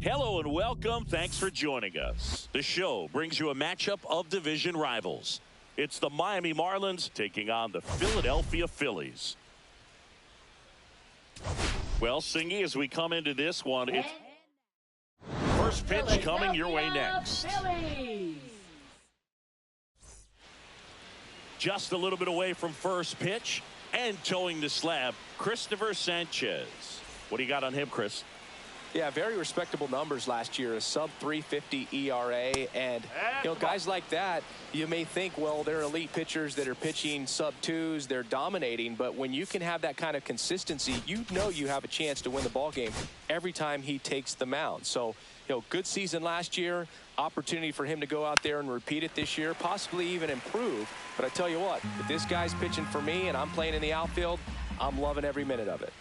Hello and welcome. Thanks for joining us. The show brings you a matchup of division rivals. It's the Miami Marlins taking on the Philadelphia Phillies. Well, Singy, as we come into this one, it's first pitch coming your way next. Just a little bit away from first pitch and towing the slab, Christopher Sanchez. What do you got on him, Chris? Yeah, very respectable numbers last year, a sub-350 ERA, and guys like that, you may think, well, they're elite pitchers that are pitching sub-2s, they're dominating, but when you can have that kind of consistency, you know you have a chance to win the ball game every time he takes the mound. So, good season last year, opportunity for him to go out there and repeat it this year, possibly even improve. But I tell you what, if this guy's pitching for me and I'm playing in the outfield, I'm loving every minute of it.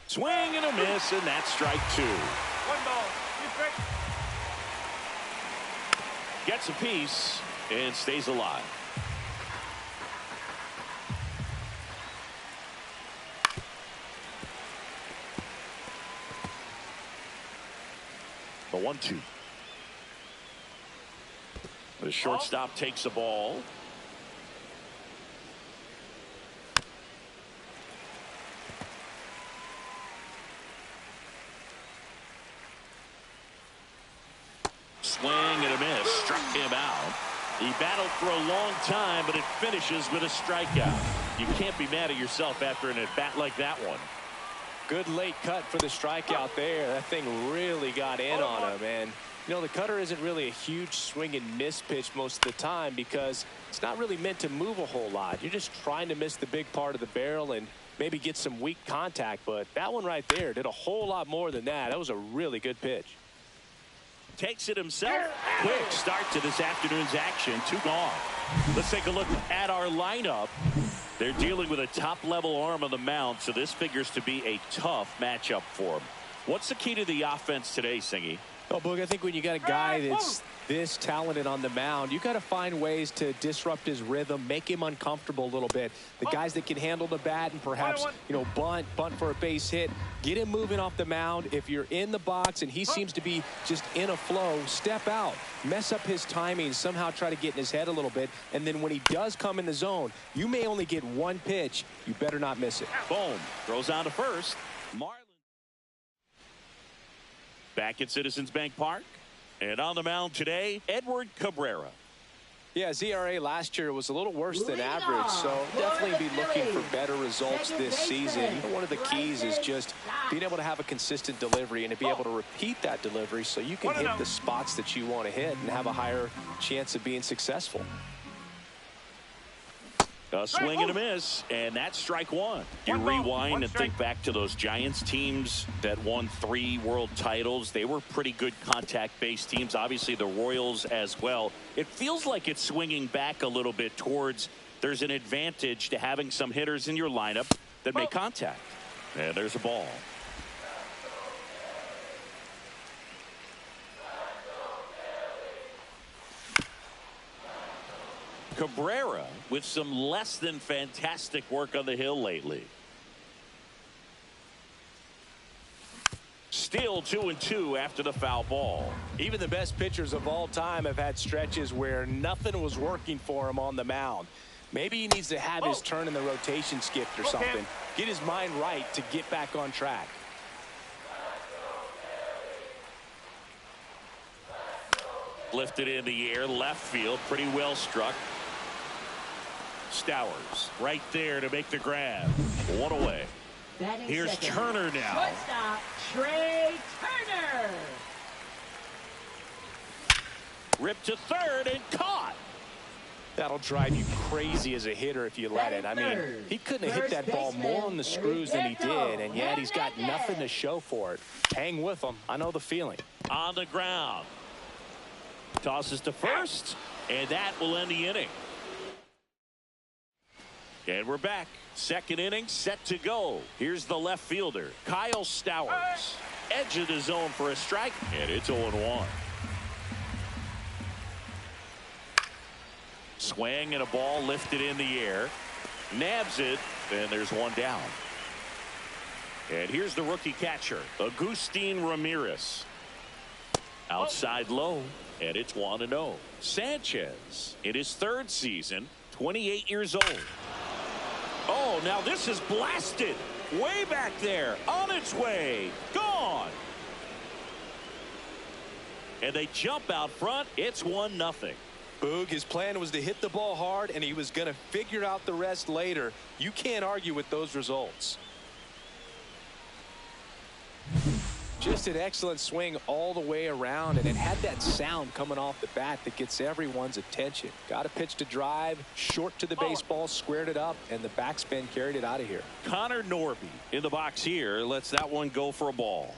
Swing and a miss, and that's strike 2. 1 ball. Gets a piece and stays alive. The 1-2. The shortstop takes the ball. Swing and a miss. Struck him out. He battled for a long time, but it finishes with a strikeout. You can't be mad at yourself after an at-bat like that one. Good late cut for the strikeout there. That thing really got in on him. And, the cutter isn't really a huge swing and miss pitch most of the time because it's not really meant to move a whole lot. You're just trying to miss the big part of the barrel and maybe get some weak contact. But that one right there did a whole lot more than that. That was a really good pitch. Takes it himself. Quick start to this afternoon's action. 2 gone. Let's take a look at our lineup. They're dealing with a top-level arm on the mound, so this figures to be a tough matchup for him. What's the key to the offense today, Singy? Oh, Boog, I think when you got a guy that's this talented on the mound, you got to find ways to disrupt his rhythm, make him uncomfortable a little bit. The guys that can handle the bat and perhaps, bunt for a base hit, get him moving off the mound. If you're in the box and he seems to be just in a flow, step out, mess up his timing, somehow try to get in his head a little bit. And then when he does come in the zone, you may only get one pitch. You better not miss it. Boom. Throws on to first. Marlins back at Citizens Bank Park. And on the mound today, Edward Cabrera. Yeah, his ERA last year was a little worse than average, so definitely be looking for better results this season. One of the keys is just being able to have a consistent delivery and to be able to repeat that delivery so you can hit the spots that you want to hit and have a higher chance of being successful. A swing and a miss, and that's strike 1. You rewind and think back to those Giants teams that won 3 world titles. They were pretty good contact-based teams. Obviously, the Royals as well. It feels like it's swinging back a little bit towards there's an advantage to having some hitters in your lineup that make contact. And there's a ball. Cabrera with some less than fantastic work on the hill lately. Still 2-2 after the foul ball. Even the best pitchers of all time have had stretches where nothing was working for him on the mound. Maybe he needs to have his turn in the rotation skipped or something. Get his mind right to get back on track. Lifted in the air, left field, pretty well struck. Stowers right there to make the grab. 1 away. Here's second. Turner now. Shortstop, Trey Turner. Ripped to third and caught. That'll drive you crazy as a hitter if you let it. I mean, he couldn't have hit that ball more on the screws than he did, and yet he's got nothing to show for it. Hang with him. I know the feeling. On the ground. Tosses to first, and that will end the inning. And we're back. Second inning set to go. Here's the left fielder, Kyle Stowers. Edge of the zone for a strike, and it's 0-1. Swing and a ball lifted in the air. Nabs it, and there's one down. And here's the rookie catcher, Agustin Ramirez. Outside low, and it's 1-0. Sanchez in his third season, 28 years old. Oh, now this is blasted. Way back there, on its way, gone. And they jump out front. It's 1-0. Boog, his plan was to hit the ball hard, and he was going to figure out the rest later. You can't argue with those results. Just an excellent swing all the way around, and it had that sound coming off the bat that gets everyone's attention. Got a pitch to drive, short to the baseball, squared it up, and the backspin carried it out of here. Connor Norby in the box here lets that one go for a ball.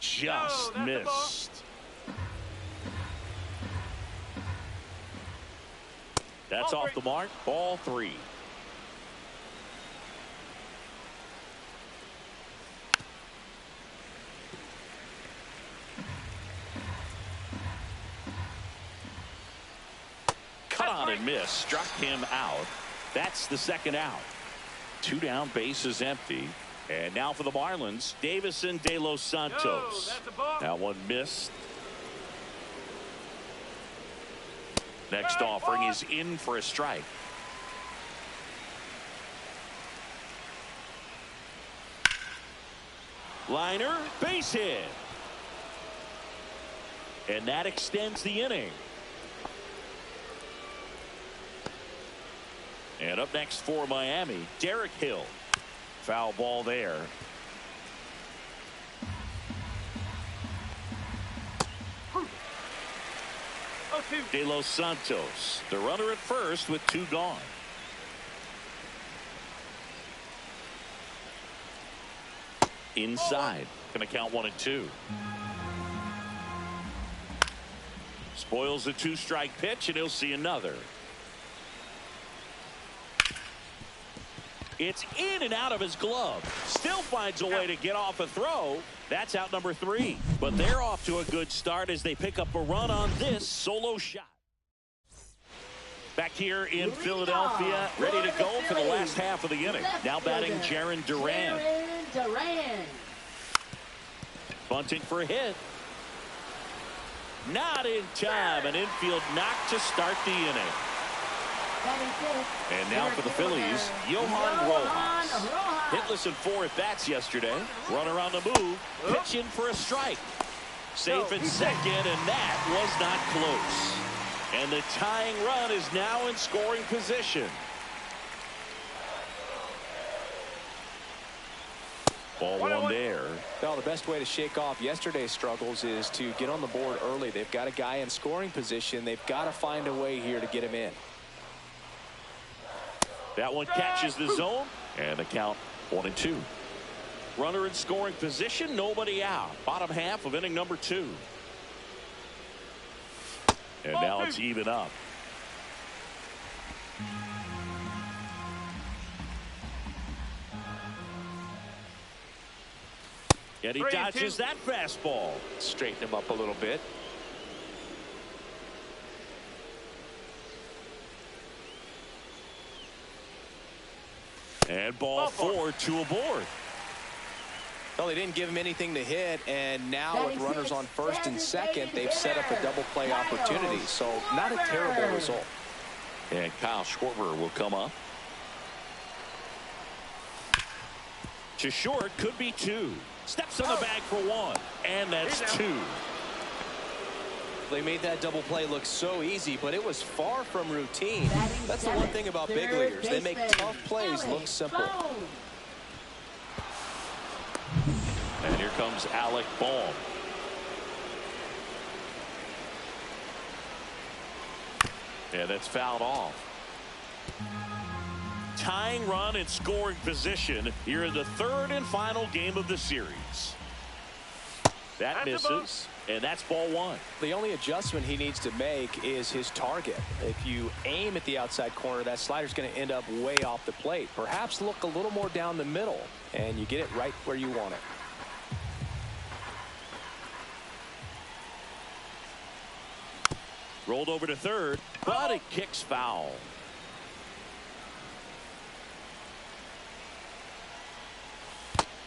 Just missed. That's off the mark. Ball 3. Cut on and miss. Struck him out. That's the second out. 2 down, bases empty. And now for the Marlins, Davison de los Santos. That one missed. Next offering is in for a strike. Liner, base hit. And that extends the inning. And up next for Miami, Derek Hill. Foul ball there. De los Santos, the runner at first with 2 gone. Inside, gonna count 1-2. Spoils the 2-strike pitch, and he'll see another. It's in and out of his glove. Still finds a way to get off a throw. That's out number 3. But they're off to a good start as they pick up a run on this solo shot. Back here in Philadelphia, ready to go for the last half of the inning. Now batting Jaron Duran. Bunting for a hit. Not in time. An infield knock to start the inning. And now for the Phillies, Johan Rojas. Hitless in 4 at-bats yesterday. Runner on the move. Pitch in for a strike. Safe at second, and that was not close. And the tying run is now in scoring position. Ball 1 there. Well, the best way to shake off yesterday's struggles is to get on the board early. They've got a guy in scoring position. They've got to find a way here to get him in. That one catches the zone, and the count 1-2. Runner in scoring position, nobody out. Bottom half of inning number 2. And now it's even up. And he dodges that fastball. Straighten him up a little bit. And ball 4, 2 aboard. Well, they didn't give him anything to hit, and now with runners on first and second, they've set up a double play opportunity. So not a terrible result. And Kyle Schwarber will come up. To short, could be 2. Steps on the bag for 1, and that's 2. They made that double play look so easy, but it was far from routine. That's the one thing about big leaguers. They make tough plays look simple. And here comes Alec Bohm. And that's fouled off. Tying run in scoring position here in the 3rd and final game of the series. That misses, and that's ball 1. The only adjustment he needs to make is his target. If you aim at the outside corner, that slider's going to end up way off the plate. Perhaps look a little more down the middle, and you get it right where you want it. Rolled over to 3rd, but it kicks foul.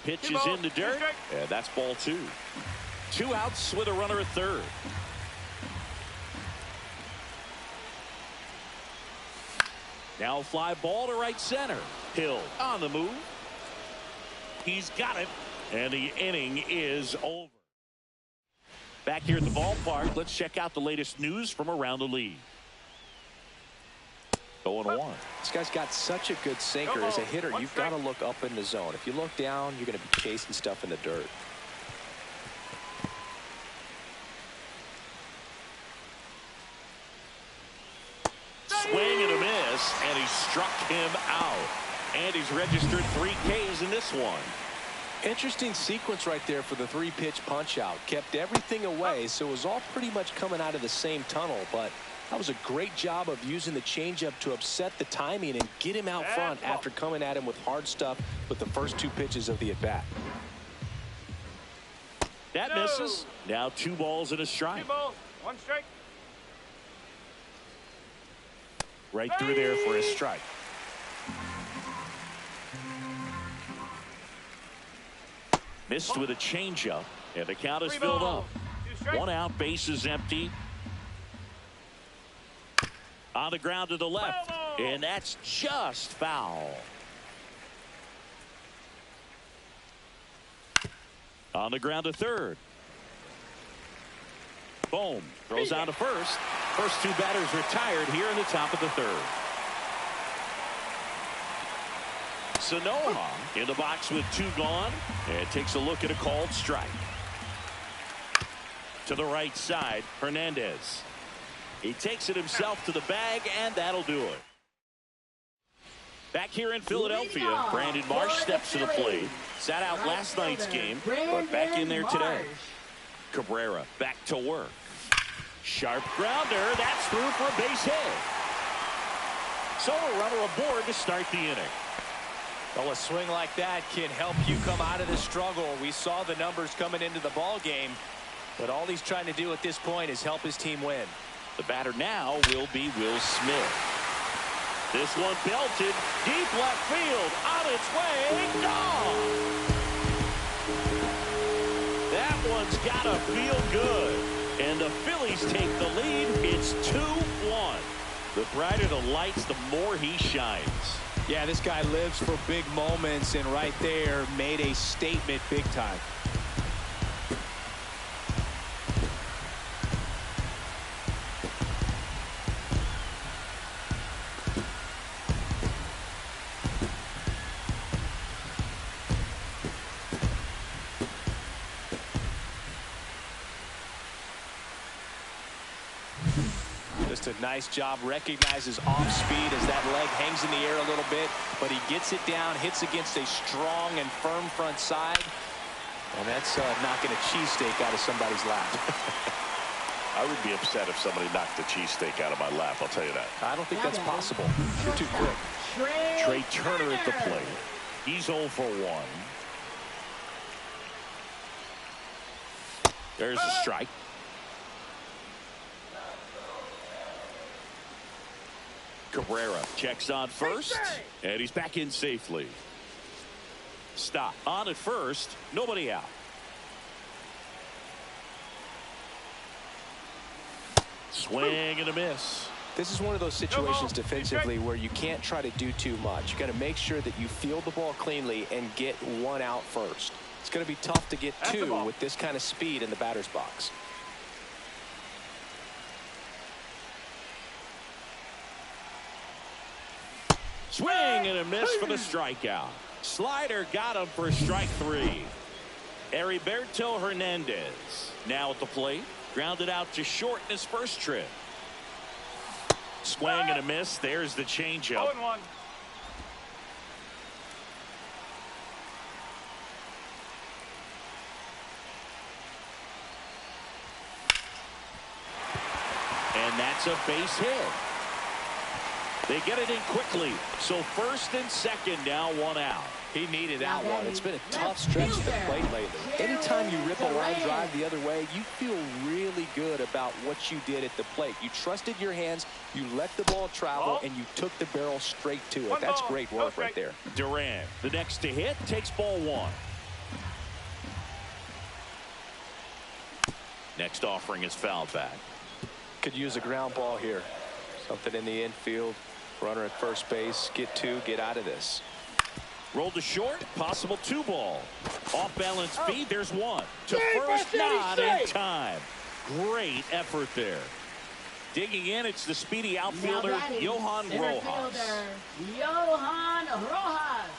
pitch is in the dirt, and that's ball 2. 2 outs with a runner at third. Now fly ball to right center. Hill on the move. He's got it, and the inning is over. Back here at the ballpark, let's check out the latest news from around the league. 0-1. This guy's got such a good sinker. As a hitter, you've got to look up in the zone. If you look down, you're going to be chasing stuff in the dirt. Swing and a miss, and he struck him out. And he's registered 3 Ks in this one. Interesting sequence right there for the 3-pitch punch out. Kept everything away, so it was all pretty much coming out of the same tunnel, but that was a great job of using the changeup to upset the timing and get him out front after coming at him with hard stuff with the first 2 pitches of the at-bat. That misses. Now 2 balls and a strike. 2 balls, 1 strike. Right through there for a strike. Missed with a changeup, and the count is filled up. 1 out, base is empty. On the ground to the left, and that's just foul. On the ground to third. Boom, throws out to first. First 2 batters retired here in the top of the 3rd. Sanoha in the box with 2 gone, and takes a look at a called strike. To the right side, Hernandez. He takes it himself to the bag, and that'll do it. Back here in Philadelphia, Brandon Marsh steps to the plate. Sat out last night's game, but back in there today. Cabrera back to work. Sharp grounder. That's through for a base hit. So a runner aboard to start the inning. Well, a swing like that can help you come out of the struggle. We saw the numbers coming into the ball game, but all he's trying to do at this point is help his team win. The batter now will be Will Smith. This one belted deep left field. On its way. Gone. That one's got to feel good. And the Phillies take the lead. It's 2-1. The brighter the lights, the more he shines. Yeah, this guy lives for big moments, and right there made a statement big time. Just a nice job, recognizes off speed as that leg hangs in the air a little bit, but he gets it down, hits against a strong and firm front side, and that's knocking a cheesesteak out of somebody's lap. I would be upset if somebody knocked the cheesesteak out of my lap, I'll tell you that. I don't think that's possible. You're too quick. Trey Turner at the plate. He's 0 for 1. There's a strike. Cabrera checks on first, and he's back in safely. Stop on at first, nobody out. Swing and a miss. This is one of those situations defensively where you can't try to do too much. You got to make sure that you field the ball cleanly and get 1 out first. It's going to be tough to get 2 with this kind of speed in the batter's box. Swing and a miss for the strikeout. Slider got him for strike 3. Heriberto Hernandez now at the plate. Grounded out to short in his first trip. Swing and a miss. There's the changeup. 0-1. And that's a base hit. They get it in quickly. So first and second now, 1 out. He needed that one. It's been a tough stretch to the plate lately. Anytime you rip a line drive the other way, you feel really good about what you did at the plate. You trusted your hands, you let the ball travel, and you took the barrel straight to it. That's great work right there. Duran, the next to hit, takes ball 1. Next offering is fouled back. Could use a ground ball here. Something in the infield. Runner at first base. Get two. Get out of this. Rolled to short. Possible 2-ball. Off balance feed. There's one. To first. Not in time. Great effort there. Digging in, it's the speedy outfielder, Johan Rojas. Johan Rojas.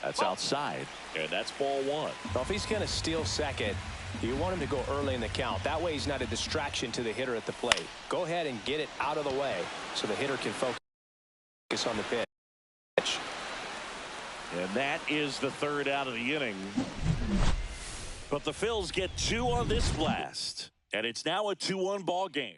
That's outside, and that's ball one. Well, if he's going to steal second, you want him to go early in the count. That way he's not a distraction to the hitter at the plate. Go ahead and get it out of the way so the hitter can focus on the pitch. And that is the third out of the inning. But the Phils get 2 on this blast. And it's now a 2-1 ball game.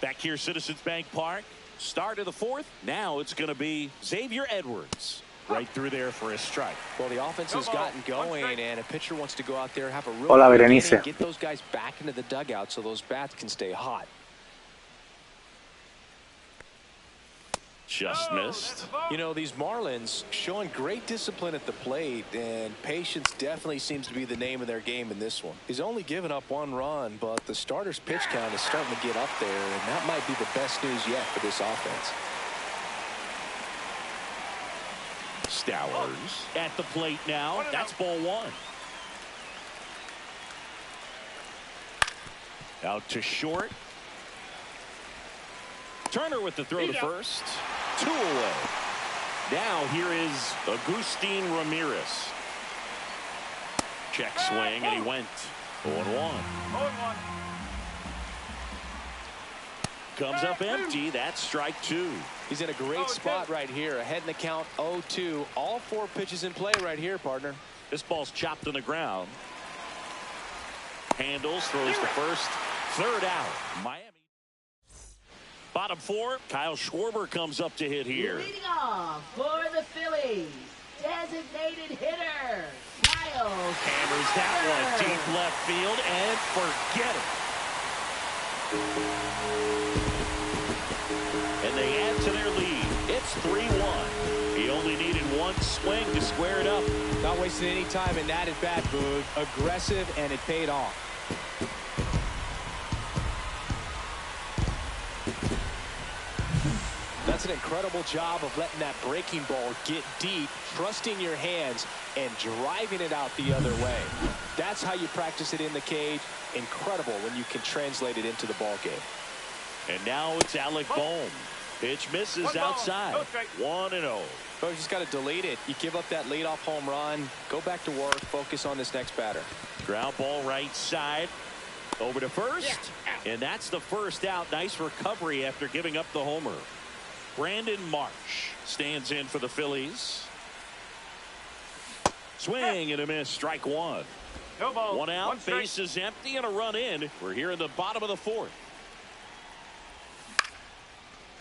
Back here, Citizens Bank Park. Start of the fourth. Now it's going to be Xavier Edwards. Right through there for a strike. Well, the offense has gotten going, and a pitcher wants to go out there, have a real Hola, Berenice. get those guys back into the dugout so those bats can stay hot. Just missed. You know, these Marlins showing great discipline at the plate, and patience definitely seems to be the name of their game in this one. He's only given up 1 run, but the starter's pitch count is starting to get up there, and that might be the best news yet for this offense. Stowers at the plate now. That's ball one. Out to short. Turner with the throw to first. 2 away. Now here is Agustin Ramirez. Check swing, and he went 0-1. Comes up empty. That's strike 2. He's in a great spot right here. Ahead in the count 0-2. All 4 pitches in play right here, partner. This ball's chopped on the ground. Handles, throws to first. Third out. Miami. Bottom 4. Kyle Schwarber comes up to hit here. Leading off for the Phillies, designated hitter, Kyle Hammers that one deep left field and forget it. And they add to their lead. It's 3-1. He only needed 1 swing to square it up. Not wasting any time in that at bat, Boog. Aggressive, and it paid off. That's an incredible job of letting that breaking ball get deep, trusting your hands, and driving it out the other way. That's how you practice it in the cage. Incredible when you can translate it into the ball game. And now it's Alec Bohm. Pitch misses outside. 1-0. But you just got to delete it. You give up that leadoff home run. Go back to work. Focus on this next batter. Ground ball right side. Over to first. And that's the first out. Nice recovery after giving up the homer. Brandon Marsh stands in for the Phillies. Swing and a miss. Strike 1. 1 out. Base is empty and a run in. We're here in the bottom of the 4th.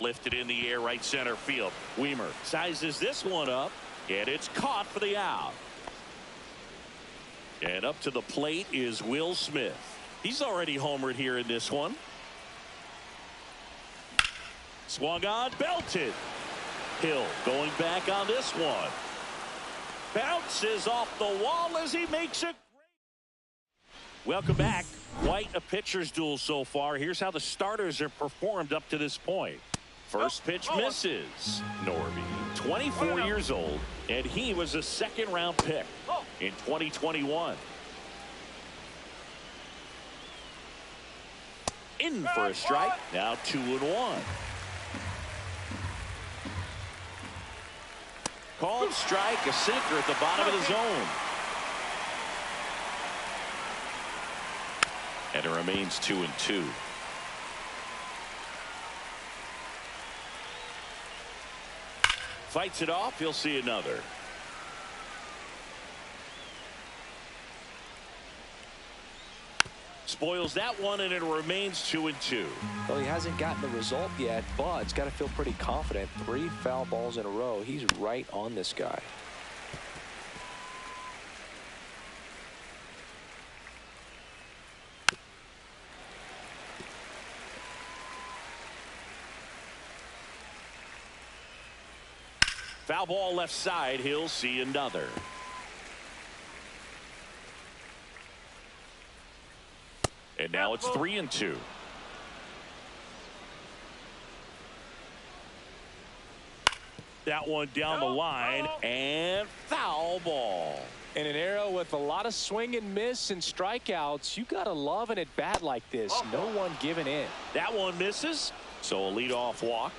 Lifted in the air, right center field. Weimer sizes this one up, and it's caught for the out. And up to the plate is Will Smith. He's already homered here in this one. Swung on, belted. Hill going back on this one. Bounces off the wall as he makes it. Welcome back. Quite a pitcher's duel so far. Here's how the starters have performed up to this point. First pitch misses. Norby, 24 years old, and he was a second-round pick in 2021. In for a strike. Now 2-1. Called strike, a sinker at the bottom of the zone. And it remains 2-2. Fights it off. He'll see another. Spoils that one, and it remains 2-2. Well, he hasn't gotten the result yet, but he's got to feel pretty confident. 3 foul balls in a row. He's right on this guy. Foul ball left side. He'll see another. And now it's 3-2. That one down the line, and foul ball. In an era with a lot of swing and miss and strikeouts, you got to love an at-bat like this. No one giving in. That one misses, so a leadoff walk.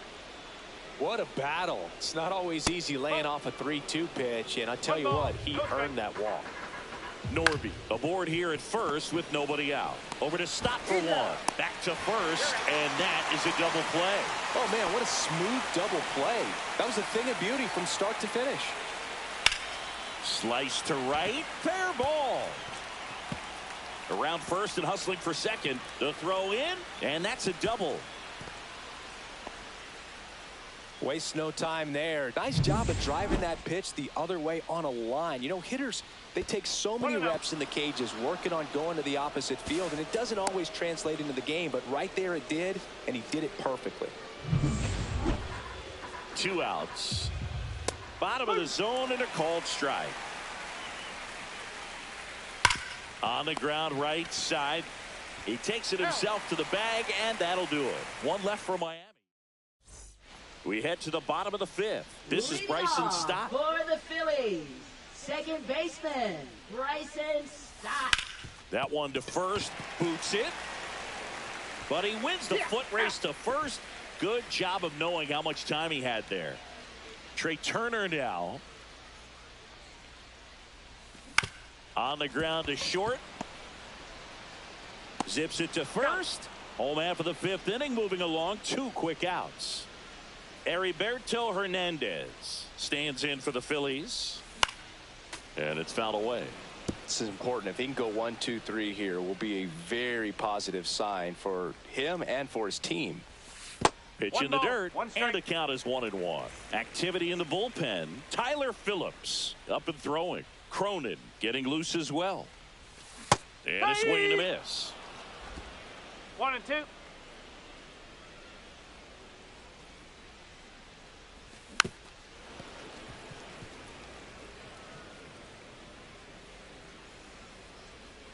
What a battle. It's not always easy laying off a 3-2 pitch, and I tell you what, he earned that walk. Norby aboard here at first with nobody out. Over to stop for one. Back to first, and that is a double play. Oh, man, what a smooth double play. That was a thing of beauty from start to finish. Slice to right, fair ball. Around first and hustling for second. The throw in, and that's a double. Waste no time there. Nice job of driving that pitch the other way on a line. You know, hitters, they take so many reps in the cages working on going to the opposite field, and it doesn't always translate into the game, but right there it did, and he did it perfectly. 2 outs. Bottom of the zone and a called strike. On the ground right side. He takes it himself to the bag, and that'll do it. One left for Miami. We head to the bottom of the 5th. This is Bryson Stott. For the Phillies, second baseman, Bryson Stott. That one to first, boots it. But he wins the foot race to first. Good job of knowing how much time he had there. Trey Turner now. On the ground to short. Zips it to first. Home half of the 5th inning, moving along. 2 quick outs. Heriberto Hernandez stands in for the Phillies. And it's fouled away. This is important. If he can go 1, 2, 3 here, will be a very positive sign for him and for his team. Pitch in the dirt, and the count is 1-1. Activity in the bullpen. Tyler Phillips up and throwing. Cronin getting loose as well. And a swing and a miss. 1-2.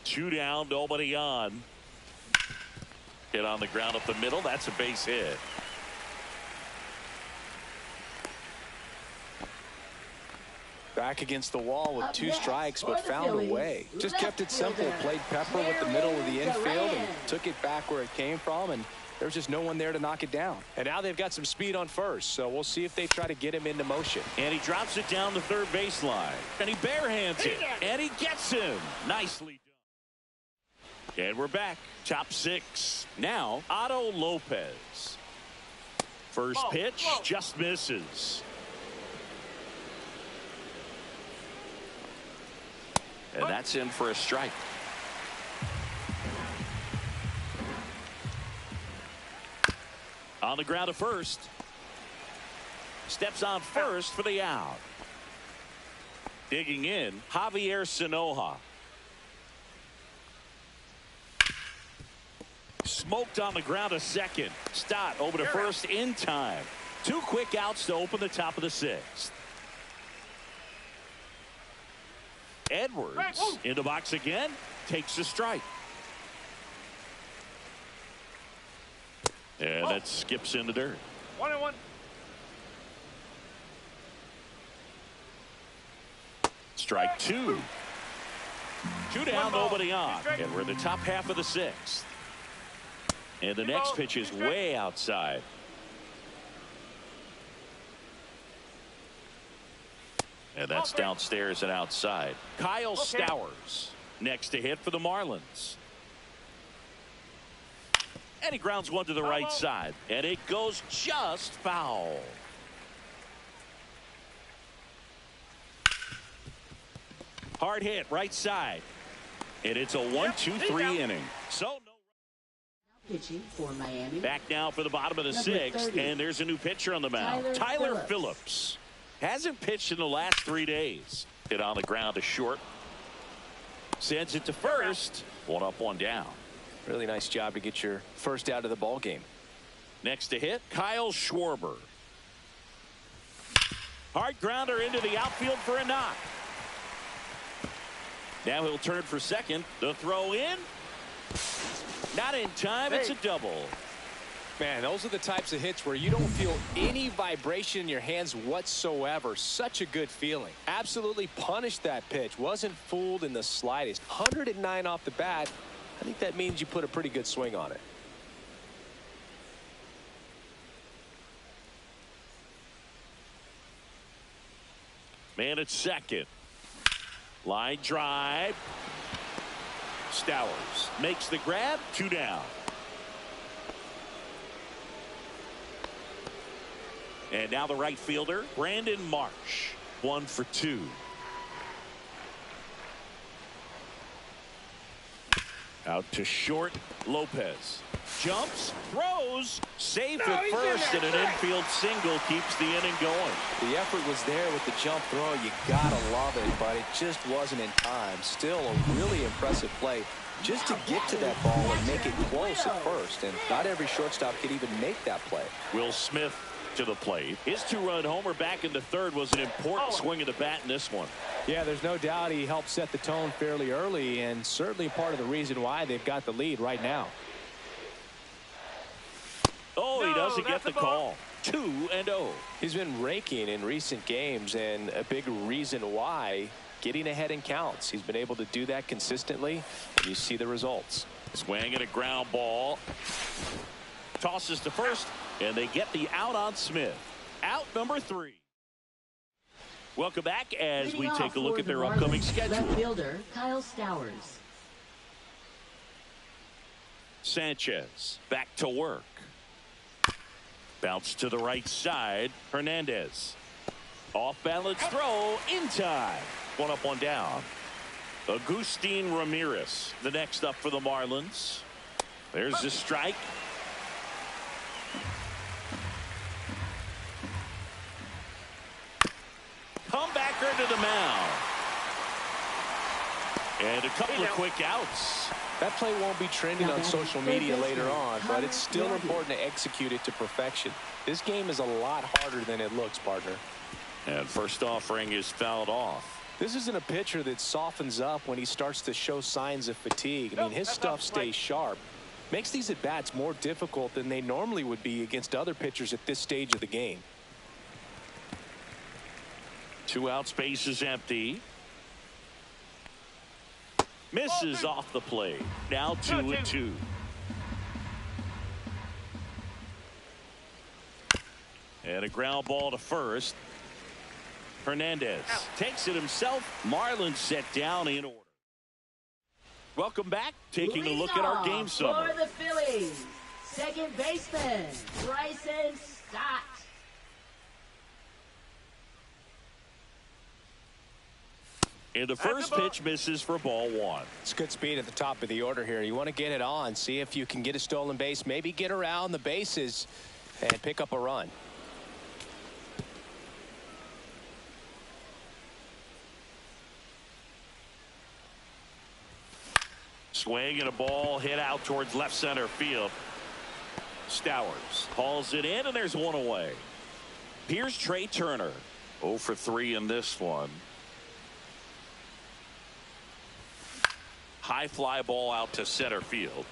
Two down, nobody on. Hit on the ground up the middle. That's a base hit. Back against the wall with 2 strikes, but found a way. Just kept it simple. Played pepper with the middle of the infield and took it back where it came from, and there's just no one there to knock it down. And now they've got some speed on first, so we'll see if they try to get him into motion. And he drops it down the third baseline. And he barehands it. And he gets him. Nicely done. And we're back. Top 6. Now, Otto Lopez. First pitch just misses. And that's in for a strike. On the ground to first. Steps on first for the out. Digging in, Javier Sanoja. Smoked on the ground to second. Stott over to first in time. 2 quick outs to open the top of the 6th. Edwards in the box again. Takes a strike. And that skips in the dirt. 1-1. Strike 2. 2 down, nobody on. And we're in the top half of the 6th. And the next pitch is way outside. And that's downstairs and outside. Kyle Stowers next to hit for the Marlins. And he grounds one to the right side. And it goes just foul. Hard hit right side. And it's a 1-2-3 inning. So no. Pitching for Miami. Back now for the bottom of the 6th. And there's a new pitcher on the mound. Tyler Phillips. Hasn't pitched in the last 3 days. Hit on the ground to short. Sends it to first. 1 up, 1 down. Really nice job to get your first out of the ball game. Next to hit, Kyle Schwarber. Hard grounder into the outfield for a knock. Now he'll turn for second. The throw in. Not in time. It's a double. Man, those are the types of hits where you don't feel any vibration in your hands whatsoever. Such a good feeling. Absolutely punished that pitch. Wasn't fooled in the slightest. 109 off the bat. I think that means you put a pretty good swing on it. Man at second. Line drive. Stowers makes the grab. 2 down. And now the right fielder, Brandon Marsh. 1 for 2. Out to short, Lopez. Jumps, throws, safe at first, and an infield single keeps the inning going. The effort was there with the jump throw. You gotta love it, but it just wasn't in time. Still a really impressive play just to get to that ball and make it close at first. And not every shortstop could even make that play. Will Smith to the plate. His 2-run homer back in the third was an important swing of the bat in this one. Yeah, there's no doubt he helped set the tone fairly early, and certainly part of the reason why they've got the lead right now. Oh, he doesn't get the call. 2-0. He's been raking in recent games, and a big reason why, getting ahead in counts. He's been able to do that consistently, and you see the results. Swing and a ground ball. Tosses to first, and they get the out on Smith. Out number 3. Welcome back as we take a look at their upcoming schedule. Left fielder Kyle Stowers. Sanchez back to work. Bounce to the right side. Hernandez. Off balance throw in time. 1 up, 1 down. Agustin Ramirez, the next up for the Marlins. There's the strike. Comebacker to the mound. And a couple of quick outs. That play won't be trending on social media later on, but it's still important to execute it to perfection. This game is a lot harder than it looks, partner. And first offering is fouled off. This isn't a pitcher that softens up when he starts to show signs of fatigue. I mean, his stuff stays sharp. Makes these at-bats more difficult than they normally would be against other pitchers at this stage of the game. 2 outs, base is empty. Misses off the plate. Now 2-2. And a ground ball to first. Hernandez takes it himself. Marlins set down in order. Welcome back. Taking a look at our game summary. For the Phillies, second baseman Bryson Stott. And the first pitch misses for ball 1. It's good speed at the top of the order here. You want to get it on, see if you can get a stolen base, maybe get around the bases and pick up a run. Swing and a ball hit out towards left center field. Stowers hauls it in, and there's 1 away. Here's Trey Turner. 0 for 3 in this one. High fly ball out to center field.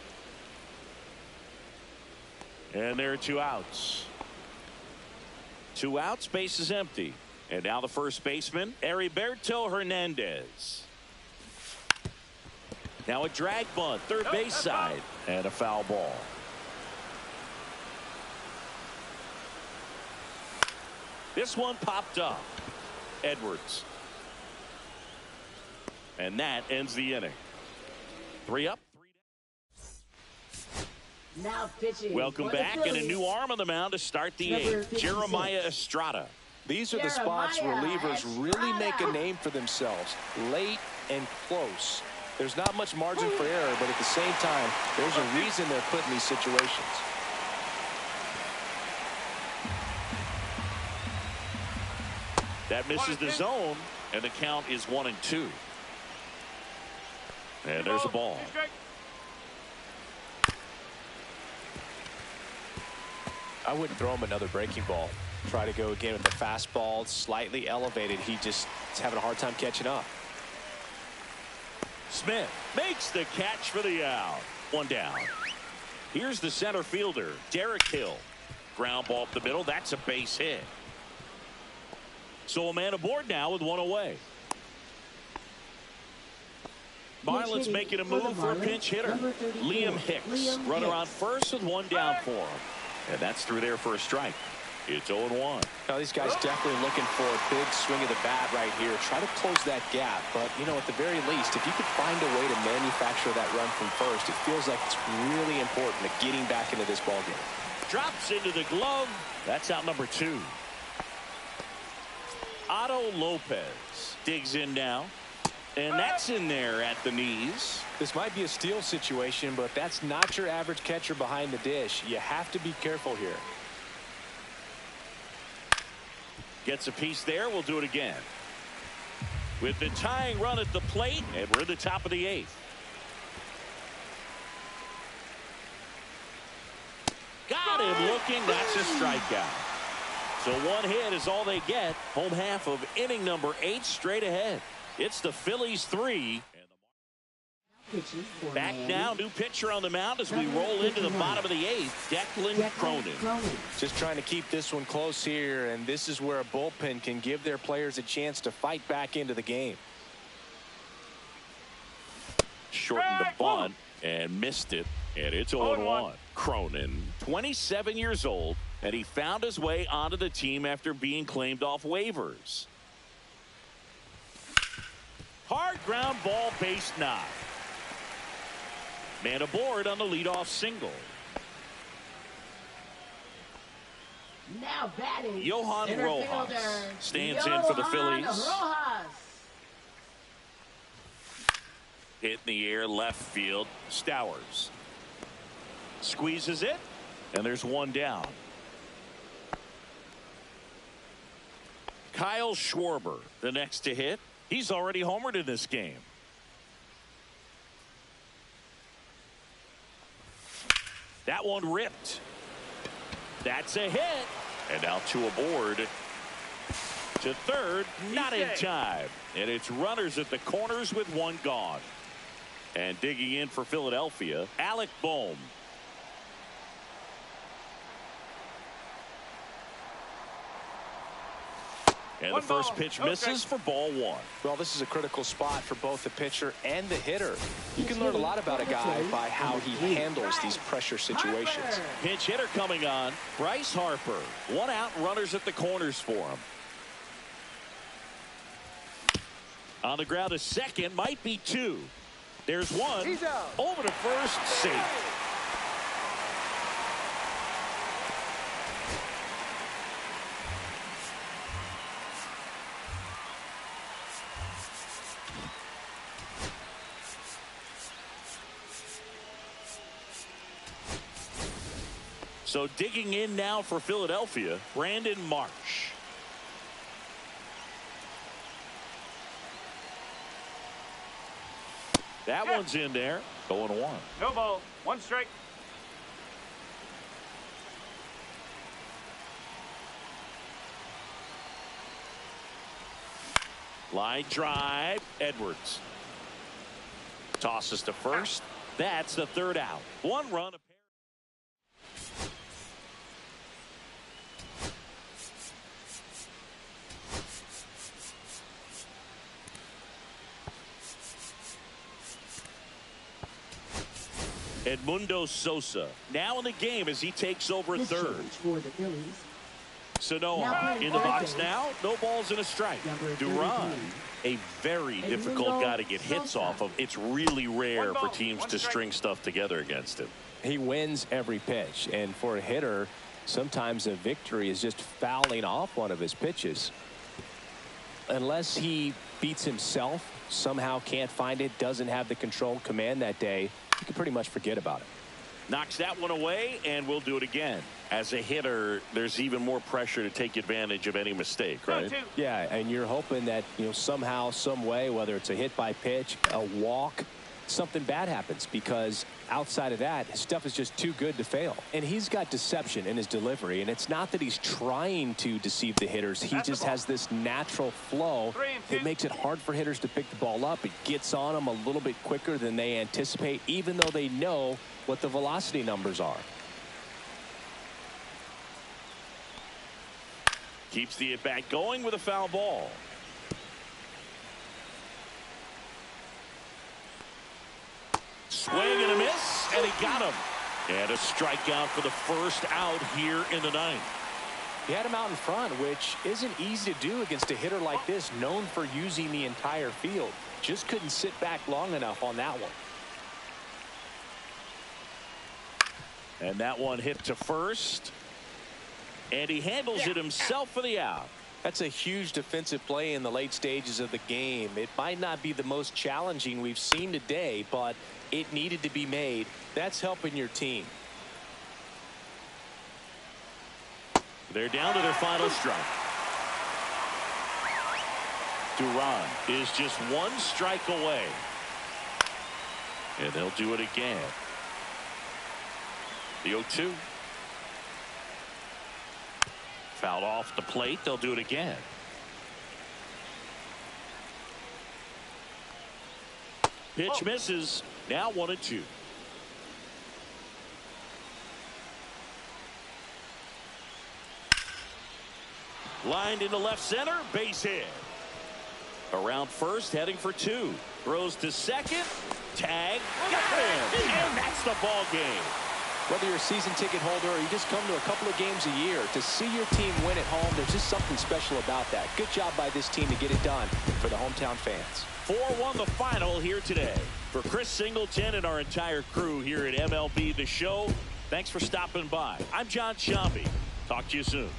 And there are 2 outs. 2 outs, base is empty. And now the first baseman, Heriberto Hernandez. Now a drag bunt, third base side, and a foul ball. This one popped up. Edwards. And that ends the inning. 3 up, 3 down. Now pitching. Welcome back, and a new arm on the mound to start the 8th. Jeremiah Estrada. These are the spots relievers really make a name for themselves. Late and close. There's not much margin for error, but at the same time, there's a reason they're put in these situations. That misses the zone, and the count is 1-2. And there's a ball. I wouldn't throw him another breaking ball. Try to go again with the fastball, slightly elevated. He just is having a hard time catching up. Smith makes the catch for the out. One down. Here's the center fielder, Derek Hill. Ground ball up the middle. That's a base hit. So a man aboard now with one away. Marlins making a move for a pinch hitter. Liam Hicks. Runner on first with one down for him. And that's through there for a strike. It's 0-1. Now these guys definitely looking for a big swing of the bat right here. Try to close that gap. But, you know, at the very least, if you could find a way to manufacture that run from first, it feels like it's really important to getting back into this ballgame. Drops into the glove. That's out number 2. Otto Lopez digs in now. And that's in there at the knees. This might be a steal situation, but that's not your average catcher behind the dish. You have to be careful here. Gets a piece there. We'll do it again. With the tying run at the plate, and we're at the top of the 8th. Got him looking. That's a strikeout. So one hit is all they get. Home half of inning number 8 straight ahead. It's the Phillies 3. Back now, new pitcher on the mound as we roll into the bottom of the 8th. Declan Cronin. Just trying to keep this one close here, and this is where a bullpen can give their players a chance to fight back into the game. Shortened the bunt and missed it, and it's 0-1. Cronin, 27 years old, and he found his way onto the team after being claimed off waivers. Hard ground ball, base knock. Man aboard on the leadoff single. Now batting, Johan Rojas stands in for the Phillies. Hit in the air, left field. Stowers squeezes it, and there's one down. Kyle Schwarber, the next to hit. He's already homered in this game. That one ripped. That's a hit. And now 2 aboard. To third, not in time. And it's runners at the corners with 1 gone. And digging in for Philadelphia, Alec Bohm. And the first pitch misses for ball 1. Well, this is a critical spot for both the pitcher and the hitter. You can learn a lot about a guy by how he handles these pressure situations. Pinch hitter coming on. Bryce Harper. 1 out, runners at the corners for him. On the ground to second, might be 2. There's 1. He's out. Over to first, safe. So digging in now for Philadelphia, Brandon Marsh. That one's in there. 0-1. No ball. 1 strike. Line drive. Edwards tosses to first. That's the 3rd out. 1 run. Edmundo Sosa now in the game as he takes over at third. Sanoa in the box now. No balls and a strike. Duran, a very difficult guy to get hits off of. It's really rare for teams to string stuff together against him. He wins every pitch, and for a hitter, sometimes a victory is just fouling off one of his pitches. Unless he beats himself, somehow can't find it, doesn't have the control command that day, you can pretty much forget about it. Knocks that one away, and we'll do it again. As a hitter, there's even more pressure to take advantage of any mistake, right? Yeah, and you're hoping that, you know, somehow, some way, whether it's a hit by pitch, a walk, something bad happens, because outside of that, his stuff is just too good to fail. And he's got deception in his delivery, and it's not that he's trying to deceive the hitters. He just has this natural flow that makes it hard for hitters to pick the ball up. It gets on them a little bit quicker than they anticipate, even though they know what the velocity numbers are. Keeps the at-bat going with a foul ball. Swing and a miss, and he got him. And a strikeout for the first out here in the ninth. He had him out in front, which isn't easy to do against a hitter like this, known for using the entire field. Just couldn't sit back long enough on that one. And that one hit to first. And he handles it himself for the out. That's a huge defensive play in the late stages of the game. It might not be the most challenging we've seen today, but it needed to be made. That's helping your team. They're down to their final strike. Duran is just one strike away. And they'll do it again. The 0-2. Fouled off the plate. They'll do it again. Pitch misses. Now 1-2. Lined into left center. Base hit. Around first, heading for two. Throws to second. Tag. Got him. And that's the ball game. Whether you're a season ticket holder or you just come to a couple of games a year, to see your team win at home, there's just something special about that. Good job by this team to get it done for the hometown fans. 4-1 the final here today. For Chris Singleton and our entire crew here at MLB The Show, thanks for stopping by. I'm John Sciambi. Talk to you soon.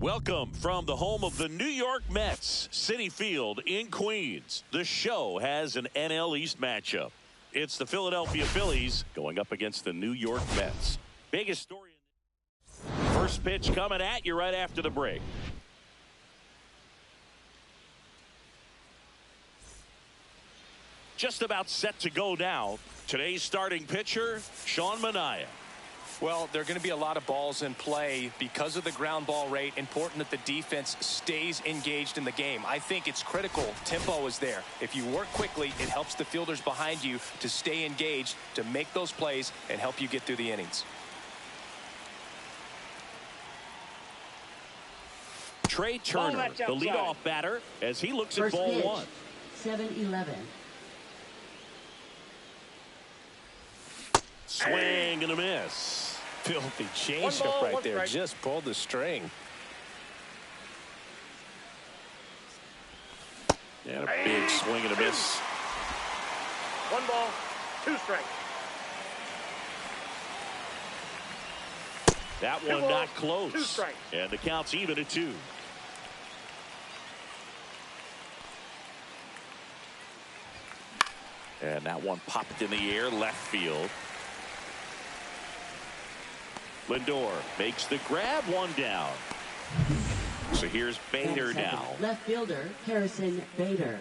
Welcome from the home of the New York Mets, Citi Field in Queens. The show has an NL East matchup. It's the Philadelphia Phillies going up against the New York Mets. Biggest story. First pitch coming at you right after the break. just about set to go now. Today's starting pitcher, Sean Manaea. Well, there are going to be a lot of balls in play because of the ground ball rate. Important that the defense stays engaged in the game. I think it's critical. Tempo is there. If you work quickly, it helps the fielders behind you to stay engaged, to make those plays, and help you get through the innings. Trey Turner, the leadoff batter, as he looks at ball pitch, one. 7-11. Swing and a miss. Filthy changeup right there. Just pulled the string. And a big swing and a miss. 1 ball, 2 strikes. That one not close. And the count's even at 2. And that one popped in the air, left field. Lindor makes the grab, 1 down. So here's Bader now. Left fielder, Harrison Bader.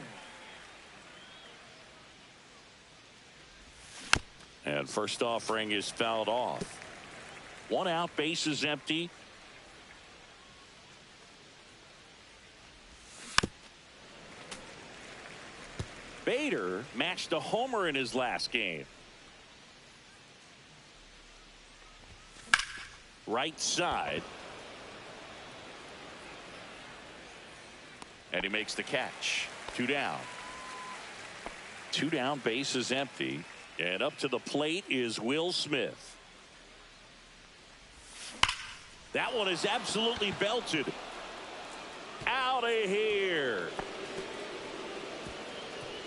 And first offering is fouled off. 1 out, base is empty. Bader matched a homer in his last game. Right side. And he makes the catch. 2 down. 2 down, base is empty. And up to the plate is Will Smith. That one is absolutely belted. Out of here.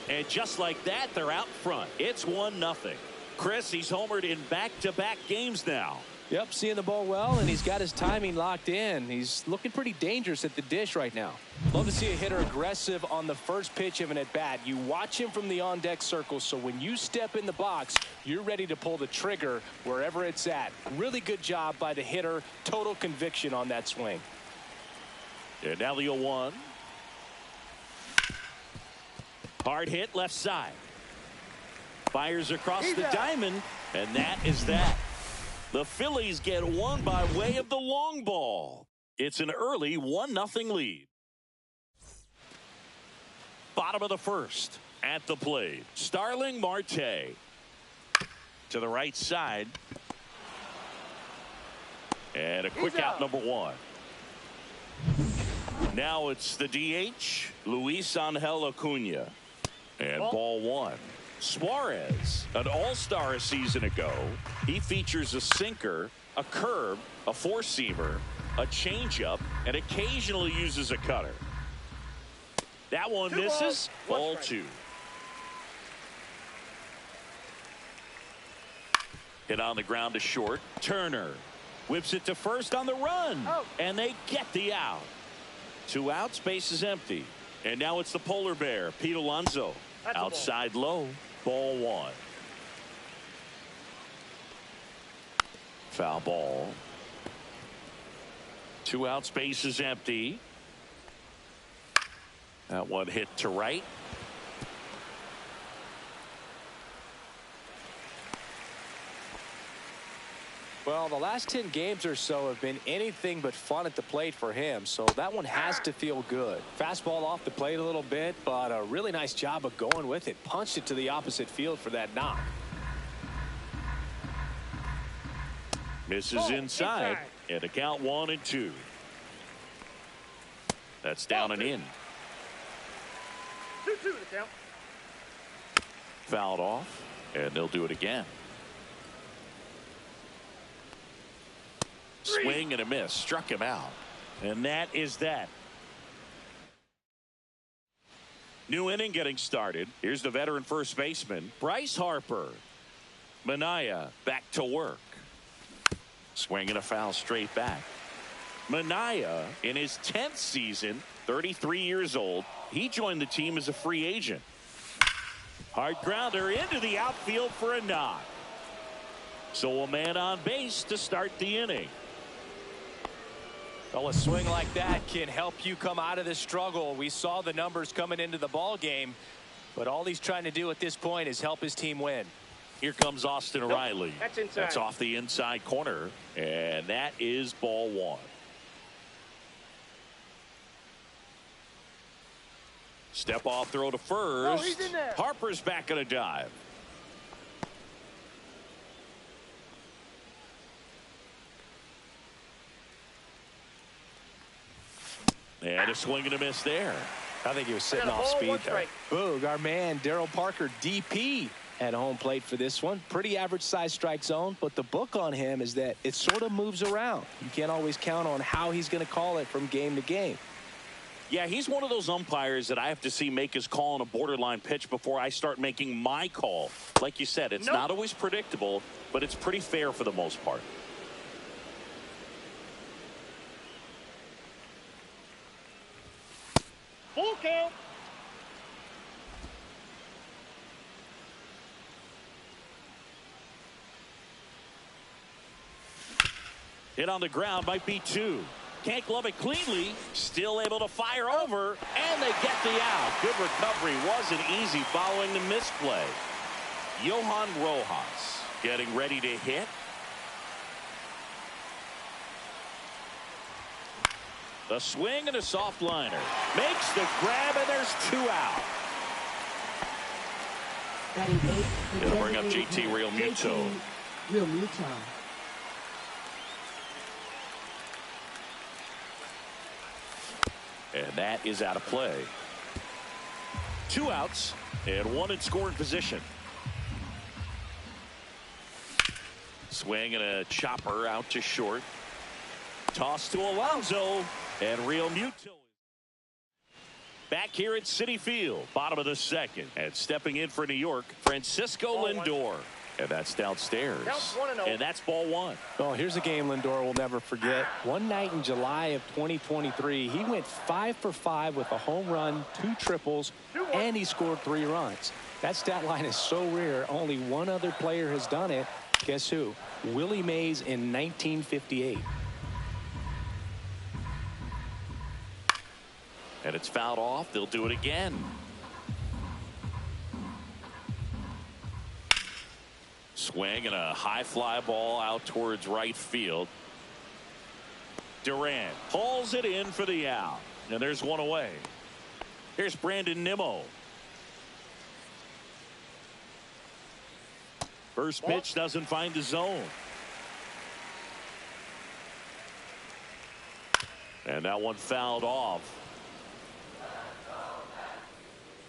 And just like that, they're out front. It's 1-0. Chris, he's homered in back-to-back games now. Yep, seeing the ball well, and he's got his timing locked in. He's looking pretty dangerous at the dish right now. Love to see a hitter aggressive on the first pitch of an at-bat. You watch him from the on-deck circle, so when you step in the box, you're ready to pull the trigger wherever it's at. Really good job by the hitter. Total conviction on that swing. And now the 0-1. Hard hit left side. Fires across the diamond, and that is that. The Phillies get one by way of the long ball. It's an early 1-0 lead. Bottom of the first. At the plate, Starling Marte. To the right side. And a quick out, number 1. Now it's the DH, Luis Angel Acuna. And ball 1. Suarez, an all-star a season ago. He features a sinker, a curve, a four-seamer, a changeup, and occasionally uses a cutter. That one misses. Ball 2. Hit on the ground to short. Turner whips it to first on the run. And they get the out. 2 outs, base is empty. And now it's the polar bear, Pete Alonso. Outside low. Ball 1. Foul ball. 2 outs, base is empty. That one hit to right. Well, the last 10 games or so have been anything but fun at the plate for him, so that one has to feel good. Fastball off the plate a little bit, but a really nice job of going with it. Punched it to the opposite field for that knock. Misses inside, and the count 1-2. That's down and in. 2-2 to count. Fouled off, and they'll do it again. Swing and a miss. Struck him out. And that is that. New inning getting started. Here's the veteran first baseman, Bryce Harper. Manaea back to work. Swing and a foul straight back. Manaea in his 10th season, 33 years old. He joined the team as a free agent. Hard grounder into the outfield for a knock. So a man on base to start the inning. Well, a swing like that can help you come out of this struggle. We saw the numbers coming into the ball game. But all he's trying to do at this point is help his team win. Here comes Austin Riley. That's inside. That's off the inside corner, and that is ball one. Step off throw to first. Oh, he's in there. Harper's back on a dive. And a swing and a miss there. I think he was sitting I got a off ball, speed one there. strike. Boog, our man, Darryl Parker, DP, at home plate for this one. Pretty average size strike zone, but the book on him is that it sort of moves around. You can't always count on how he's going to call it from game to game. Yeah, he's one of those umpires that I have to see make his call on a borderline pitch before I start making my call. Like you said, it's not always predictable, but it's pretty fair for the most part. Full count. Hit on the ground, might be two. Can't glove it cleanly. Still able to fire over, and they get the out. Good recovery. Wasn't easy following the misplay. Johan Rojas getting ready to hit. A swing and a soft liner. Makes the grab, and there's two out. Gonna bring up JT Realmuto. And that is out of play. Two outs and one in scoring position. Swing and a chopper out to short. Toss to Alonso, and Realmuto. Back here at Citi Field, bottom of the second, and stepping in for New York, Francisco Lindor. And that's downstairs. And that's ball one. Oh, here's a game Lindor will never forget. One night in July of 2023, he went 5 for 5 with a home run, 2 triples, and he scored 3 runs. That stat line is so rare. Only one other player has done it. Guess who? Willie Mays in 1958. And it's fouled off. They'll do it again. Swing and a high fly ball out towards right field. Durant pulls it in for the out. And there's one away. Here's Brandon Nimmo. First pitch doesn't find the zone. And that one fouled off.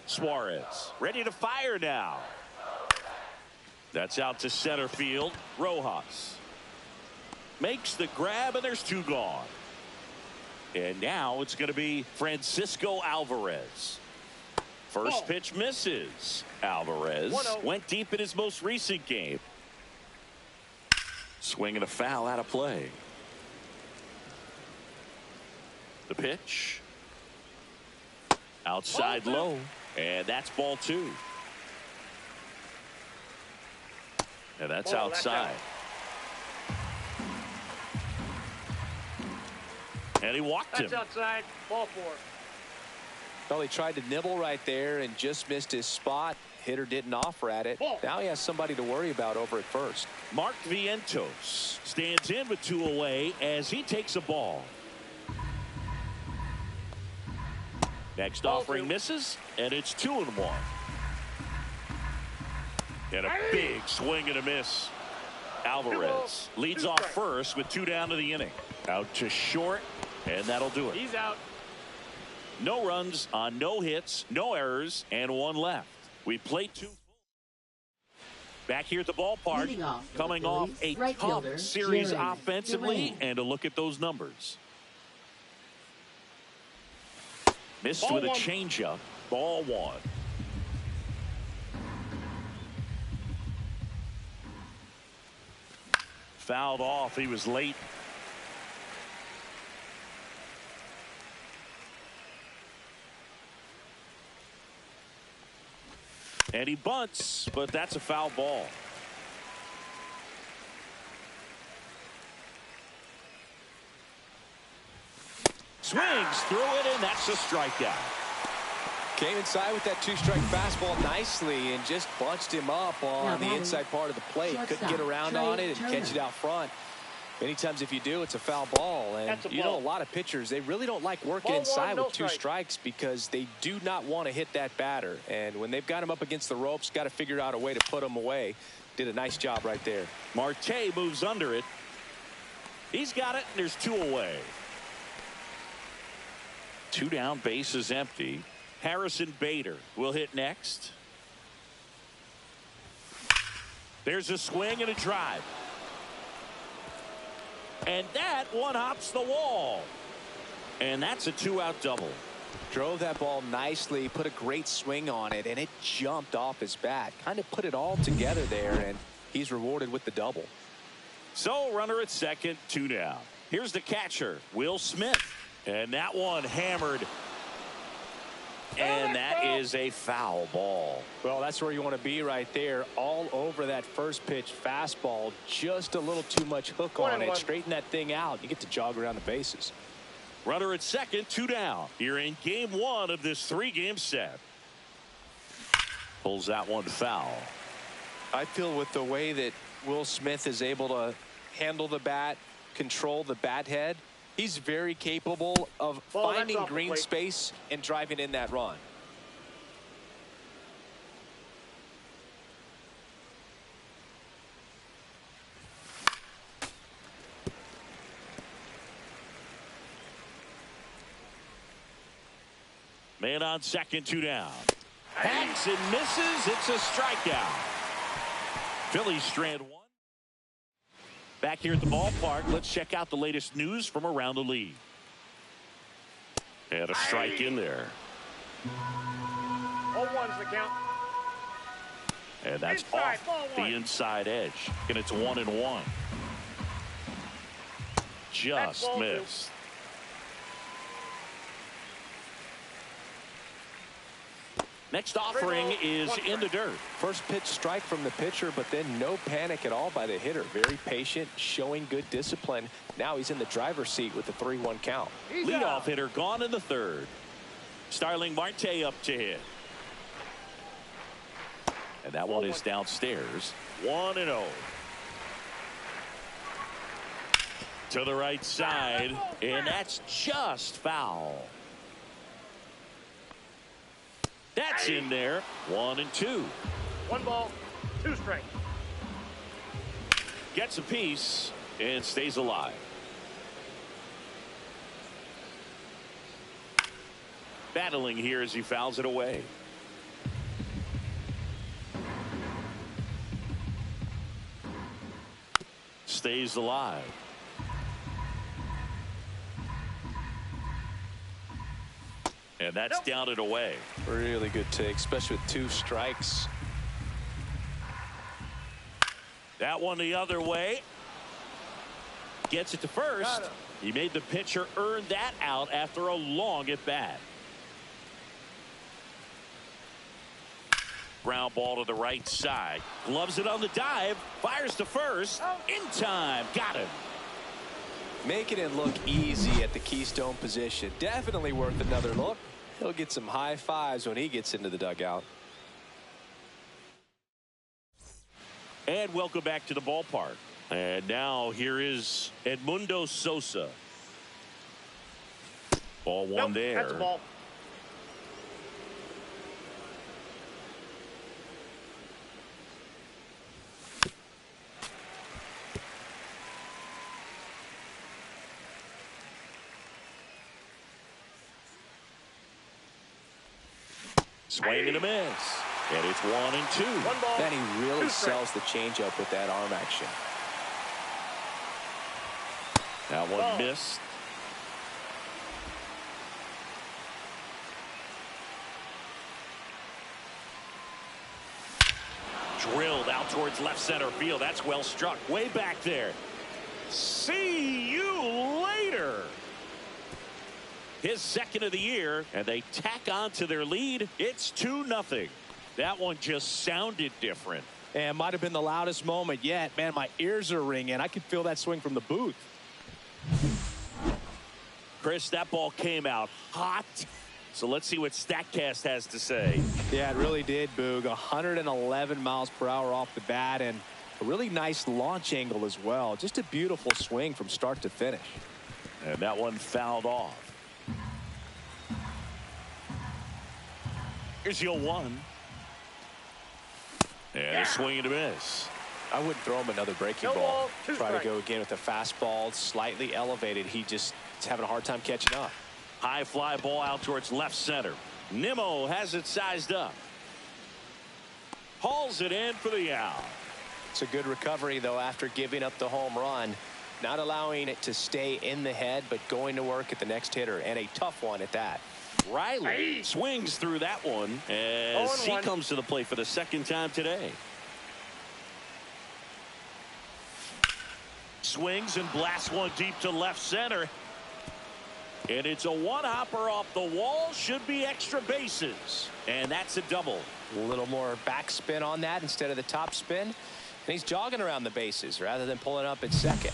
Suarez ready to fire now. That's out to center field. Rojas makes the grab, and there's 2 gone. And now it's going to be Francisco Alvarez. First pitch misses. Alvarez went deep in his most recent game. Swing and a foul out of play. The pitch. Outside low. And that's ball 2. And that's outside. And he walked him. That's outside. Ball 4. Well, he tried to nibble right there and just missed his spot. Hitter didn't offer at it. Now he has somebody to worry about over at first. Mark Vientos stands in with 2 away as he takes a ball. Next offering misses, and it's 2-1. And a big swing and a miss. Alvarez leads off first with 2 down to the inning. Out to short, and that'll do it. He's out. No runs on no hits, no errors, and 1 left. We play 2. Back here at the ballpark, coming off a tough series offensively, and a look at those numbers. Missed with a changeup. Ball 1. Fouled off. He was late. And he bunts, but that's a foul ball. Swings through it, and that's a strikeout. Came inside with that two-strike fastball nicely and just bunched him up on the inside part of the plate. Couldn't get around on it and catch it out front. Many times if you do, it's a foul ball. And you know, a lot of pitchers, they really don't like working inside with two strikes because they do not want to hit that batter. And when they've got him up against the ropes, got to figure out a way to put him away. Did a nice job right there. Marte moves under it. He's got it, and there's 2 away. 2 down, base is empty. Harrison Bader will hit next. There's a swing and a drive. And that one hops the wall. And that's a 2-out double. Drove that ball nicely, put a great swing on it, and it jumped off his bat. Kind of put it all together there, and he's rewarded with the double. So runner at second, 2 down. Here's the catcher, Will Smith. And that one hammered. And that is a foul ball. Well, that's where you want to be right there. All over that first pitch fastball. Just a little too much hook on it. Straighten that thing out. You get to jog around the bases. Runner at second, 2 down. You're in game 1 of this 3-game set. Pulls that one foul. I feel with the way that Will Smith is able to handle the bat, control the bat head, he's very capable of finding green space and driving in that run. Man on second, 2 down. Hacks and misses. It's a strikeout. Phillies strand 1. Back here at the ballpark, let's check out the latest news from around the league. And a strike in there. 0-1's the count. And that's Inside, off the inside edge. And it's 1-1. Just missed. Next offering is in the dirt. First pitch strike from the pitcher, but then no panic at all by the hitter. Very patient, showing good discipline. Now he's in the driver's seat with the 3-1 count. Leadoff hitter gone in the third. Starling Marte up to hit. And that one is downstairs. 1-0. To the right side, and that's just foul. That's in there. 1-2. 1 ball, 2 strikes. Gets a piece and stays alive. Battling here as he fouls it away. Stays alive. And that's down and away. Really good take, especially with 2 strikes. That one the other way. Gets it to first. He made the pitcher earn that out after a long at bat. Ground ball to the right side. Gloves it on the dive. Fires to first. In time. Got him. Making it look easy at the keystone position. Definitely worth another look. He'll get some high fives when he gets into the dugout. And welcome back to the ballpark. And now here is Edmundo Sosa. Ball 1 there. That's a ball. Swing and a miss. And it's 1-2. 1 ball. Then he really sells the changeup with that arm action. That one missed. Drilled out towards left center field. That's well struck. Way back there. See you later. His second of the year, and they tack on to their lead. It's 2-0. That one just sounded different. And might have been the loudest moment yet. Man, my ears are ringing. I could feel that swing from the booth. Chris, that ball came out hot So let's see what StatCast has to say. Yeah, it really did, Boog. 111 miles per hour off the bat, and a really nice launch angle as well. Just a beautiful swing from start to finish. And that one fouled off. Here's the 0-1. And a swing and a miss. I wouldn't throw him another breaking No ball. ball, two Try to strikes. go again with a fastball, slightly elevated. He just is having a hard time catching up. High fly ball out towards left center. Nimmo has it sized up. Hauls it in for the out. It's a good recovery, though, after giving up the home run. Not allowing it to stay in the head, but going to work at the next hitter, and a tough one at that. Riley swings through that one as he 0-1. comes to the plate for the second time today. Swings and blasts one deep to left center. And it's a one-hopper off the wall. Should be extra bases. And that's a double. A little more backspin on that instead of the top spin. And he's jogging around the bases rather than pulling up at second.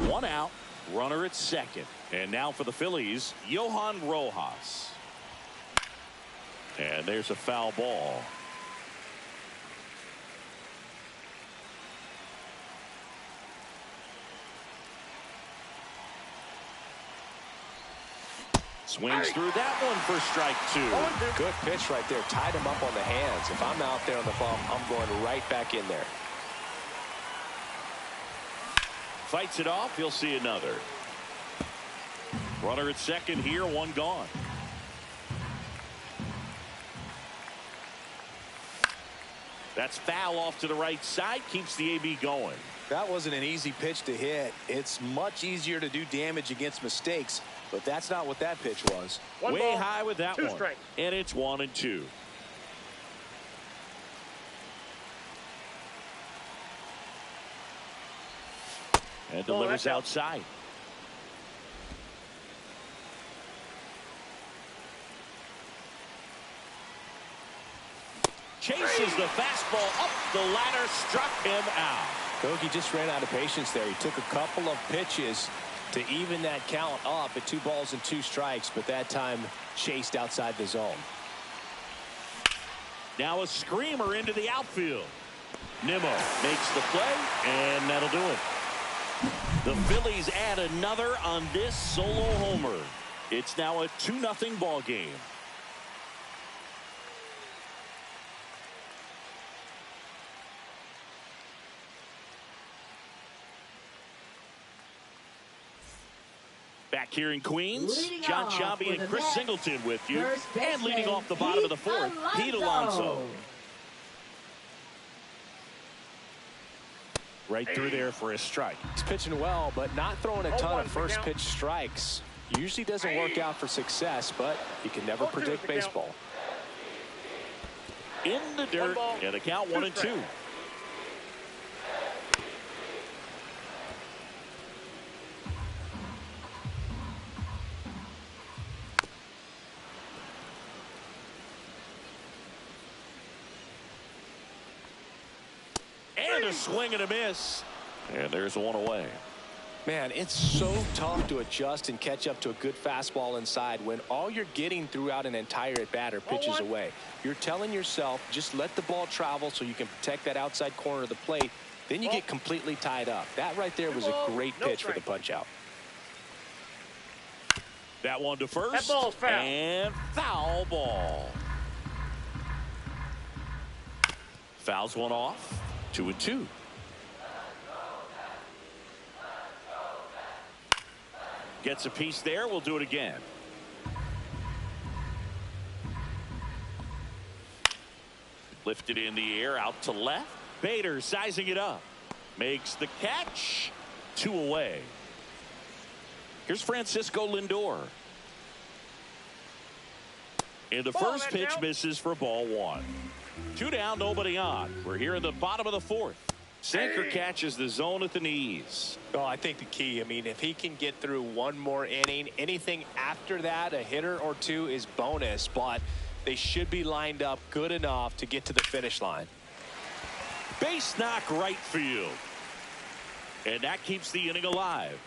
One out, runner at second. And now for the Phillies, Johan Rojas. And there's a foul ball. Swings through that one for strike two. Good pitch right there. Tied him up on the hands. If I'm out there on the bump, I'm going right back in there. Fights it off. He'll see another. Runner at second here, one gone. That's foul off to the right side. Keeps the AB going. That wasn't an easy pitch to hit. It's much easier to do damage against mistakes, but that's not what that pitch was. One Way ball, high with that two one. strikes. And it's 1-2. And delivers that's out. outside. Chases the fastball up the ladder, struck him out. Kogi just ran out of patience there. He took a couple of pitches to even that count up at 2 balls and 2 strikes, but that time chased outside the zone. Now a screamer into the outfield. Nimmo makes the play, and that'll do it. The Phillies add another on this solo homer. It's now a 2-0 ball game. Back here in Queens, Leading John off Sciambi for and the Chris Mets, Singleton with you. first And leading baseman, off the bottom of the fourth, Pete Alonso. Right through there for a strike. He's pitching well, but not throwing a ton 0-1 of first count. pitch strikes. Usually doesn't work out for success, but you can never 0-2 predict count. baseball. In the dirt, ball, and a count 1-2. strikes. And a swing and a miss. And there's one away. Man, it's so tough to adjust and catch up to a good fastball inside when all you're getting throughout an entire at-bat are pitches 0-1. away. You're telling yourself, just let the ball travel so you can protect that outside corner of the plate. Then you get completely tied up. That right there was a great No pitch for the strike. punch-out. That one to first. That ball's foul. And foul ball. Fouls one off. 2-2. Gets a piece there. We'll do it again. Lifted in the air out to left. Bader sizing it up. Makes the catch. 2 away. Here's Francisco Lindor. And the first pitch misses for ball 1. 2 down, nobody on. We're here in the bottom of the 4th. Sinker catches the zone at the knees. Oh, I think the key, I mean, if he can get through one more inning, anything after that, a hitter or two is bonus, but they should be lined up good enough to get to the finish line. Base knock right field. And that keeps the inning alive.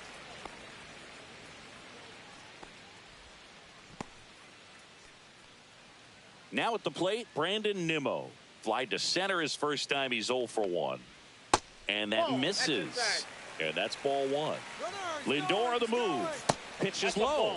Now at the plate, Brandon Nimmo. Fly to center his first time. He's 0 for 1. And that misses. And that's ball 1. Lindor on the move. Pitch is low.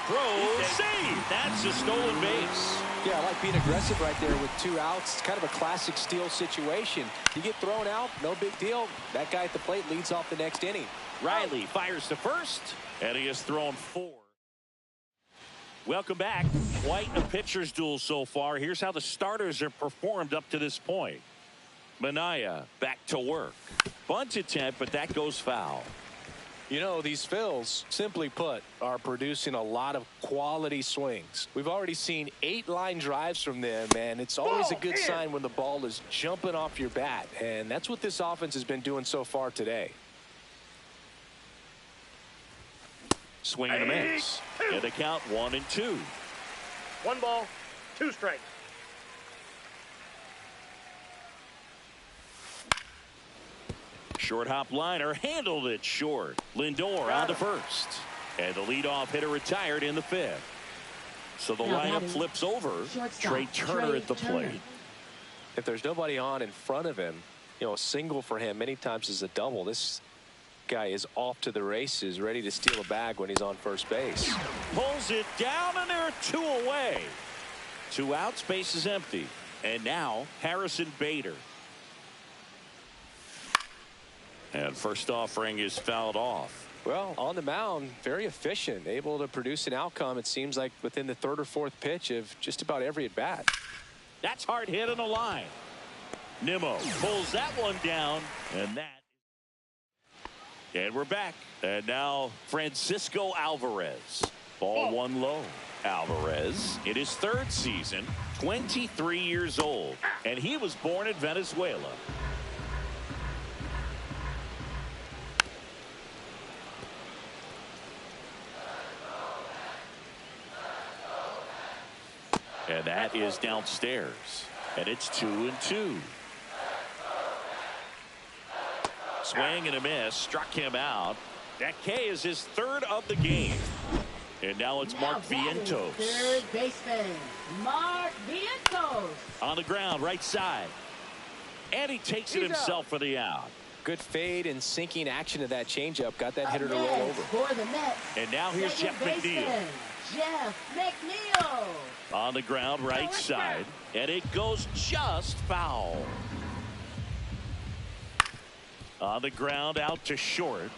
Throw, save. That's a stolen base. Yeah, I like being aggressive right there with 2 outs. It's kind of a classic steal situation. You get thrown out, no big deal. That guy at the plate leads off the next inning. Riley fires to first, and he has thrown 4. Welcome back. Quite a pitcher's duel so far. Here's how the starters have performed up to this point. Minaya back to work. Bunt attempt, but that goes foul. You know, these Phils, simply put, are producing a lot of quality swings. We've already seen 8 line drives from them, and it's always a good sign when the ball is jumping off your bat. And that's what this offense has been doing so far today. Swing and a miss. And the count 1-2. 1 ball, 2 strikes. Short hop liner handled it short. Lindor on to first. And the leadoff hitter retired in the 5th. So the lineup flips over. Trey Turner at the plate. If there's nobody on in front of him, you know, a single for him many times is a double. This guy is off to the races, ready to steal a bag when he's on first base. Pulls it down, and there are 2 away. 2 outs, base is empty. And now Harrison Bader. And first offering is fouled off. Well, on the mound, very efficient, able to produce an outcome, it seems like, within the 3rd or 4th pitch of just about every at bat. That's hard hit on the line. Nimmo pulls that one down, and we're back. And now Francisco Alvarez. Ball 1 low. Alvarez in his 3rd season, 23 years old, and he was born in Venezuela. And that is downstairs. And it's 2-2. Swing and a miss. Struck him out. That K is his 3rd of the game. And now it's Mark Vientos. 3rd baseman, Mark Vientos. On the ground, right side. And he takes it himself for the out. Good fade and sinking action of that changeup. Got that hitter to roll over. For the Mets. And now here's Jeff McNeil. Jeff McNeil. On the ground, right side. And it goes just foul. On the ground, out to short.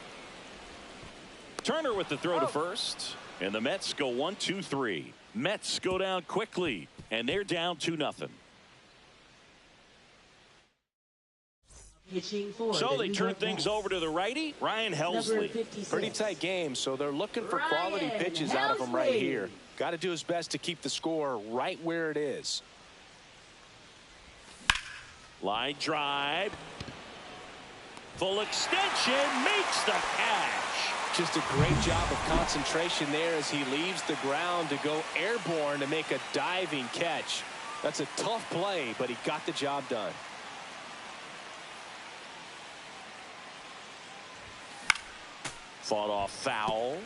Turner with the throw to first. And the Mets go 1-2-3. Mets go down quickly. And they're down 2-0. So they turn things over to the righty, Ryan Helsley. Pretty tight game, so they're looking for quality pitches out of him right here. Got to do his best to keep the score right where it is. Line drive. Full extension, makes the catch. Just a great job of concentration there as he leaves the ground to go airborne to make a diving catch. That's a tough play, but he got the job done. Fought off foul.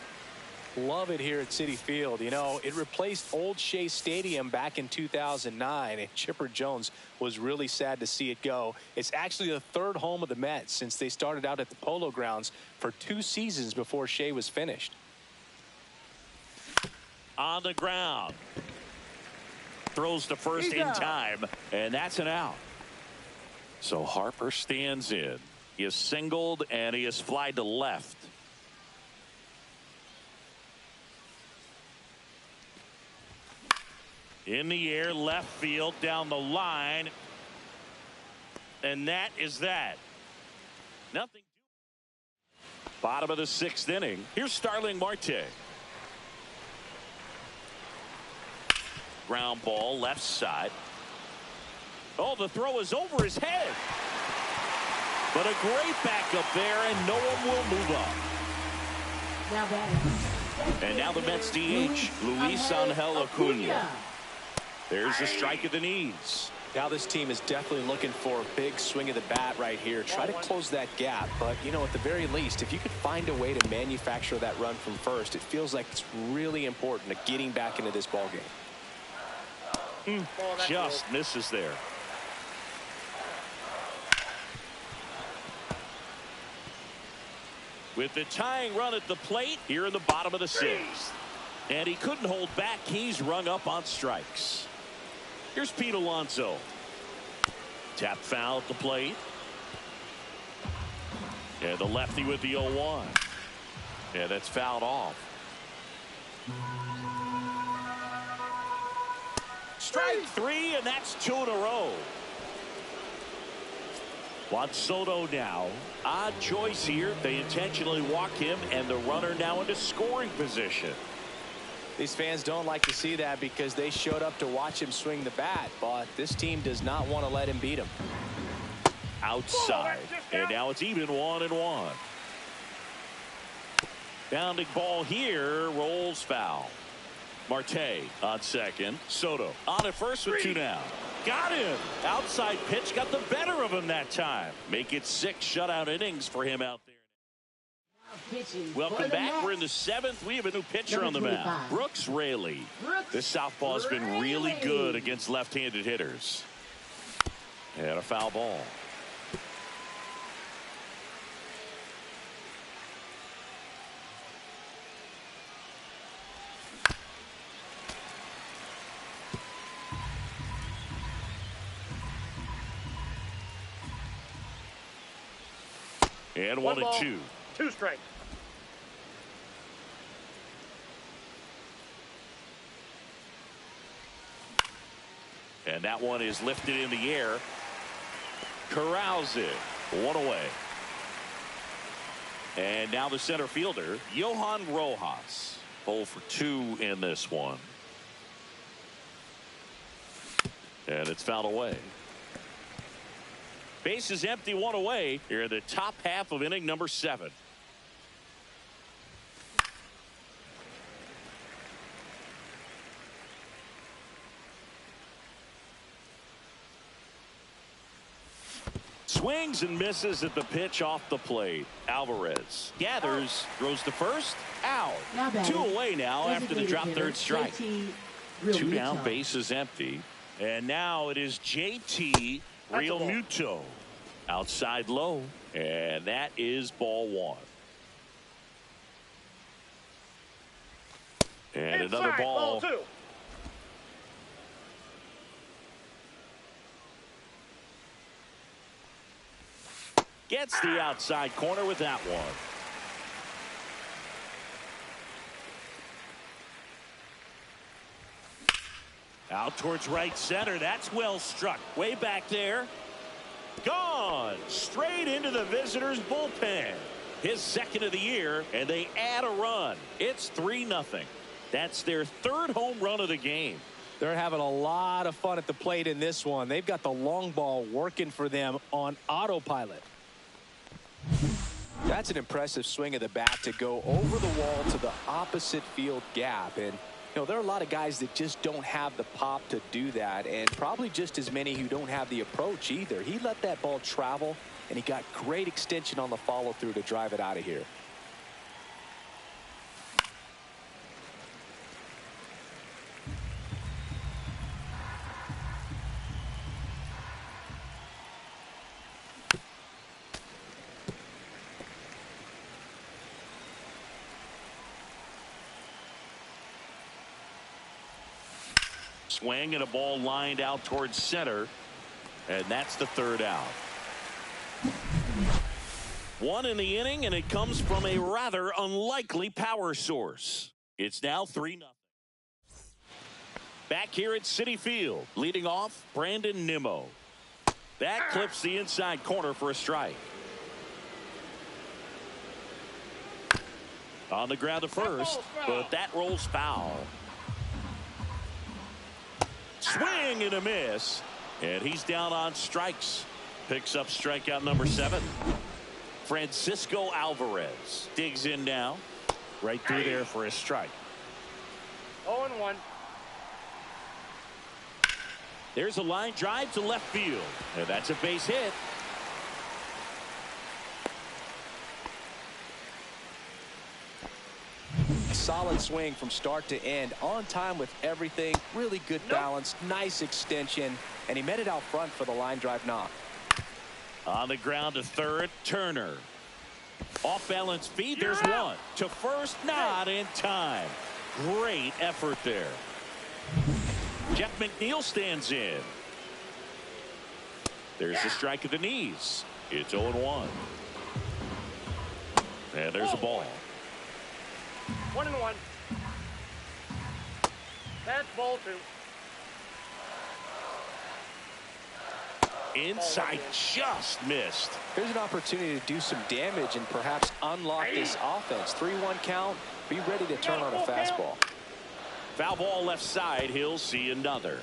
Love it here at Citi Field. You know, it replaced Old Shea Stadium back in 2009, and Chipper Jones was really sad to see it go. It's actually the 3rd home of the Mets since they started out at the Polo Grounds for 2 seasons before Shea was finished. On the ground. Throws to first in time, and that's an out. So Harper stands in. He is singled, and he is flied to left. In the air, left field, down the line. And that is that. Nothing. Bottom of the 6th inning. Here's Starling Marte. Ground ball, left side. Oh, the throw is over his head. But a great backup there, and no one will move up. Now batting. And now the Mets DH, Luis Angel Acuna. There's a strike at the knees. Now this team is definitely looking for a big swing of the bat right here. Try to close that gap. But, you know, at the very least, if you could find a way to manufacture that run from first, it feels like it's really important to getting back into this ball game. Just misses there. With the tying run at the plate here in the bottom of the sixth. And he couldn't hold back. He's rung up on strikes. Here's Pete Alonso. Tap foul at the plate. And the lefty with the 0-1. Yeah, that's fouled off. Strike three, and that's 2 in a row. Juan Soto now. Odd choice here. They intentionally walk him, and the runner now into scoring position. These fans don't like to see that because they showed up to watch him swing the bat, but this team does not want to let him beat him. Outside, and now it's even 1-1. Bounding ball here, rolls foul. Marte on second. Soto on at first with 2 down. Got him. Outside pitch got the better of him that time. Make it 6 shutout innings for him out there. Welcome back. We're in the 7th. We have a new pitcher on the mound. Brooks Raley. This southpaw has been really good against left-handed hitters. And a foul ball. And 1-2. 2 strikes. And that one is lifted in the air. Corrals it. 1 away. And now the center fielder, Johan Rojas. 0 for 2 in this one. And it's fouled away. Base is empty, 1 away here in the top half of inning number 7. Swings and misses at the pitch off the plate. Alvarez gathers, throws to first, out. 2 away now after the drop third strike. 2 down, base is empty. And now it is JT Realmuto. Outside low, and that is ball 1. And another ball. Ball 2. Gets the outside corner with that one. Out towards right center. That's well struck. Way back there. Gone. Straight into the visitors' bullpen. His 2nd of the year, and they add a run. It's 3-0. That's their 3rd home run of the game. They're having a lot of fun at the plate in this one. They've got the long ball working for them on autopilot. That's an impressive swing of the bat to go over the wall to the opposite field gap. And, you know, there are a lot of guys that just don't have the pop to do that, and probably just as many who don't have the approach either. He let that ball travel, and he got great extension on the follow-through to drive it out of here. Swing and a ball lined out towards center, and that's the 3rd out. 1 in the inning, and it comes from a rather unlikely power source. It's now 3-0. Back here at Citi Field, leading off Brandon Nimmo. That clips the inside corner for a strike. On the ground to first, but that rolls foul. Swing and a miss, and he's down on strikes. Picks up strikeout number 7. Francisco Alvarez digs in now. Right through there for a strike. 0-1. There's a line drive to left field. And that's a base hit. Solid swing from start to end. On time with everything. Really good balance. Nice extension. And he met it out front for the line drive knock. On the ground to third, Turner. Off balance feed, there's one. To first, not in time. Great effort there. Jeff McNeil stands in. There's the strike at the knees. It's 0-1. And there's a ball. 1-1. That's ball 2. Inside, just missed. Here's an opportunity to do some damage and perhaps unlock this offense. 3-1 count. Be ready to turn on a fastball. Foul ball left side. He'll see another.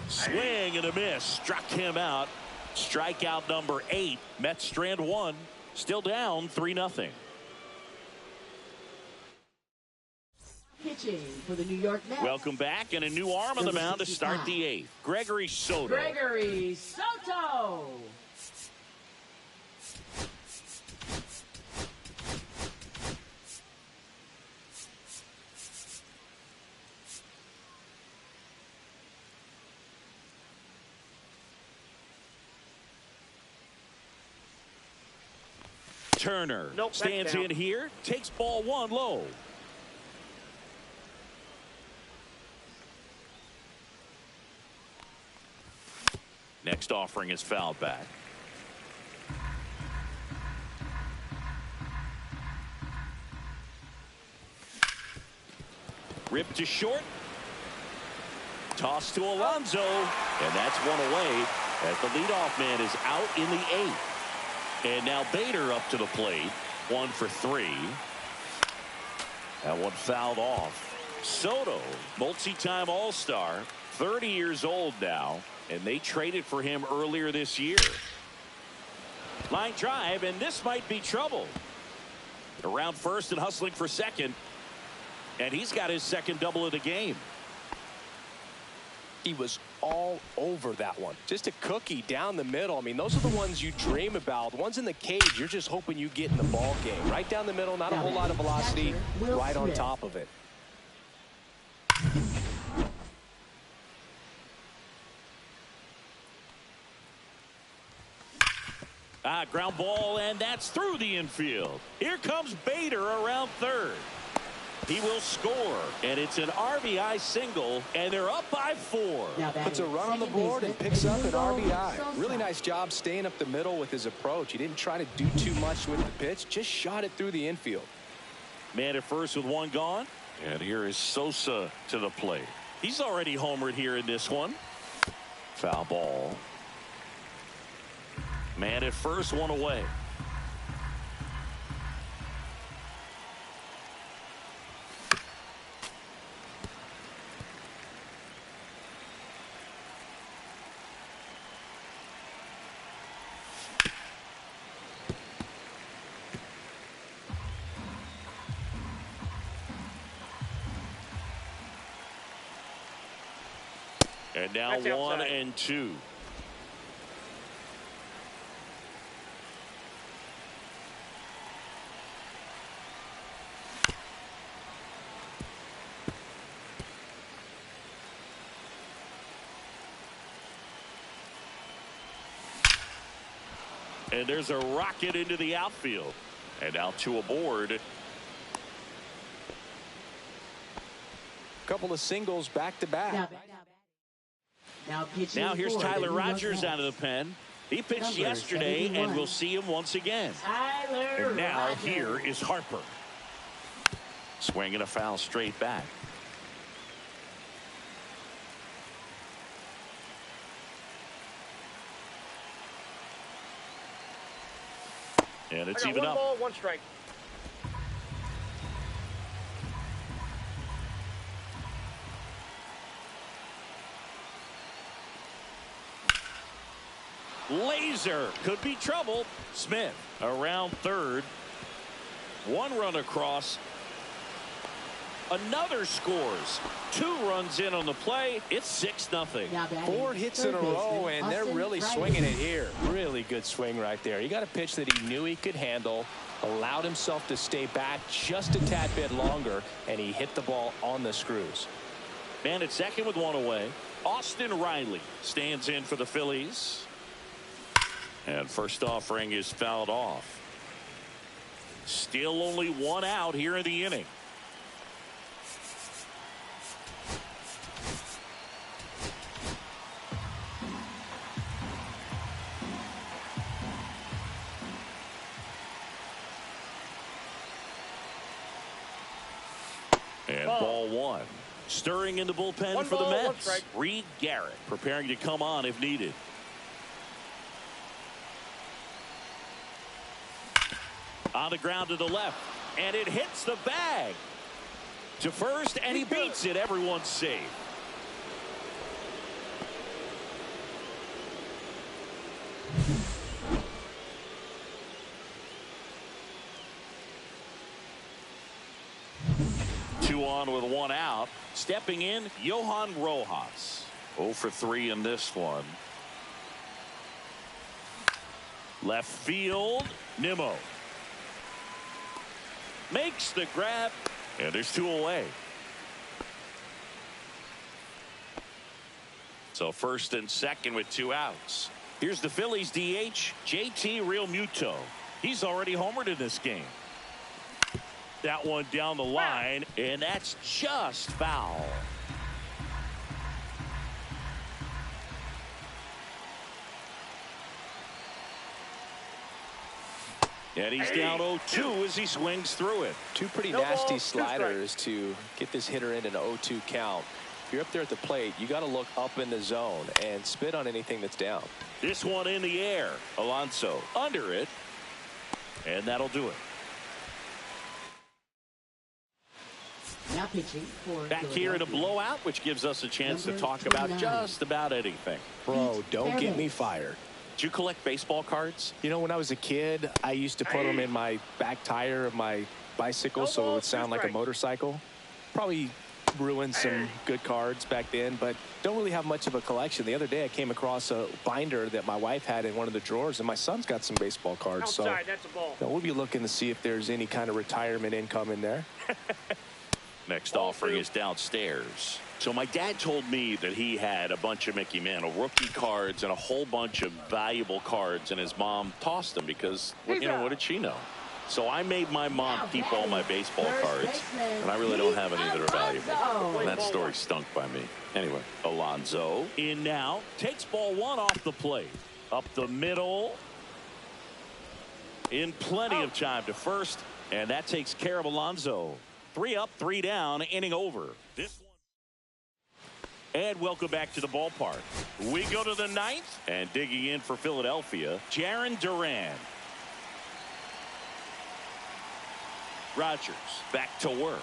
Swing and a miss. Struck him out. Strikeout number 8. Mets strand 1. Still down 3-0. Pitching for the New York Mets. Welcome back, and a new arm on the mound to start the 8th. Gregory Soto. Gregory Soto. Turner stands in here, takes ball 1 low. Next offering is fouled back. Ripped to short. Toss to Alonso. And that's one away as the leadoff man is out in the 8th. And now Bader up to the plate. 1 for 3. That one fouled off. Soto, multi-time All-Star, 30 years old now. And they traded for him earlier this year. Line drive, and this might be trouble. Around first and hustling for second. And he's got his second double of the game. He was all over that one. Just a cookie down the middle. I mean, those are the ones you dream about. The ones in the cage, you're just hoping you get in the ball game. Right down the middle, not a whole lot of velocity, right on top of it. Ground ball, and that's through the infield. Here comes Bader around third. He will score, and it's an RBI single, and they're up by 4. Puts a run on the board and picks up an RBI. Really nice job staying up the middle with his approach. He didn't try to do too much with the pitch, just shot it through the infield. Man at first with 1 gone, and here is Sosa to the plate. He's already homered here in this one. Foul ball. Man at first, 1 away. And now 1 and 2. And there's a rocket into the outfield. And now 2 aboard. Couple of singles back to back. Now here's Tyler Rogers out of the pen. He pitched yesterday, and we'll see him once again. And now here is Harper. Swinging a foul straight back. And it's even up. 1 ball, 1 strike. Laser could be trouble. Smith around third. One run across. Another scores. 2 runs in on the play. It's 6-0. 4 hits in a row, and they're really swinging it here. Really good swing right there. He got a pitch that he knew he could handle, allowed himself to stay back just a tad bit longer, and he hit the ball on the screws. Man at second with 1 away. Austin Riley stands in for the Phillies. And first offering is fouled off. Still only 1 out here in the inning. And ball 1. Stirring in the bullpen for the Mets. Reed Garrett preparing to come on if needed. On the ground to the left. And it hits the bag. To first, and he beats it. Everyone's safe. Two on with 1 out. Stepping in, Johan Rojas. 0 for 3 in this one. Left field, Nimmo. Makes the grab, and there's 2 away. So first and second with 2 outs. Here's the Phillies DH, JT Realmuto. He's already homered in this game. That one down the line, and that's just foul. And he's down 0-2 as he swings through it. 2 pretty nasty sliders to get this hitter in an 0-2 count. If you're up there at the plate, you got to look up in the zone and spit on anything that's down. This one in the air. Alonso under it, and that'll do it. Now pitching for Back here in a blowout, which gives us a chance to talk about just about anything. Bro, don't get me fired. Did you collect baseball cards? You know, when I was a kid, I used to put them in my back tire of my bicycle so it would sound like a motorcycle. Probably ruined some good cards back then, but don't really have much of a collection. The other day I came across a binder that my wife had in one of the drawers, and my son's got some baseball cards. Outside, that's a ball. So we'll be looking to see if there's any kind of retirement income in there. Next offering is downstairs. So my dad told me that he had a bunch of Mickey Mantle rookie cards and a whole bunch of valuable cards, and his mom tossed them because, you know, what did she know? So I made my mom keep all my baseball cards, and I really don't have any that are valuable. And that story stunk by me. Anyway, Alonso in now, takes ball 1 off the plate. Up the middle. In plenty of time to first, and that takes care of Alonso. 3 up, 3 down, inning over. This one. And welcome back to the ballpark. We go to the 9th, and digging in for Philadelphia, Jarren Duran. Rogers back to work.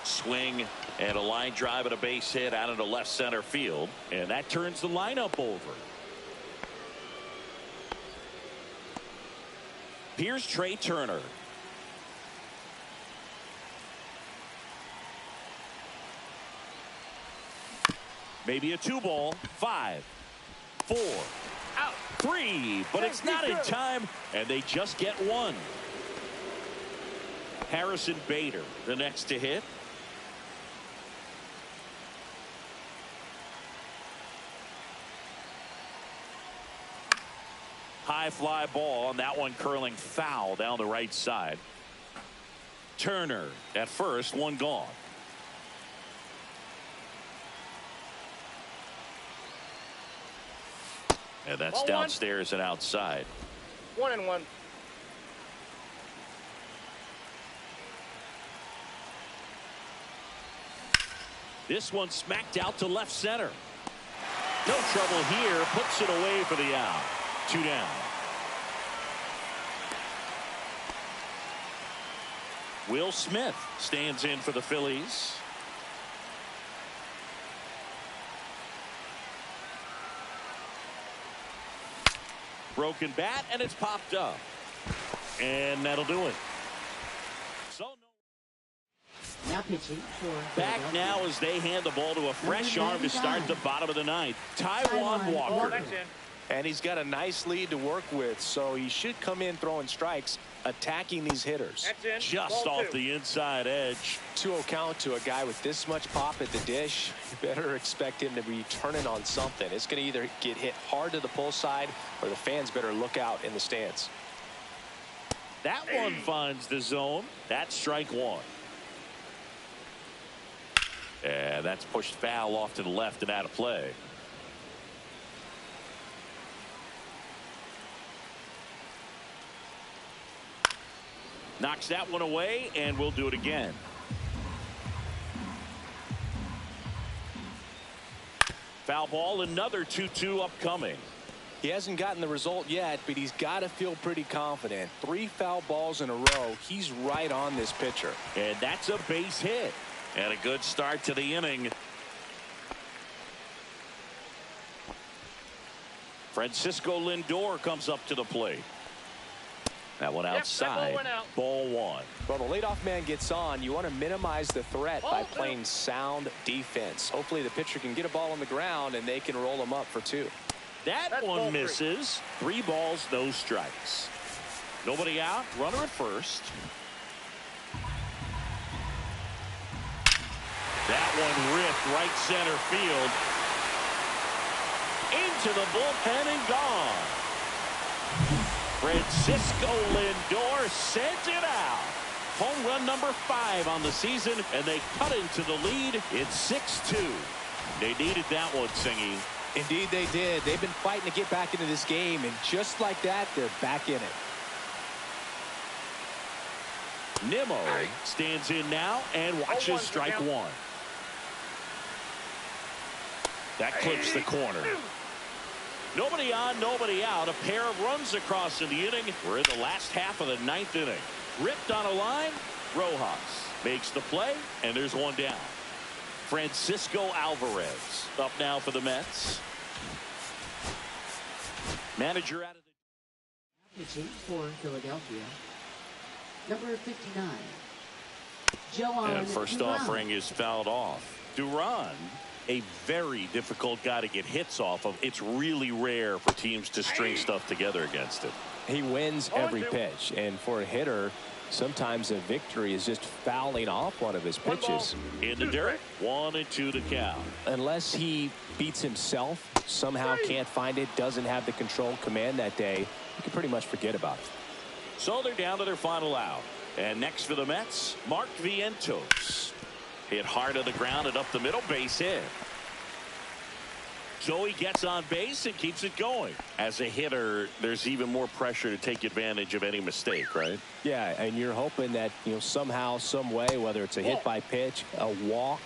Swing and a line drive and a base hit out into left center field, and that turns the lineup over. Here's Trey Turner. Maybe a 2-ball. 5, 4, out, 3, but it's not in time, and they just get 1. Harrison Bader, the next to hit. High fly ball, and that one curling foul down the right side. Turner at first, 1 gone. And that's ball downstairs 1. And outside. 1-1. This one smacked out to left center. No trouble here. Puts it away for the out. 2 down. Will Smith stands in for the Phillies. Broken bat, and it's popped up. And that'll do it. So Now pitching for back now as they hand the ball to a fresh arm to start the bottom of the ninth. Taijuan Walker. That's in. And he's got a nice lead to work with, so he should come in throwing strikes, attacking these hitters. That's in. Just Ball off two. the inside edge. 2-0 count to a guy with this much pop at the dish. You better expect him to be turning on something. It's going to either get hit hard to the pull side, or the fans better look out in the stands. That one finds the zone. That's strike one. And that's pushed foul off to the left and out of play. Knocks that one away, and we'll do it again. Foul ball, another 2-2 upcoming. He hasn't gotten the result yet, but he's got to feel pretty confident. 3 foul balls in a row. He's right on this pitcher. And that's a base hit. And a good start to the inning. Francisco Lindor comes up to the plate. That one outside. that ball went out. Ball one. Well, the leadoff man gets on. You want to minimize the threat by playing sound defense. Hopefully the pitcher can get a ball on the ground and they can roll him up for 2. That That's ball one three. misses. 3 balls, no strikes. Nobody out. Runner at first. That one ripped right center field. Into the bullpen and gone. Francisco Lindor sends it out. Home run number 5 on the season, and they cut into the lead. It's 6-2. They needed that one, Singy. Indeed they did. They've been fighting to get back into this game, and just like that, they're back in it. Nimmo stands in now and watches strike one. That clips the corner. Nobody on, nobody out. A pair of runs across in the inning. We're in the last half of the 9th inning. Ripped on a line. Rojas makes the play, and there's one down. Francisco Alvarez up now for the Mets. Manager out of the... pitching for Philadelphia. Number 59. Joan And first Duran. offering is fouled off. Duran, a very difficult guy to get hits off of. It's really rare for teams to string stuff together against it. He wins every pitch, and for a hitter, sometimes a victory is just fouling off one of his pitches. In the dirt, 1-2 to count. Unless he beats himself, somehow can't find it, doesn't have the control command that day, you can pretty much forget about it. So they're down to their final out. And next for the Mets, Mark Vientos. Hit hard on the ground and up the middle, base hit. Joey gets on base and keeps it going. As a hitter, there's even more pressure to take advantage of any mistake, right? Yeah, and you're hoping that, somehow, some way, whether it's a hit by pitch, a walk,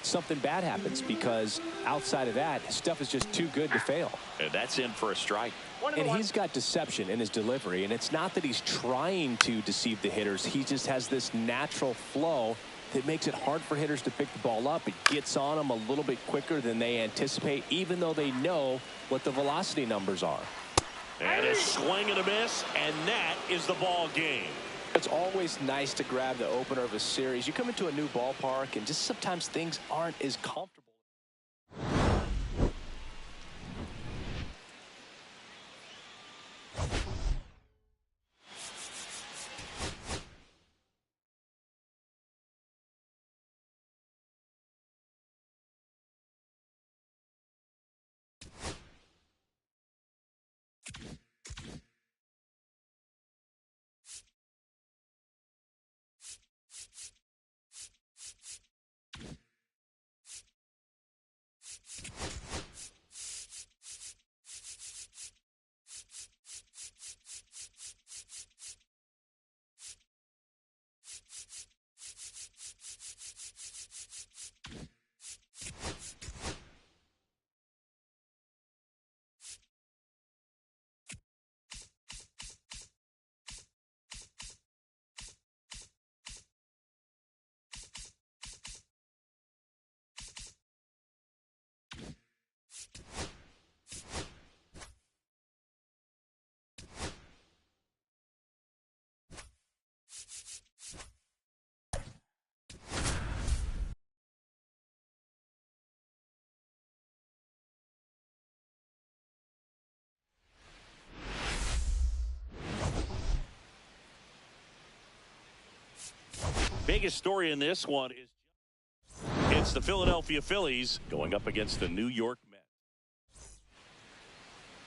something bad happens, because outside of that, stuff is just too good to fail. And that's in for a strike. And he's got deception in his delivery, and it's not that he's trying to deceive the hitters. He just has this natural flow that makes it hard for hitters to pick the ball up. It gets on them a little bit quicker than they anticipate, even though they know what the velocity numbers are. And a swing and a miss, and that is the ball game. It's always nice to grab the opener of a series. You come into a new ballpark, and just sometimes things aren't as comfortable. Biggest story in this one is it's the Philadelphia Phillies going up against the New York Mets.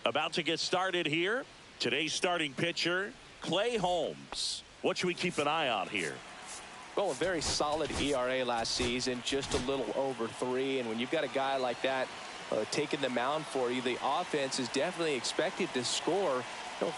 About to get started here. Today's starting pitcher, Clay Holmes. What should we keep an eye on here? Well, a very solid ERA last season, just a little over 3. And when you've got a guy like that taking the mound for you, the offense is definitely expected to score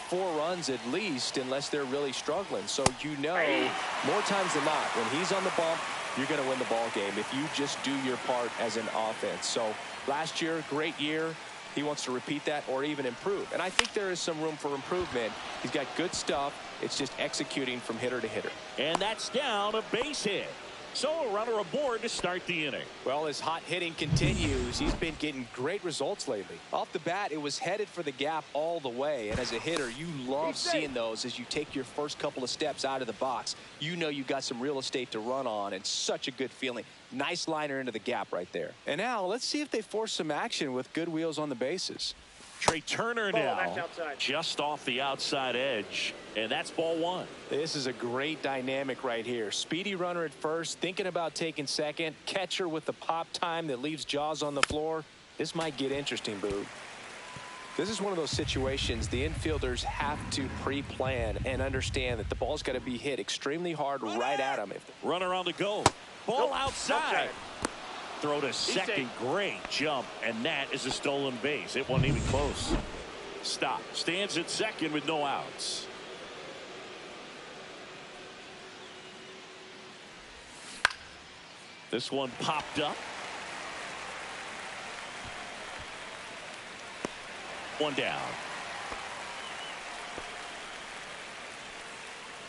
4 runs at least, unless they're really struggling. So more times than not, when he's on the bump, you're going to win the ball game if you just do your part as an offense. So last year, great year. He wants to repeat that or even improve. And I think there is some room for improvement. He's got good stuff. It's just executing from hitter to hitter. And that's down, a base hit. So a runner aboard to start the inning. Well, his hot hitting continues. He's been getting great results lately. Off the bat, it was headed for the gap all the way. And as a hitter, you love seeing those as you take your first couple of steps out of the box. You know you've got some real estate to run on, and such a good feeling. Nice liner into the gap right there. And now let's see if they force some action with good wheels on the bases. Trey Turner now just off the outside edge, and that's ball 1. This is a great dynamic right here. Speedy runner at first, thinking about taking second. Catcher with the pop time that leaves Jaws on the floor. This might get interesting, Boog. This is one of those situations the infielders have to pre-plan and understand that the ball's got to be hit extremely hard right at them. Runner on the go. Ball outside. Throw to second. Great jump, and that is a stolen base. It wasn't even close. Stop. Stands at second with no outs. This one popped up. One down.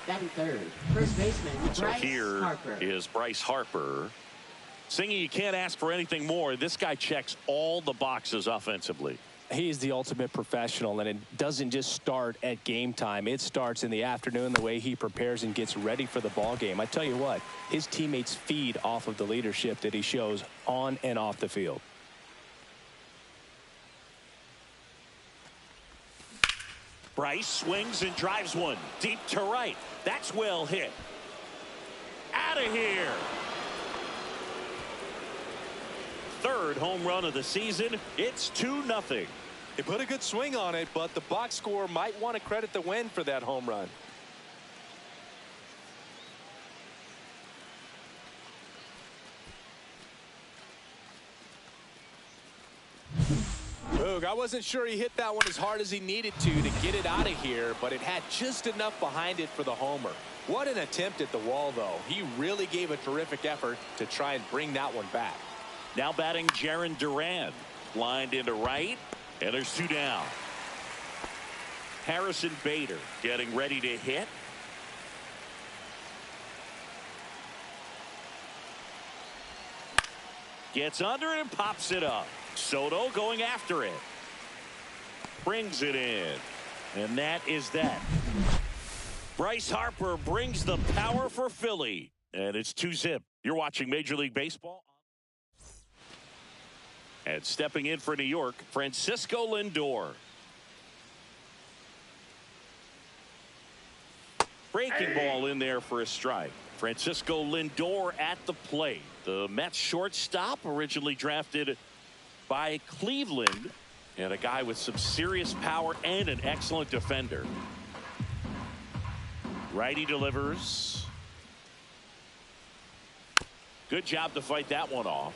Batting third, first baseman So Bryce here Harper. is Bryce Harper. Singing, you can't ask for anything more. This guy checks all the boxes offensively. He's the ultimate professional, and it doesn't just start at game time. It starts in the afternoon, the way he prepares and gets ready for the ball game. I tell you what, his teammates feed off of the leadership that he shows on and off the field. Bryce swings and drives one deep to right. That's well hit. Out of here. Third home run of the season. It's 2-0. He put a good swing on it, but the box score might want to credit the win for that home run. Boog, I wasn't sure he hit that one as hard as he needed to get it out of here, but it had just enough behind it for the homer. What an attempt at the wall, though. He really gave a terrific effort to try and bring that one back. Now batting Jarren Duran. Lined into right, and there's 2 down. Harrison Bader getting ready to hit. Gets under it and pops it up. Soto going after it. Brings it in. And that is that. Bryce Harper brings the power for Philly. And it's 2-0. You're watching Major League Baseball. And stepping in for New York, Francisco Lindor. Breaking ball in there for a strike. Francisco Lindor at the plate. The Mets shortstop, originally drafted by Cleveland, and a guy with some serious power and an excellent defender. Righty delivers. Good job to fight that one off.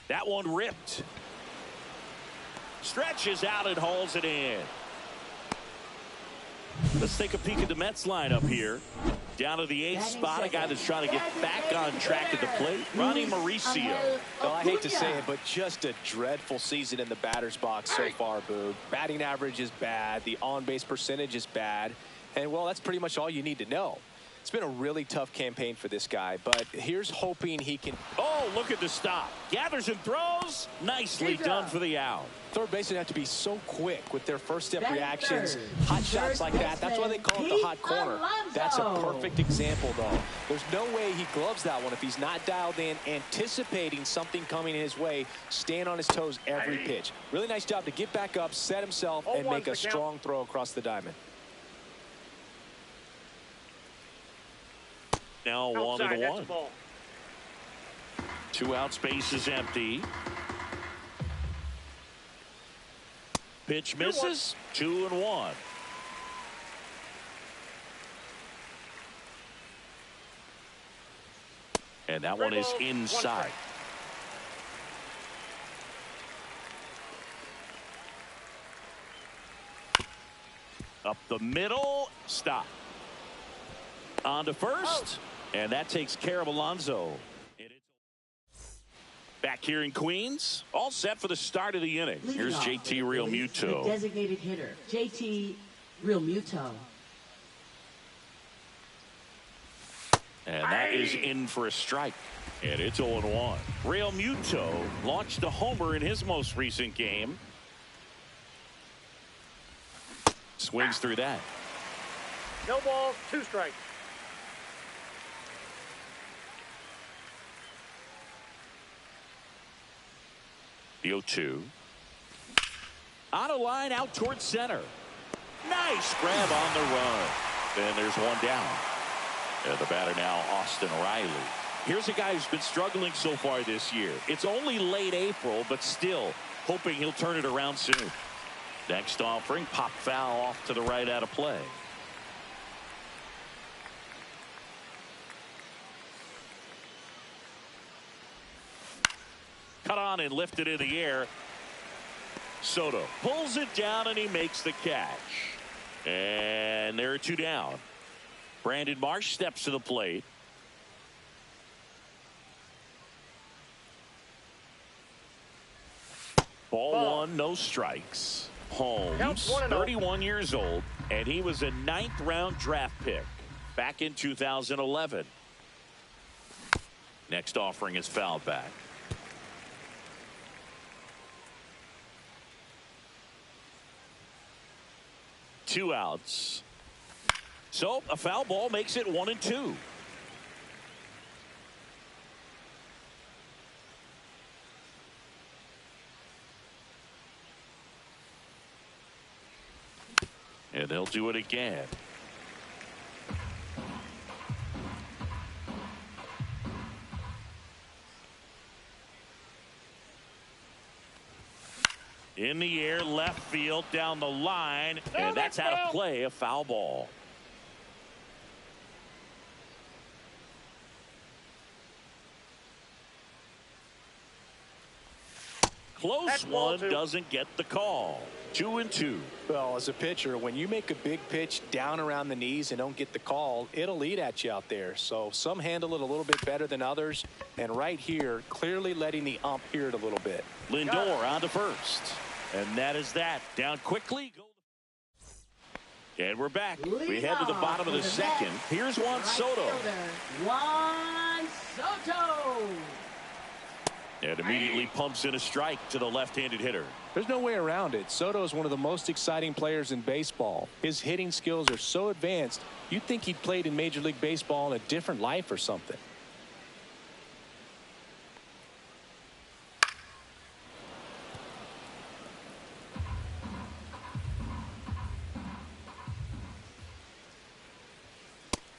That one ripped. Stretches out and hauls it in. Let's take a peek at the Mets lineup here. Down to the 8th spot, a guy that's trying to get back on track at the plate, Ronnie Mauricio. Well, I hate to say it, but just a dreadful season in the batter's box so far, Boog. Batting average is bad. The on-base percentage is bad. And, well, that's pretty much all you need to know. It's been a really tough campaign for this guy, but here's hoping he can. Oh, look at the stop. Gathers and throws. Nicely done for the out. Third basemen have to be so quick with their first step reactions. Third. Hot shots like that. That's why they call it the hot corner. That's a perfect example, though. There's no way he gloves that one if he's not dialed in, anticipating something coming his way, staying on his toes every pitch. Really nice job to get back up, set himself, and make a strong throw across the diamond. Now 1-1. 2 out, space is empty. Pitch misses. 2-1. And that one is inside. Up the middle. Stop. On to first. And that takes care of Alonso. Back here in Queens, all set for the start of the inning. Here's JT Realmuto. Designated hitter, JT Realmuto. And that is in for a strike. And it's 0-1. Realmuto launched a homer in his most recent game. Swings through that. No balls, 2 strikes. The 0-2. On a line out towards center. Nice grab on the run. And there's one down. And the batter now, Austin Riley. Here's a guy who's been struggling so far this year. It's only late April, but still hoping he'll turn it around soon. Next offering, pop foul off to the right out of play. Cut on and lifted in the air. Soto pulls it down and he makes the catch. And there are 2 down. Brandon Marsh steps to the plate. Ball 1, no strikes. Holmes, 31 years old, and he was a 9th round draft pick back in 2011. Next offering is fouled back. Two outs. So a foul ball makes it 1-2. And they'll do it again. In the air, left field, down the line, and that's out of play, a foul ball. Close one, doesn't get the call. 2-2. Well, as a pitcher, when you make a big pitch down around the knees and don't get the call, it'll eat at you out there. So some handle it a little bit better than others. And right here, clearly letting the ump hear it a little bit. Lindor on to first. And that is that. Down quickly. And we're back. We head to the bottom of the second. Here's Juan Soto. Juan Soto. And immediately pumps in a strike to the left-handed hitter. There's no way around it. Soto is one of the most exciting players in baseball. His hitting skills are so advanced, you'd think he'd played in Major League Baseball in a different life or something.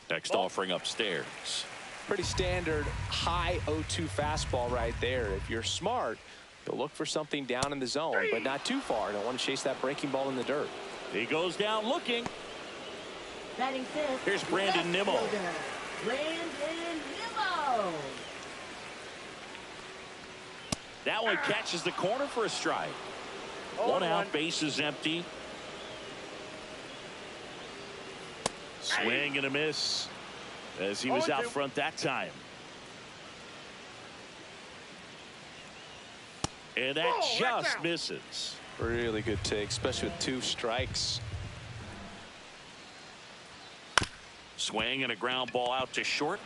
Next offering upstairs. Pretty standard high 0-2 fastball right there. If you're smart, you'll look for something down in the zone, but not too far. Don't want to chase that breaking ball in the dirt. He goes down looking. Batting fifth. Here's Brandon Nimmo. Brandon Nimmo. That one catches the corner for a strike. One out, base is empty. Swing and a miss as he was out front that time. And that just misses. Really good take, especially with 2 strikes. Swing and a ground ball out to short.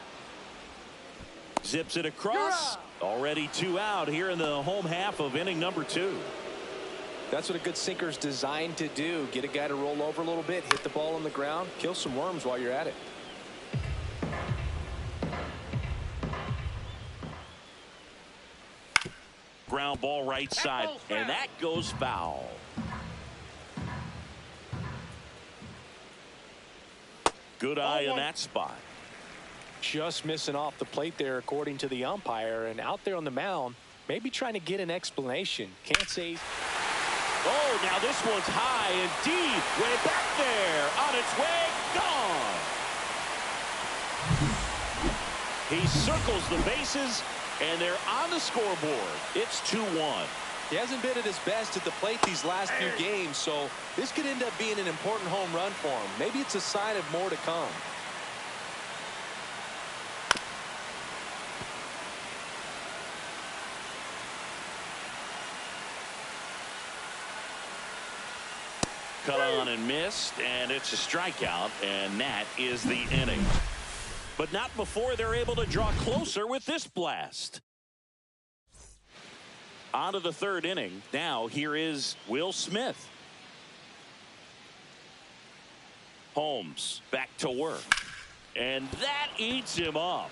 Zips it across. Already 2 out here in the home half of inning number 2. That's what a good sinker's designed to do. Get a guy to roll over a little bit, hit the ball on the ground, kill some worms while you're at it. Ground ball right side, and that goes foul. Good eye in that spot. Just missing off the plate there, according to the umpire, and out there on the mound, maybe trying to get an explanation. Can't say. Oh, now this one's high and deep, way back there, on its way, gone. He circles the bases, and they're on the scoreboard. It's 2-1. He hasn't been at his best at the plate these last few games, so this could end up being an important home run for him. Maybe it's a sign of more to come. Cut on and missed, and it's a strikeout, and that is the inning. But not before they're able to draw closer with this blast. On to the 3rd inning. Now here is Will Smith. Holmes back to work. And that eats him up.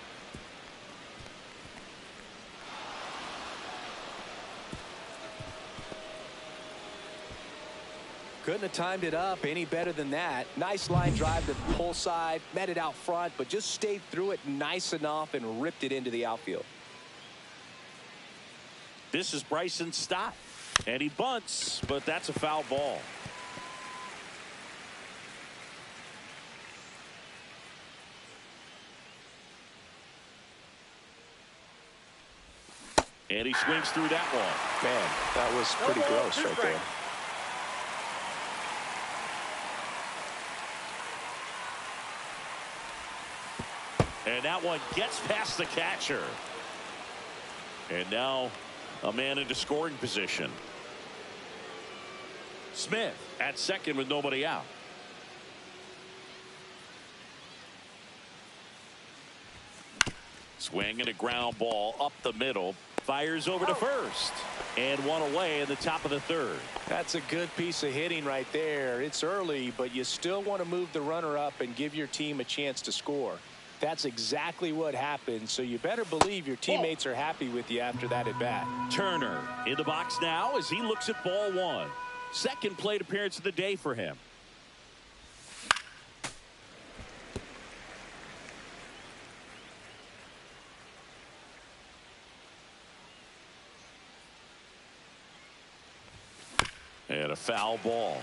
Couldn't have timed it up any better than that. Nice line drive to the pull side, met it out front, but just stayed through it nice enough and ripped it into the outfield. This is Bryson's stop, and he bunts, but that's a foul ball. And he swings through that one. Man, that was pretty gross right there. And that one gets past the catcher. And now a man into scoring position. Smith at second with nobody out. Swing and a ground ball up the middle. Fires over to first. And one away in the top of the 3rd. That's a good piece of hitting right there. It's early, but you still want to move the runner up and give your team a chance to score. That's exactly what happened, so you better believe your teammates are happy with you after that at bat. Turner in the box now as he looks at ball 1. Second plate appearance of the day for him. And a foul ball.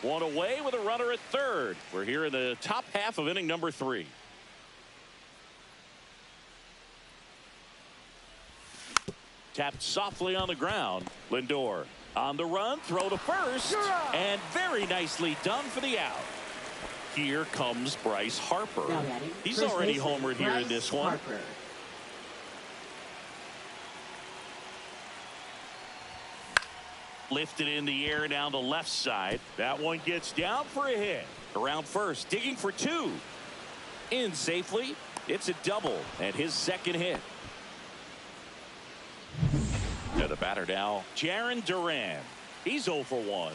One away with a runner at 3rd. We're here in the top half of inning number 3. Tapped softly on the ground. Lindor on the run, throw to first, and very nicely done for the out. Here comes Bryce Harper. He's already homered here in this one. Lifted in the air down the left side. That one gets down for a hit. Around first, digging for 2. In safely. It's a double and his 2nd hit. To the batter now, Jarren Duran. He's 0 for 1.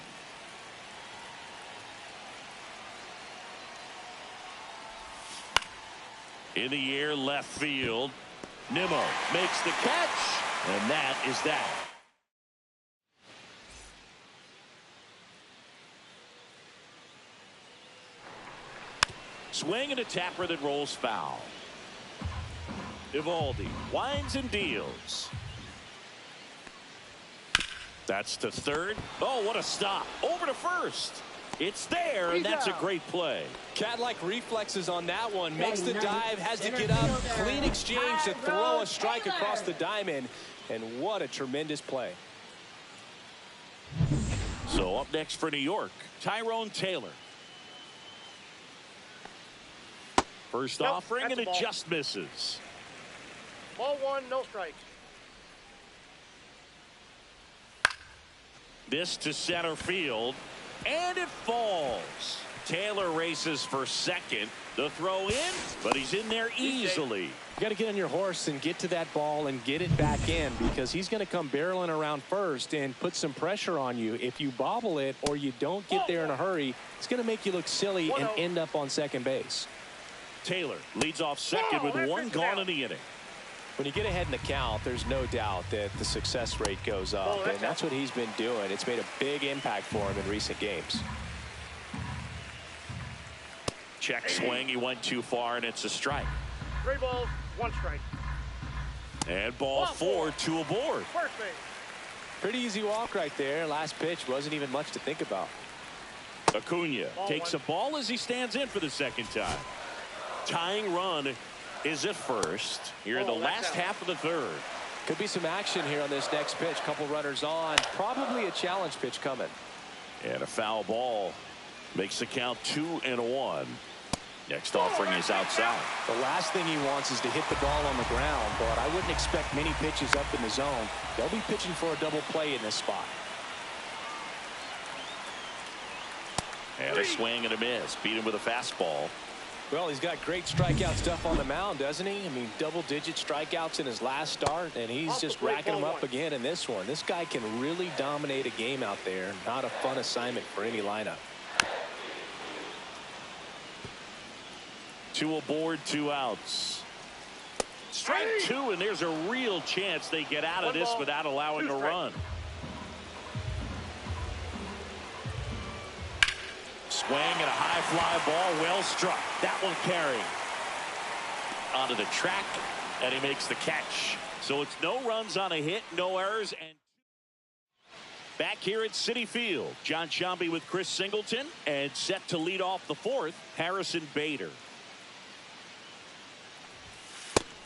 In the air, left field. Nimmo makes the catch, and that is that. Swing and a tapper that rolls foul. Eovaldi winds and deals. That's to 3rd. Oh, what a stop. Over to first. It's there, and that's a great play. Cat-like reflexes on that one. Makes the dive, has to get up. Clean exchange to throw a strike across the diamond. And what a tremendous play. So up next for New York, Tyrone Taylor. First offering, and it just misses. Ball 1, no strikes. This to center field, and it falls. Taylor races for second. The throw in, but he's in there easily. You got to get on your horse and get to that ball and get it back in, because he's going to come barreling around first and put some pressure on you. If you bobble it or you don't get there in a hurry, it's going to make you look silly and end up on second base. Taylor leads off second with one gone in the inning. When you get ahead in the count, there's no doubt that the success rate goes up, and that's what he's been doing. It's made a big impact for him in recent games. Check swing. He went too far, and it's a strike. 3 balls, 1 strike. And ball 4, 2 aboard. First base. Pretty easy walk right there. Last pitch wasn't even much to think about. Acuna takes a ball as he stands in for the second time. Tying run is at first here in the last half of the third. Could be some action here on this next pitch. Couple runners on. Probably a challenge pitch coming. And a foul ball makes the count 2-1. Next offering is outside. The last thing he wants is to hit the ball on the ground, but I wouldn't expect many pitches up in the zone. They'll be pitching for a double play in this spot. And a swing and a miss. Beat him with a fastball. Well, he's got great strikeout stuff on the mound, doesn't he? I mean, double-digit strikeouts in his last start, and he's just racking them up again in this one. This guy can really dominate a game out there. Not a fun assignment for any lineup. 2 aboard, 2 outs. Strike 2, and there's a real chance they get out of this without allowing a run. Swing and a high fly ball, well struck. That one carrying onto the track, and he makes the catch. So it's no runs on a hit, no errors, and back here at Citi Field, John Sciambi with Chris Singleton, and set to lead off the 4th, Harrison Bader.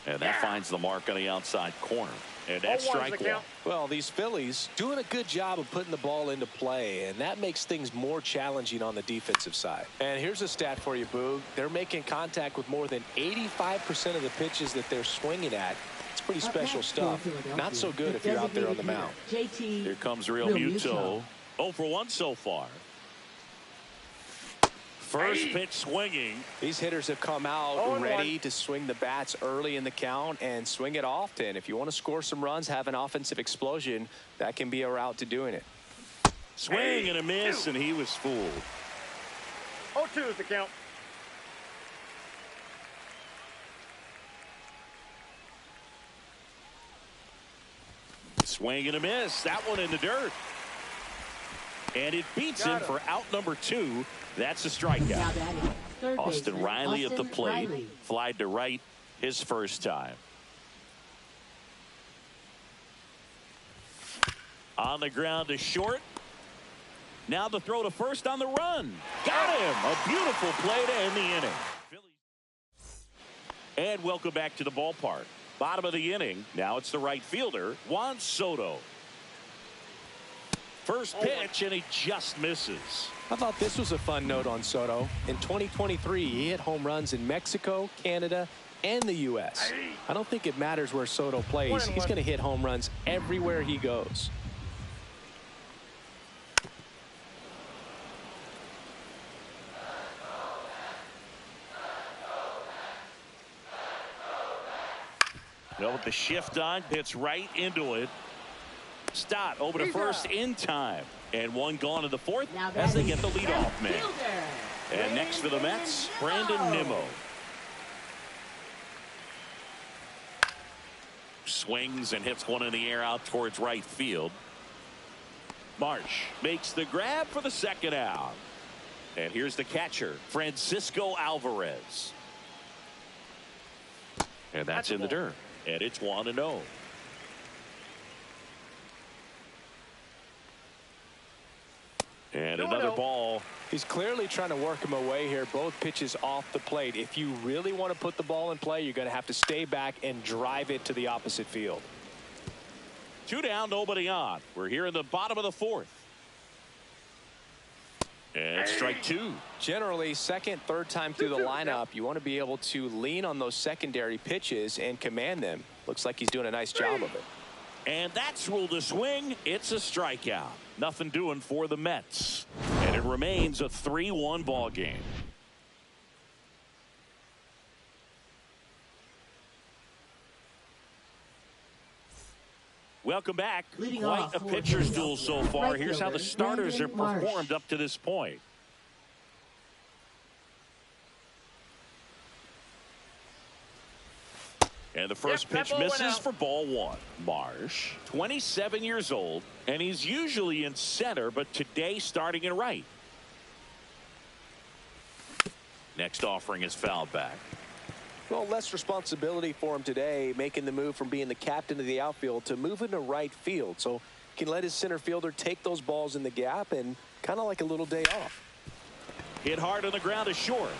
And that finds the mark on the outside corner. And that's strike 1. Well, these Phillies doing a good job of putting the ball into play, and that makes things more challenging on the defensive side. And here's a stat for you, Boog. They're making contact with more than 85% of the pitches that they're swinging at. It's pretty special stuff. Not so good if you're out there on the mound. Here comes Real Muto. 0 for 1 so far. First pitch swinging. These hitters have come out ready to swing the bats early in the count and swing it often. If you want to score some runs, have an offensive explosion, that can be a route to doing it. Swing and a miss, and he was fooled. 0-2 is the count. Swing and a miss. That one in the dirt. And it beats him for out number 2. That's a strikeout. Austin Riley at the plate. Flied to right his first time. On the ground to short. Now the throw to first on the run. Got him. A beautiful play to end the inning. And welcome back to the ballpark. Bottom of the inning. Now it's the right fielder, Juan Soto. First pitch, and he just misses. I thought this was a fun note on Soto. In 2023, he hit home runs in Mexico, Canada, and the U.S. I don't think it matters where Soto plays. He's going to hit home runs everywhere he goes. Well, with the shift on, hits right into it. Stott over to first in time. And one gone to the 4th as they get the leadoff man. And next for the Mets, Brandon Nimmo. Swings and hits one in the air out towards right field. Marsh makes the grab for the second out. And here's the catcher, Francisco Alvarez. And that's in the dirt. And it's 1-0. And another ball. He's clearly trying to work him away here. Both pitches off the plate. If you really want to put the ball in play, you're going to have to stay back and drive it to the opposite field. 2 down, nobody on. We're here in the bottom of the 4th. And strike 2. Generally, second, third time through the lineup, you want to be able to lean on those secondary pitches and command them. Looks like he's doing a nice job of it. And that's ruled a swing. It's a strikeout. Nothing doing for the Mets. And It remains a 3-1 ball game. Welcome back. Leading Quite off a for pitcher's Philadelphia, duel so far. right Here's how the fielder, starters have Brandon Marsh. performed up to this point. And the first pitch misses for ball one. Marsh, 27 years old, and he's usually in center, but today starting in right. Next offering is fouled back. Well, less responsibility for him today, making the move from being the captain of the outfield to moving to right field. So he can let his center fielder take those balls in the gap and kind of like a little day off. Hit hard on the ground to short.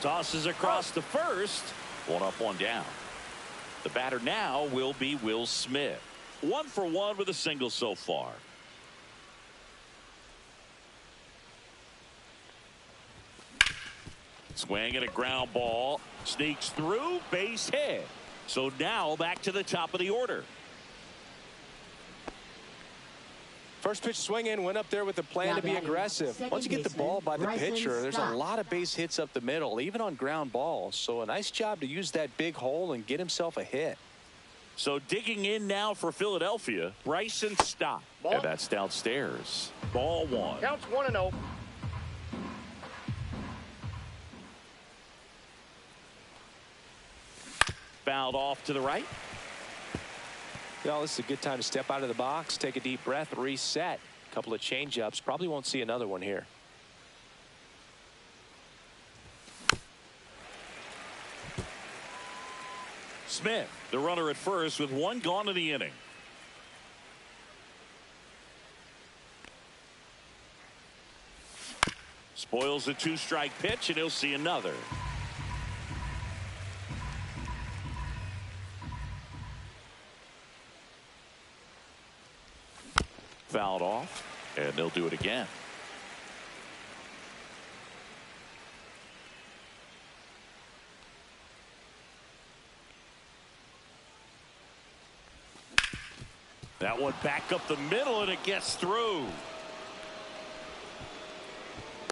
Tosses across to first. One up, one down. The batter now will be Will Smith. 1 for 1 with a single so far. Swing and a ground ball. Sneaks through, base hit. So now back to the top of the order. First pitch swinging, went up there with the plan to be aggressive. Once you get the ball by the pitcher, there's a lot of base hits up the middle, even on ground balls. So a nice job to use that big hole and get himself a hit. So digging in now for Philadelphia, Bryson Stott. Ball. And that's downstairs. Ball one. Counts 1-0. Fouled off to the right. Well, this is a good time to step out of the box, take a deep breath, reset. A couple of change-ups. Probably won't see another one here. Smith, the runner at first with one gone in the inning. Spoils a 2-strike pitch, and he'll see another. Fouled off, and they'll do it again. That one back up the middle, and it gets through.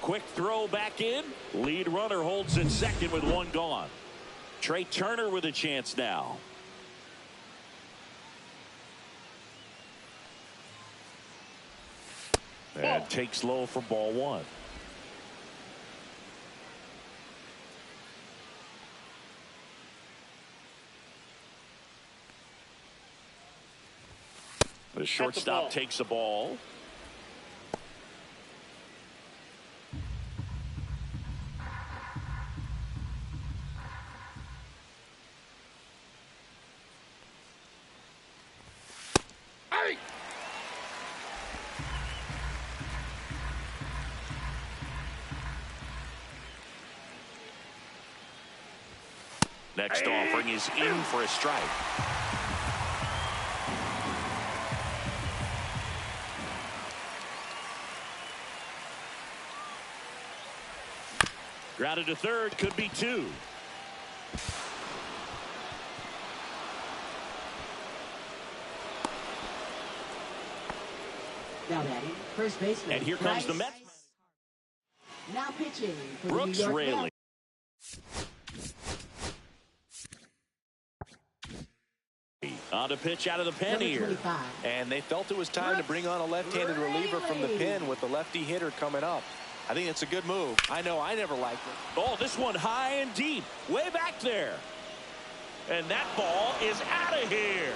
Quick throw back in. Lead runner holds at second with one gone. Trey Turner with a chance now. And takes low for ball one. The shortstop takes a ball. Next offering is in for a strike. Grounded to third, could be two. Now batting, first baseman. And here comes the Mets. Now pitching for Brooks the New York Raley. Mets. On to pitch out of the pen here. 25. And they felt it was time to bring on a left-handed reliever from the pen with the lefty hitter coming up. I think it's a good move. I know I never liked it. Oh, this one high and deep, way back there. And that ball is out of here.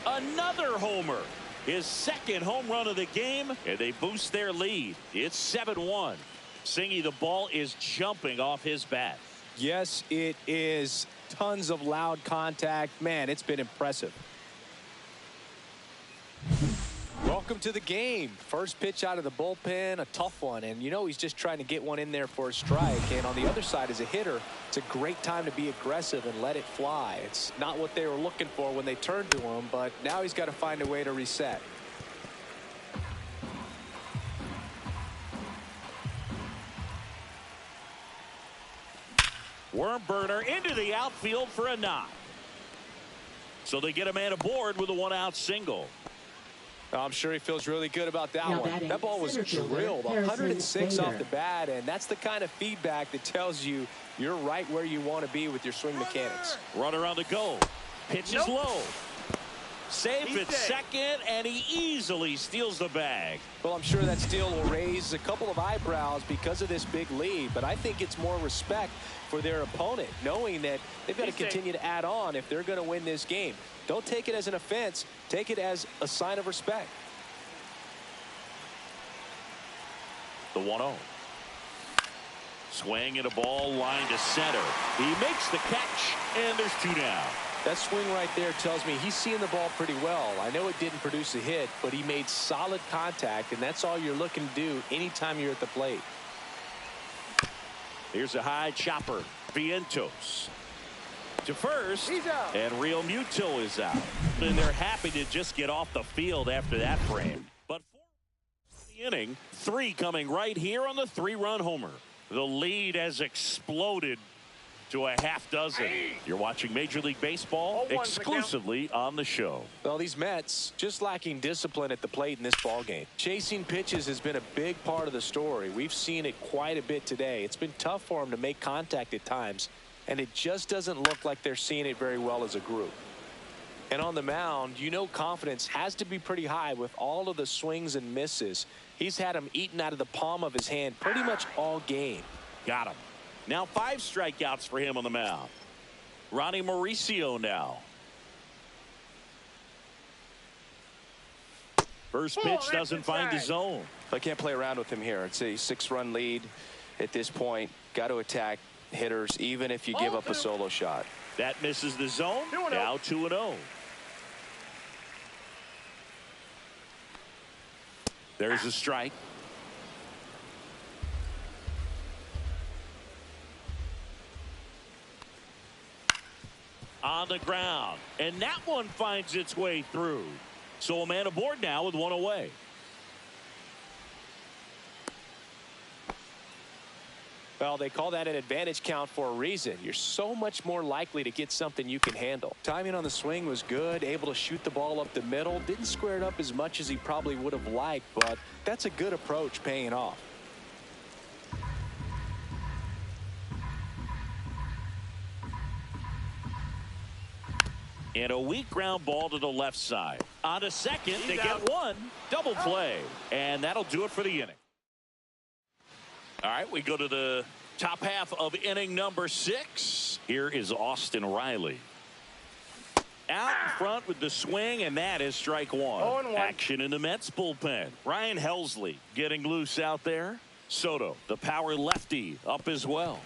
Another homer. His second home run of the game, and they boost their lead. It's 7-1. Singy, the ball is jumping off his bat. Yes, it is. Tons of loud contact. Man, it's been impressive. Welcome to the game. First pitch out of the bullpen, a tough one. And you know he's just trying to get one in there for a strike. And on the other side, as a hitter, it's a great time to be aggressive and let it fly. It's not what they were looking for when they turned to him, but now he's got to find a way to reset. Worm burner into the outfield for a knock. So they get a man aboard with a one-out single. I'm sure he feels really good about that Now one. batting, That ball was center fielder, drilled, Harrison 106 off Bader. the bat, and that's the kind of feedback that tells you you're right where you want to be with your swing mechanics. Runner on the go. Pitch is low. Safe at second, and he easily steals the bag. Well, I'm sure that steal will raise a couple of eyebrows because of this big lead, but I think it's more respect for their opponent, knowing that they've got to continue to add on if they're going to win this game. Don't take it as an offense. Take it as a sign of respect. The 1-0. Swing and a ball line to center. He makes the catch, and there's 2 down. That swing right there tells me he's seeing the ball pretty well. I know it didn't produce a hit, but he made solid contact, and that's all you're looking to do anytime you're at the plate. Here's a high chopper. Vientos to first, and Real Muto is out. And they're happy to just get off the field after that frame. But for the inning, 3 coming right here on the 3-run homer. The lead has exploded to a half dozen. You're watching Major League Baseball exclusively on the show. Well, these Mets just lacking discipline at the plate in this ball game. Chasing pitches has been a big part of the story. We've seen it quite a bit today. It's been tough for them to make contact at times, and it just doesn't look like they're seeing it very well as a group. And on the mound, you know, confidence has to be pretty high with all of the swings and misses. He's had them eaten out of the palm of his hand pretty much all game. Got him. Now 5 strikeouts for him on the mound. Ronnie Mauricio now. First pitch doesn't find the zone. I can't play around with him here. It's a 6-run lead at this point. Got to attack hitters even if you give up a solo shot. That misses the zone. Now 2-0. There's a strike. On the ground, and that one finds its way through. So a man aboard now with 1 away. Well, they call that an advantage count for a reason. You're so much more likely to get something you can handle. Timing on the swing was good, able to shoot the ball up the middle. Didn't square it up as much as he probably would have liked, but that's a good approach paying off. And a weak ground ball to the left side. On to second, they get 1. Double play. And that'll do it for the inning. All right, we go to the top half of inning number 6. Here is Austin Riley. Out in front with the swing, and that is strike 1. Action in the Mets bullpen. Ryan Helsley getting loose out there. Soto, the power lefty, up as well.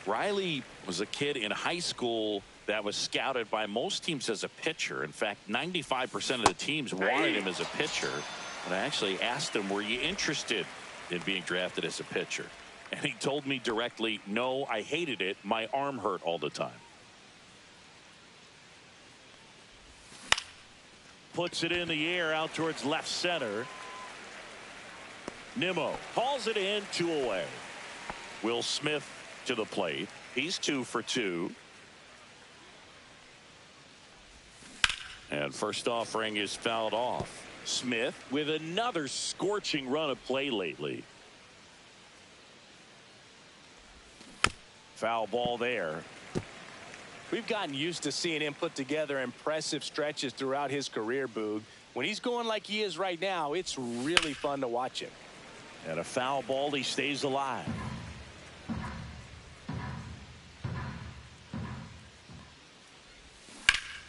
Riley was a kid in high school that was scouted by most teams as a pitcher. In fact, 95% of the teams wanted him as a pitcher. And I actually asked him, were you interested in being drafted as a pitcher? And he told me directly, no, I hated it. My arm hurt all the time. Puts it in the air out towards left center. Nimmo hauls it in, 2 away. Will Smith to the plate. He's 2 for 2. And first offering is fouled off. Smith with another scorching run of play lately. Foul ball there. We've gotten used to seeing him put together impressive stretches throughout his career, Boog. When he's going like he is right now, it's really fun to watch him. And a foul ball, he stays alive.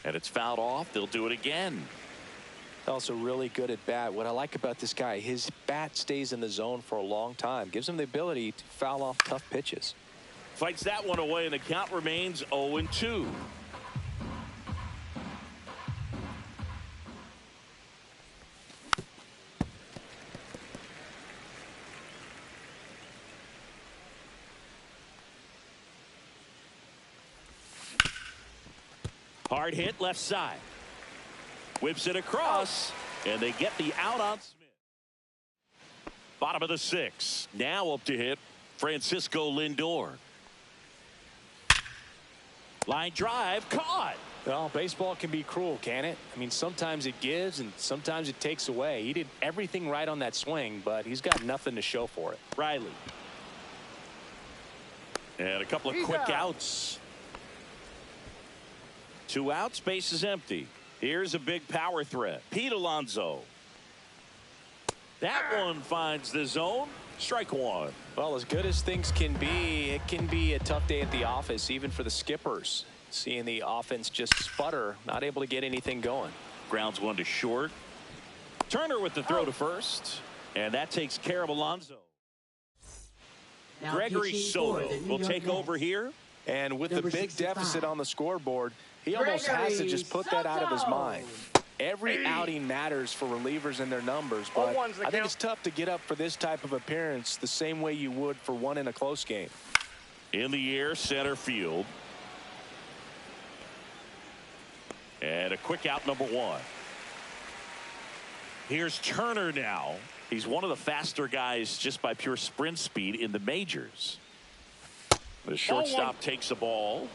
And it's fouled off. They'll do it again. Also really good at bat. What I like about this guy, his bat stays in the zone for a long time. Gives him the ability to foul off tough pitches. Fights that one away, and the count remains 0-2. Hard hit left side. Whips it across, and they get the out on Smith. Bottom of the 6. Now up to hit Francisco Lindor. Line drive, caught. Well, baseball can be cruel, can it? I mean, sometimes it gives and sometimes it takes away. He did everything right on that swing, but he's got nothing to show for it. Riley. And a couple of quick outs. 2 outs, base is empty. Here's a big power threat. Pete Alonso. That one finds the zone. Strike one. Well, as good as things can be, it can be a tough day at the office, even for the skippers. Seeing the offense just sputter, not able to get anything going. Grounds one to short. Turner with the throw to first. And that takes care of Alonso. Now Gregory pitching Soto for the New will York take Mets. over here. And with Number the big 65. deficit on the scoreboard, he almost has to just put that out of his Soto. mind. Every outing matters for relievers and their numbers, but 0-1's the I think count. it's tough to get up for this type of appearance the same way you would for one in a close game. In the air, center field. And a quick out, number 1. Here's Turner now. He's one of the faster guys just by pure sprint speed in the majors. The shortstop takes the ball.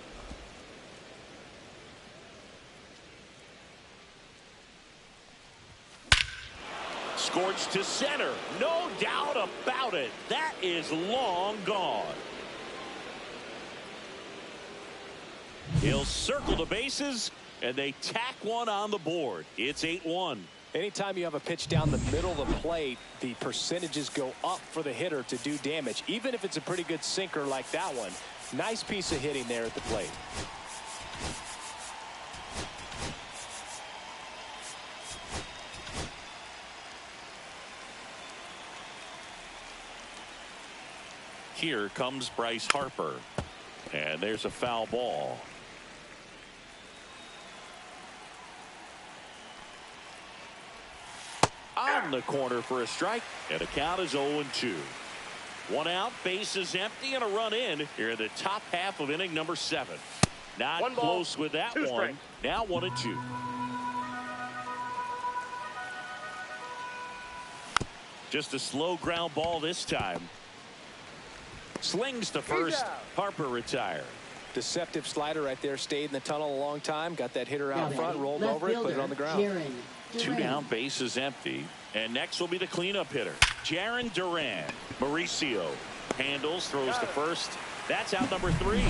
Scorched to center. No doubt about it. That is long gone. He'll circle the bases, and they tack one on the board. It's 8-1. Anytime you have a pitch down the middle of the plate, the percentages go up for the hitter to do damage, even if it's a pretty good sinker like that one. Nice piece of hitting there at the plate. Here comes Bryce Harper. And there's a foul ball. On the corner for a strike. And the count is 0-2. 1 out, base is empty, and a run in here in the top half of inning number 7. Not 1 ball, close with that 2 one. strikes. Now 1-2. Just a slow ground ball this time. Slings to first. Harper retired. Deceptive slider right there. Stayed in the tunnel a long time. Got that hitter out Now front. batting, Rolled left over it. Put it fielder, on the ground. Jaron 2 Duran. down, base is empty. And next will be the cleanup hitter, Jaron Duran. Mauricio handles, throws to first. That's out number 3.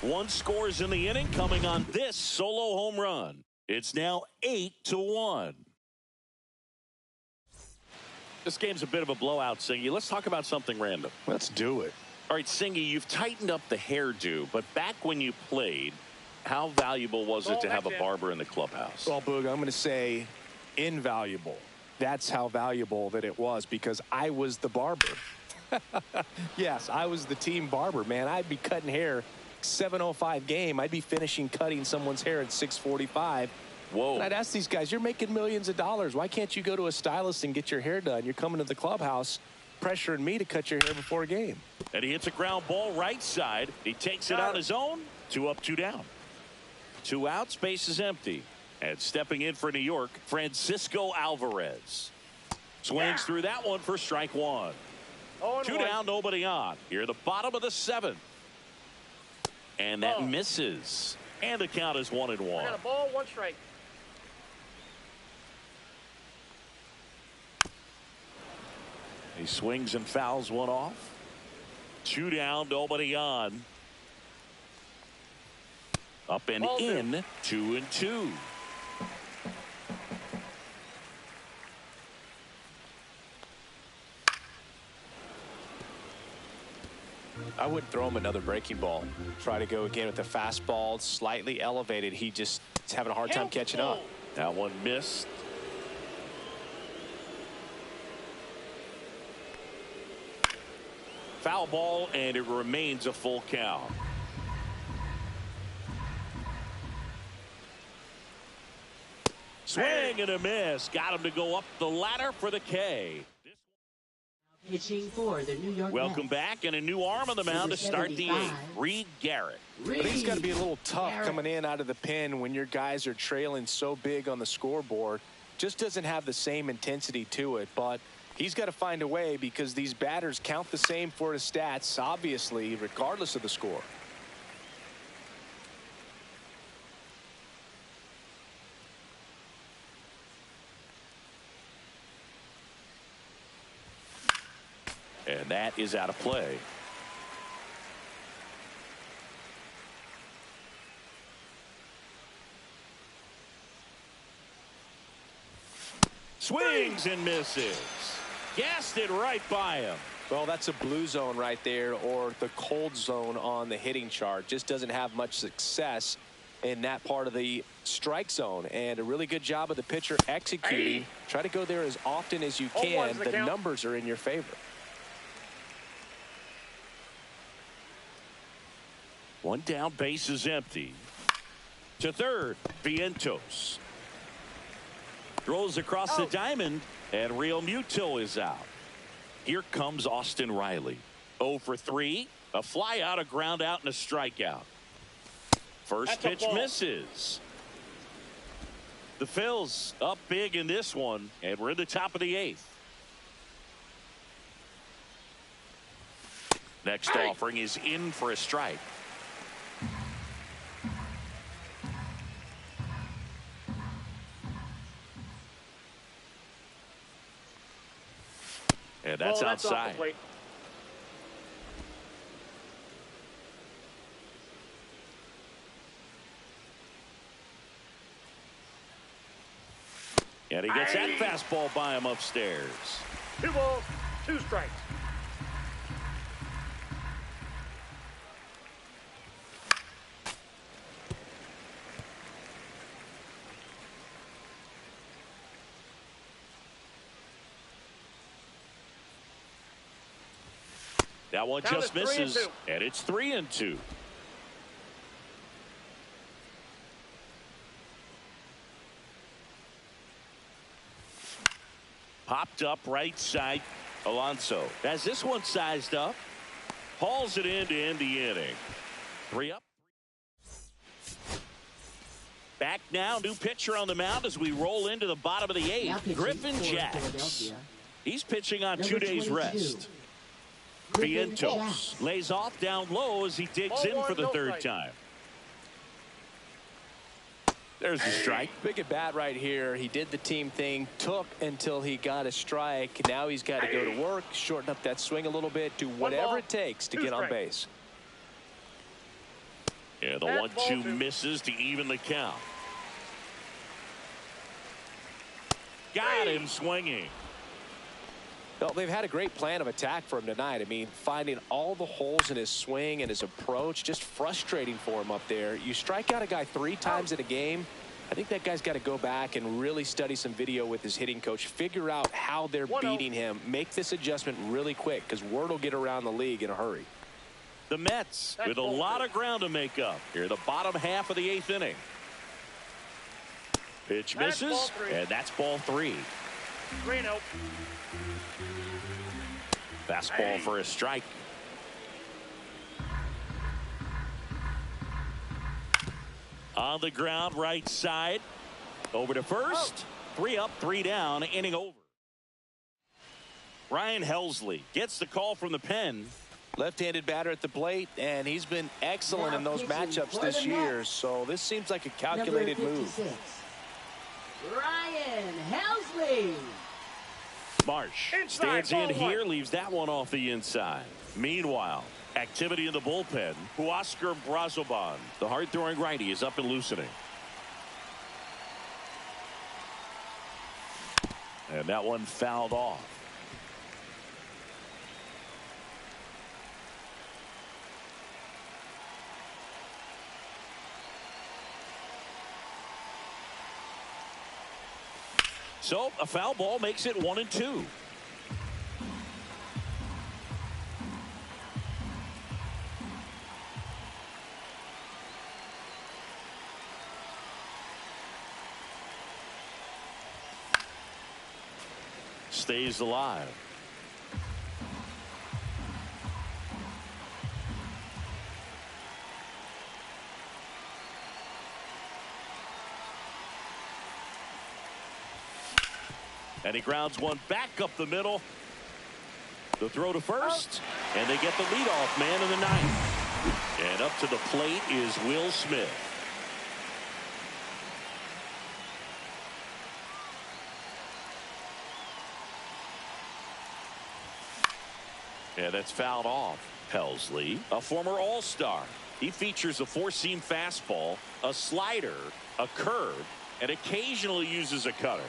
1 scores in the inning, coming on this solo home run. It's now 8-1. This game's a bit of a blowout, Singy. Let's talk about something random. Let's do it. All right, Singy, you've tightened up the hairdo, but back when you played, how valuable was it to have a barber in the clubhouse? Well, Boog, I'm going to say invaluable. That's how valuable that it was, because I was the barber. Yes, I was the team barber, man. I'd be cutting hair 7:05 game. I'd be finishing cutting someone's hair at 6:45. Whoa. And I'd ask these guys, you're making millions of dollars. Why can't you go to a stylist and get your hair done? You're coming to the clubhouse pressuring me to cut your hair before a game. And he hits a ground ball right side. He takes it on his own. 2 up, 2 down. 2 outs, base is empty. And stepping in for New York, Francisco Alvarez. Swings through that one for strike 1. 2 down, nobody on. Here the bottom of the 7th. And that misses. And the count is 1-1. Got a ball, 1 strike. He swings and fouls one off. 2 down, nobody on. Up and Ball in, 2-2. I would throw him another breaking ball. Try to go again with the fastball, slightly elevated. He just is having a hard time catching up. That one missed. Foul ball, and it remains a full count. Swing and a miss. Got him to go up the ladder for the K. Pitching for the New York Welcome Mets. back, and a new arm on the mound to start the 8th. Reed Garrett. I think it's got to be a little tough coming in out of the pen when your guys are trailing so big on the scoreboard. Just doesn't have the same intensity to it, but he's got to find a way, because these batters count the same for his stats, obviously, regardless of the score. And that is out of play. Swings and misses. Gassed it right by him. Well, that's a blue zone right there, or the cold zone on the hitting chart. Just doesn't have much success in that part of the strike zone. And a really good job of the pitcher executing. Try to go there as often as you can. The numbers are in your favor. One down, base is empty. To third, Vientos. Throws across the diamond, and Real Muto is out. Here comes Austin Riley. 0 for 3. A fly out, a ground out, and a strikeout. First pitch misses. The Phils up big in this one, and we're in the top of the 8th. Next offering is in for a strike. And that's outside. And he gets that fastball by him upstairs. 2 balls, 2 strikes. That one just misses, and it's 3-2. Popped up right side. Alonso has this one sized up. Hauls it in to end the inning. 3 up. Back now, new pitcher on the mound as we roll into the bottom of the 8th. Griffin Jacks. He's pitching on 2 days rest. Vientos lays off down low as he digs in for the 3rd time. There's the strike. Big at bat right here. He did the team thing, took until he got a strike. Now he's got to go to work, shorten up that swing a little bit, do whatever it takes to get on base. Yeah, the 1-2 misses to even the count. Got him swinging. Well, they've had a great plan of attack for him tonight. I mean, finding all the holes in his swing and his approach, just frustrating for him up there. You strike out a guy 3 times in a game. I think that guy's got to go back and really study some video with his hitting coach, figure out how they're beating him, make this adjustment really quick, because word will get around the league in a hurry. The Mets with a lot of ground to make up here, the bottom half of the 8th inning. Pitch misses, and that's ball 3. 3-0. Fastball for a strike. On the ground, right side. Over to first. 3 up, 3 down, inning over. Ryan Helsley gets the call from the pen. Left-handed batter at the plate, and he's been excellent in those matchups this year, so this seems like a calculated move. Ryan Helsley. Marsh stands in here, leaves that one off the inside. Meanwhile, activity in the bullpen. Huascar Brazoban, the hard-throwing righty, is up and loosening. And that one fouled off. So a foul ball makes it 1-2. Stays alive. And he grounds one back up the middle. The throw to first. And they get the leadoff man in the 9th. And up to the plate is Will Smith. Yeah, that's fouled off. Pelsley, a former All-Star. He features a four-seam fastball, a slider, a curve, and occasionally uses a cutter.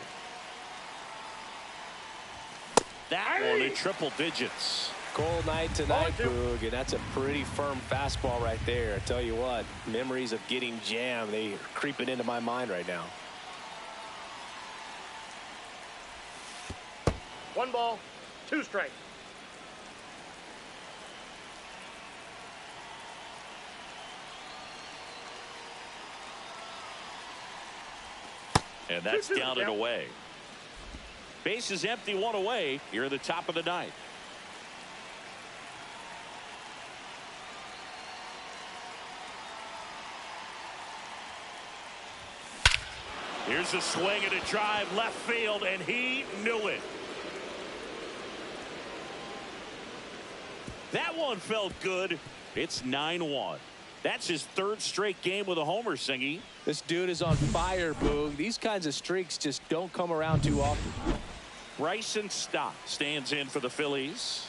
That one in triple digits. Cold night tonight, Boog, and that's a pretty firm fastball right there. I tell you what, memories of getting jammed, they are creeping into my mind right now. 1 ball, 2 strikes. And that's down and away. Base is empty, 1 away here at the top of the ninth. Here's a swing and a drive left field, and he knew it. That one felt good. It's 9-1. That's his 3rd straight game with a homer, Singy. This dude is on fire, Boog. These kinds of streaks just don't come around too often. Bryson Stott stands in for the Phillies.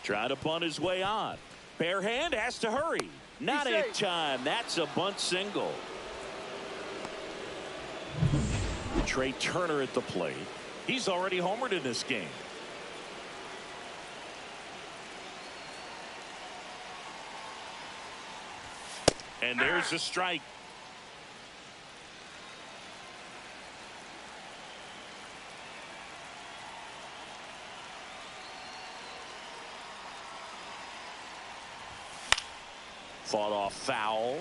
Trying to bunt his way on. Bare hand has to hurry. Not in time. That's a bunt single. Trey Turner at the plate. He's already homered in this game. And there's a strike. Fought off foul.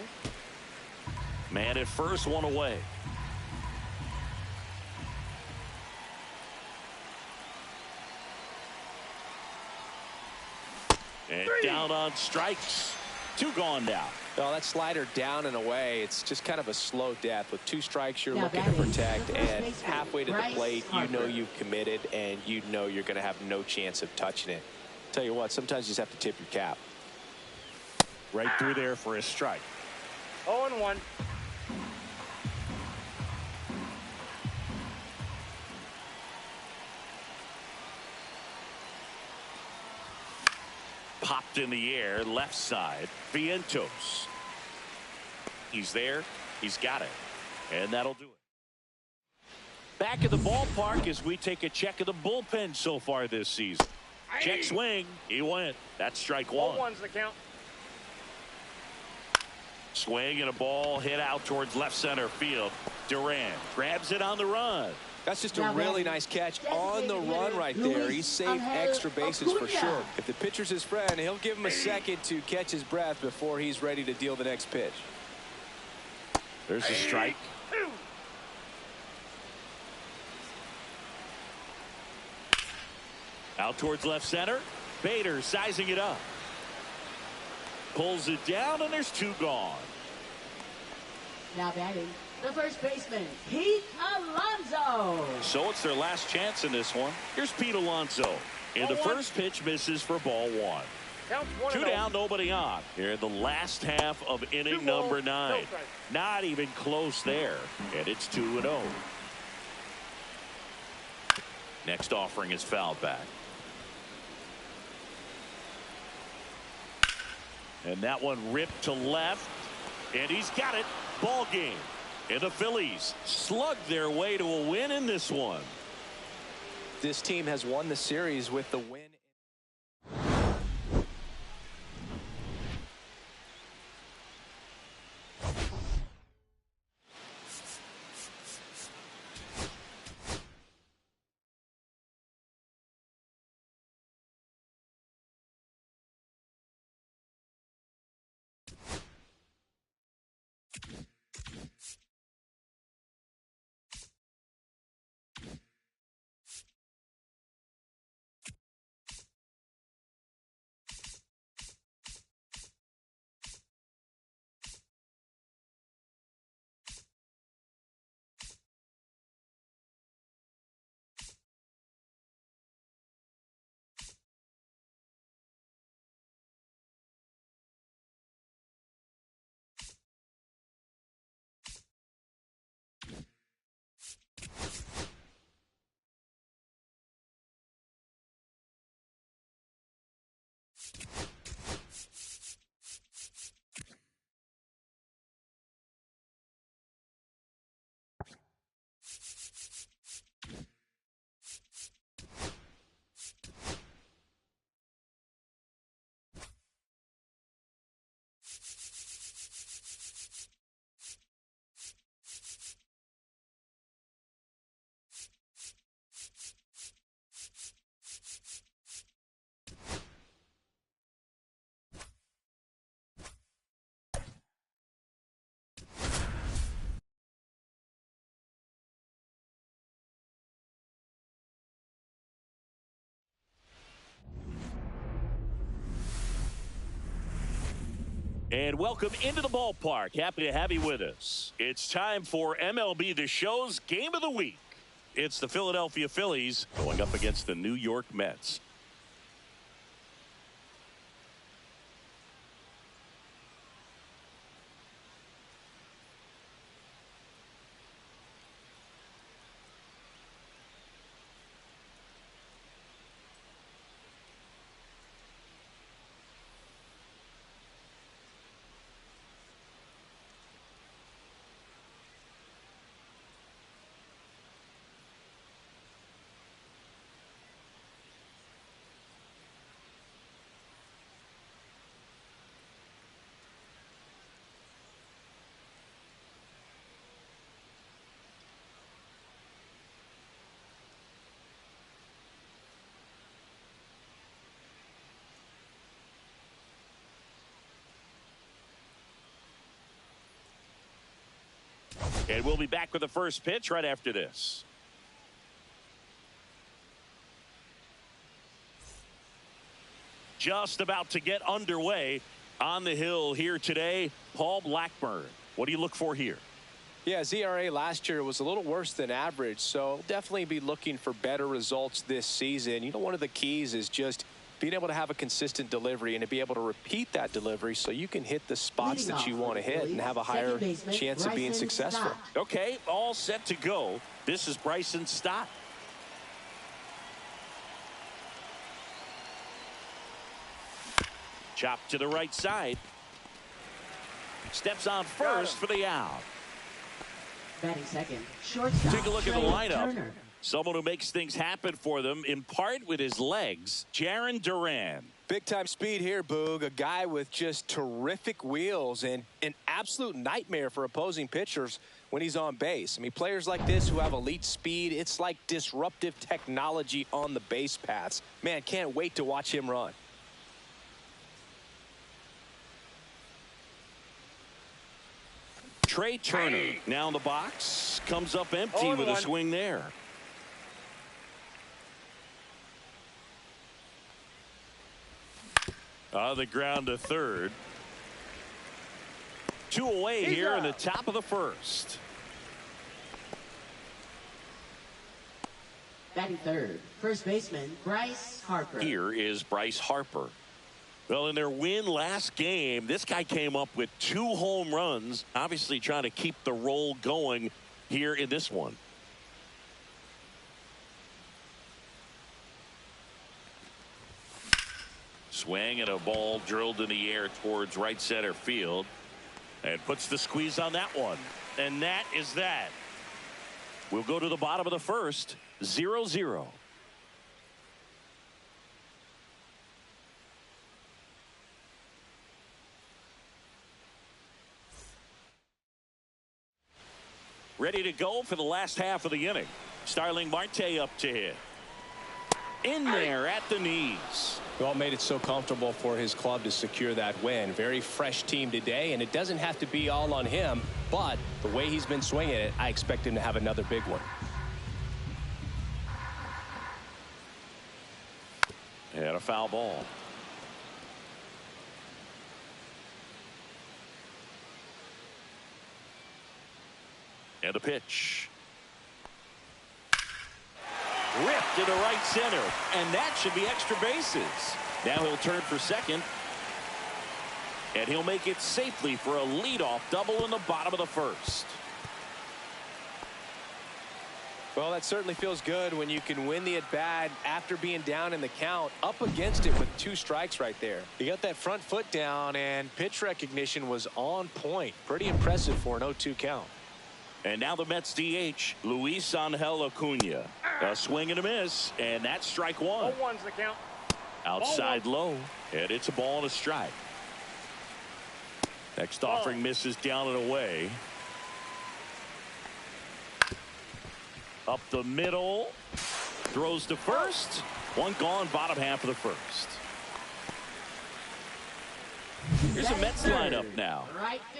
Man at first, 1 away. And down on strikes. 2 gone now. Well, that slider down and away, it's just kind of a slow death. With 2 strikes, you're looking to protect, and halfway to the plate, you know you've committed, and you know you're going to have no chance of touching it. Tell you what, sometimes you just have to tip your cap. Right through there for a strike. 0-1. Popped in the air, left side. Vientos. He's there. He's got it. And that'll do it. Back at the ballpark as we take a check of the bullpen so far this season. Check swing. He went. That's strike 1. 0-1's the count. Swing and a ball hit out towards left center field. Durant grabs it on the run. That's just a really nice catch on the run right there. He saved extra bases for sure. If the pitcher's his friend, he'll give him a second to catch his breath before he's ready to deal the next pitch. There's a strike. Out towards left center. Bader sizing it up. Pulls it down, and there's 2 gone. Now batting, the first baseman, Pete Alonso. So it's their last chance in this one. Here's Pete Alonso. And the first pitch misses for ball 1. Counts 1-0. 2 down, nobody on. Here in the last half of inning number 9. Not even close there. And it's 2-0. Next offering is fouled back. And that one ripped to left. And he's got it. Ball game. And the Phillies slugged their way to a win in this one. This team has won the series with the win. And welcome into the ballpark. Happy to have you with us. It's time for MLB The Show's Game of the Week. It's the Philadelphia Phillies going up against the New York Mets. And we'll be back with the first pitch right after this. Just about to get underway on the hill here today. Paul Blackburn, what do you look for here? Yeah, ZRA last year was a little worse than average, so definitely be looking for better results this season. You know, one of the keys is just being able to have a consistent delivery and to be able to repeat that delivery so you can hit the spots that you want to hit and have a higher chance of being successful. Okay, all set to go. This is Bryson Stott. Chop to the right side. Steps on first for the out. Batting second, shortstop. Take a look at the lineup. Turner. Someone who makes things happen for them, in part with his legs, Jarren Duran. Big-time speed here, Boog. A guy with just terrific wheels and an absolute nightmare for opposing pitchers when he's on base. I mean, players like this who have elite speed, it's like disruptive technology on the base paths. Man, can't wait to watch him run. Trey Turner now in the box, comes up empty with a swing there. On the ground to third. 2 away here in the top of the first. Batting third, first baseman Bryce Harper. Here is Bryce Harper. Well, in their win last game, this guy came up with 2 home runs, obviously trying to keep the roll going here in this one. Swing and a ball drilled in the air towards right center field, and puts the squeeze on that one. And that is that. We'll go to the bottom of the first, 0-0. Ready to go for the last half of the inning. Starling Marte up to hit. In there at the knees. Well, made it so comfortable for his club to secure that win. Very fresh team today, and it doesn't have to be all on him, but the way he's been swinging it, I expect him to have another big one. And a foul ball. And a pitch. Ripped into right center, and that should be extra bases. Now he'll turn for second, and he'll make it safely for a leadoff double in the bottom of the first. Well, that certainly feels good when you can win the at-bat after being down in the count, up against it with 2 strikes right there. He got that front foot down, and pitch recognition was on point. Pretty impressive for an 0-2 count. And now the Mets DH, Luis Angel Acuna. A swing and a miss, and that's strike 1. 0-1's the count. Outside low, and it's a ball and a strike. Next offering misses down and away. Up the middle, throws to first. 1 gone, bottom half of the first. Here's a Mets lineup now.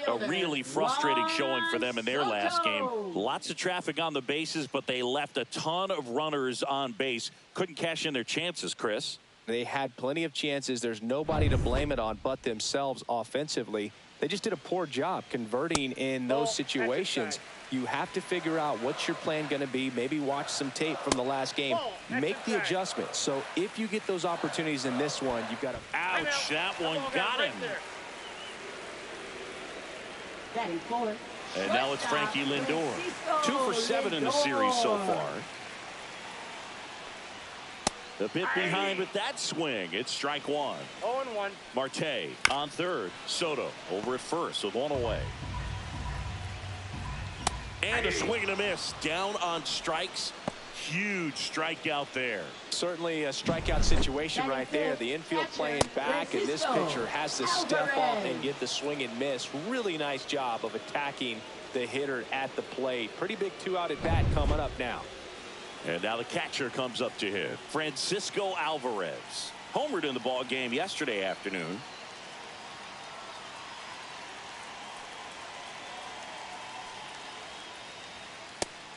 A really frustrating showing for them in their last game. Lots of traffic on the bases, but they left a ton of runners on base. Couldn't cash in their chances, Chris. They had plenty of chances. There's nobody to blame it on but themselves offensively. They just did a poor job converting in those situations. You have to figure out what's your plan going to be. Maybe watch some tape from the last game. Make the adjustment. So if you get those opportunities in this one, you've got to. Ouch, that one got him. And now it's Frankie Lindor. 2 for 7 in the series so far. The bit behind with that swing. It's strike 1. 0-1. Marte on third. Soto over at first with 1 away. And a swing and a miss. Down on strikes. Huge strikeout there. Certainly a strikeout situation right there. The infield playing back, and this pitcher has to step up and get the swing and miss. Really nice job of attacking the hitter at the plate. Pretty big 2-out at bat coming up now. And now the catcher comes up to hit. Francisco Alvarez. Homered in the ball game yesterday afternoon.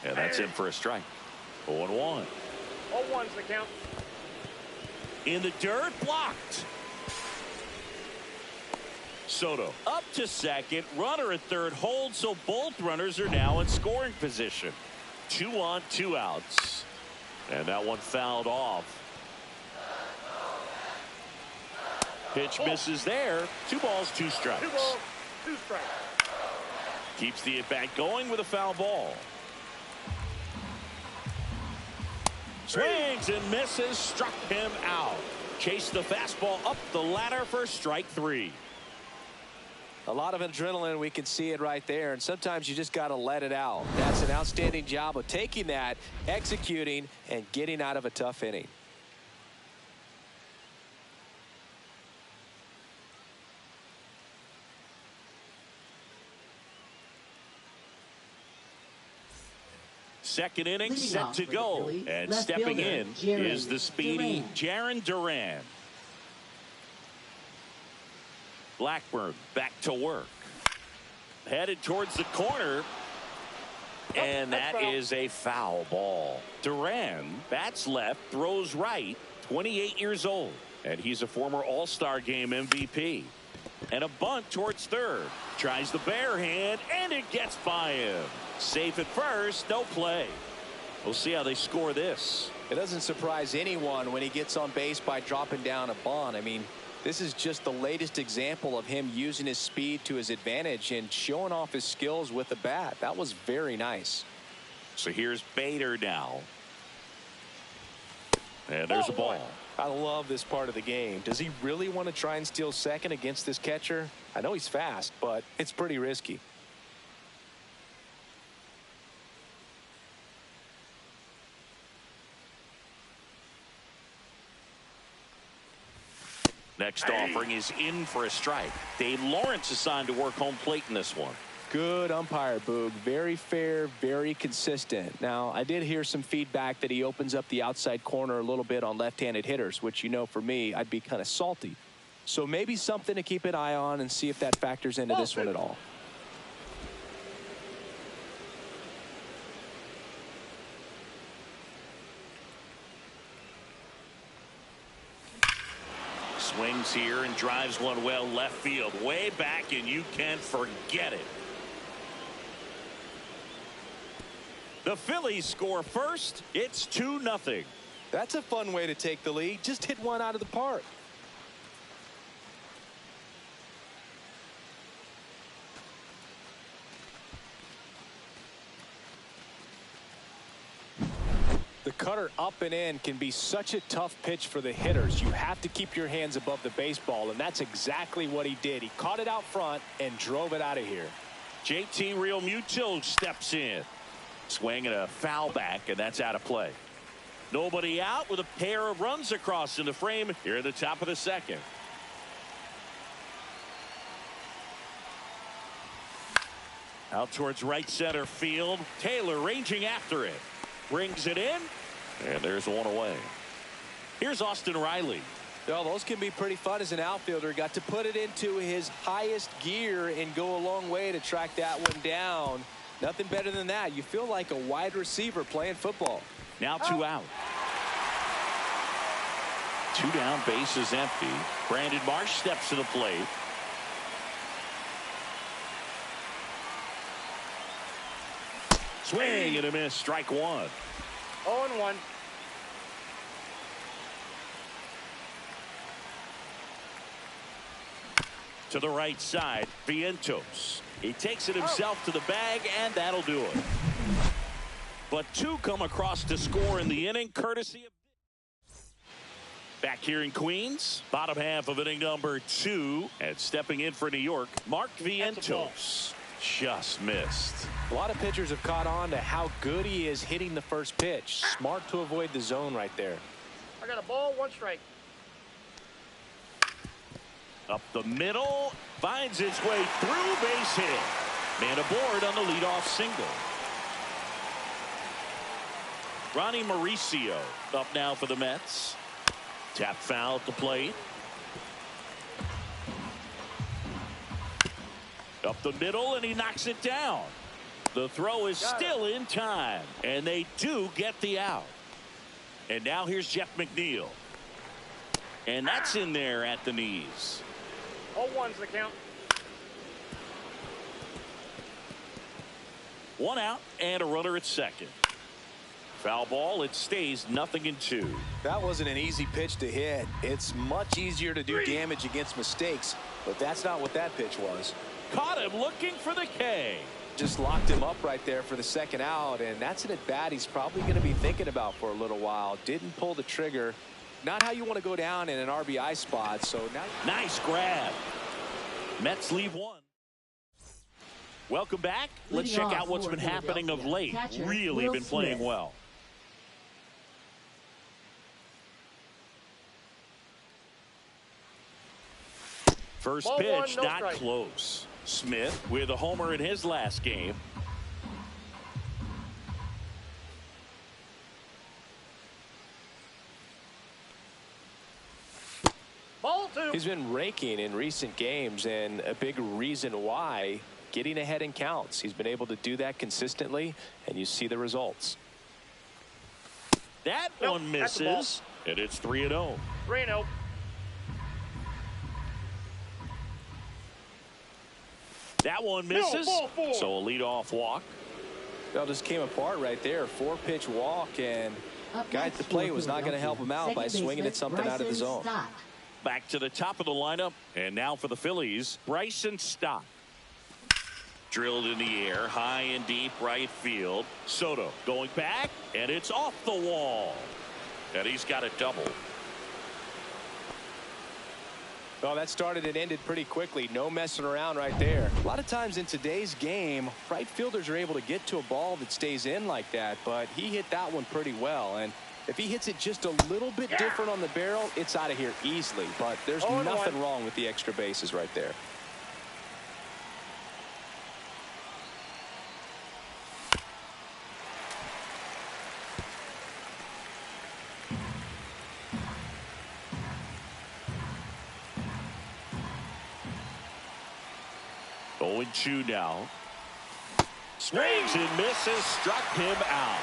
And that's in for a strike. 0-1. 0-1's the count. In the dirt, blocked. Soto up to second. Runner at third holds, so both runners are now in scoring position. 2 on, 2 outs. And that one fouled off. Pitch misses there. 2 balls, 2 strikes. 2 balls, 2 strikes. Keeps the at bat going with a foul ball. Swings and misses, struck him out. Chased the fastball up the ladder for strike 3. A lot of adrenaline, we can see it right there, and sometimes you just got to let it out. That's an outstanding job of taking that, executing, and getting out of a tough inning. Second inning set to go, and stepping in is the speedy Jarren Duran. Blackburn back to work. Headed towards the corner. And that is a foul ball. Duran bats left, throws right, 28 years old. And he's a former All-Star Game MVP. And a bunt towards third. Tries the bare hand, and it gets by him. Safe at first, no play. We'll see how they score this. It doesn't surprise anyone when he gets on base by dropping down a bunt. I mean, this is just the latest example of him using his speed to his advantage and showing off his skills with the bat. That was very nice. So here's Bader now. And there's a ball. I love this part of the game. Does he really want to try and steal second against this catcher? I know he's fast, but it's pretty risky. Next offering is in for a strike. Dave Lawrence assigned to work home plate in this one. Good umpire, Boog. Very fair, very consistent. Now, I did hear some feedback that he opens up the outside corner a little bit on left-handed hitters, which, you know, for me, I'd be kind of salty. So maybe something to keep an eye on and see if that factors into this one at all. Swings here and drives one well left field, way back, and you can't forget it. The Phillies score first. It's 2-0. That's a fun way to take the lead. Just hit one out of the park. cutter up and in can be such a tough pitch for the hitters. You have to keep your hands above the baseball, and that's exactly what he did. He caught it out front and drove it out of here. JT Realmuto steps in. Swing and a foul back, and that's out of play. Nobody out with a pair of runs across in the frame here at the top of the second. Out towards right center field. Taylor ranging after it. Brings it in. And there's one away. Here's Austin Riley. Well, those can be pretty fun as an outfielder. Got to put it into his highest gear and go a long way to track that one down. Nothing better than that. You feel like a wide receiver playing football. Now 2 out. 2 down, base is empty. Brandon Marsh steps to the plate. Swing and a miss, strike 1. 0-1. To the right side, Vientos. He takes it himself to the bag, and that'll do it. But 2 come across to score in the inning, courtesy of... Back here in Queens, bottom half of inning number 2, and stepping in for New York, Mark Vientos. Just missed. A lot of pitchers have caught on to how good he is hitting the first pitch. Smart to avoid the zone right there. I got a ball, 1 strike. Up the middle, finds its way through, base hit. Man aboard on the leadoff single. Ronnie Mauricio up now for the Mets. Tap foul at the plate. Up the middle, and he knocks it down. The throw is still in time, and they do get the out. And now here's Jeff McNeil. And that's in there at the knees. 0-1's the count. 1 out and a runner at second. Foul ball. It stays 0-2. That wasn't an easy pitch to hit. It's much easier to do damage against mistakes, but that's not what that pitch was. Caught him looking for the K. Just locked him up right there for the second out, and that's an at-bat he's probably going to be thinking about for a little while. Didn't pull the trigger. Not how you want to go down in an RBI spot. So now, nice grab. Mets leave 1. Welcome back. Let's check out what's been happening of late. Really been playing well. First pitch, not close. Smith with a homer in his last game. Ball 2. He's been raking in recent games, and a big reason why, getting ahead in counts. He's been able to do that consistently, and you see the results. That one misses, and it's 3-0. 3-0. That one misses, so a leadoff walk. Well, just came apart right there. 4-pitch walk, and guy at the plate was not going to help him out by swinging at something out of the zone. Back to the top of the lineup, and now for the Phillies, Bryson Stott. Drilled in the air, high and deep right field. Soto going back, and it's off the wall. And he's got a double. Well, that started and ended pretty quickly. No messing around right there. A lot of times in today's game, right fielders are able to get to a ball that stays in like that, but he hit that one pretty well. And if he hits it just a little bit different on the barrel, it's out of here easily. But there's nothing wrong with the extra bases right there. Going 2 now. Swings and misses, struck him out.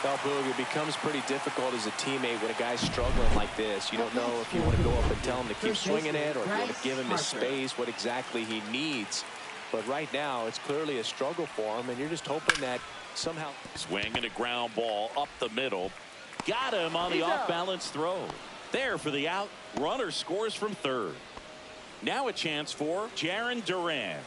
Well, Boog, it becomes pretty difficult as a teammate when a guy's struggling like this. You don't know if you want to go up and tell him to keep swinging it, or if you want to give him his space, what exactly he needs. But right now, it's clearly a struggle for him, and you're just hoping that somehow... Swing and a ground ball up the middle. Got him on the off-balance throw. There for the out. Runner scores from third. Now a chance for Jarren Duran.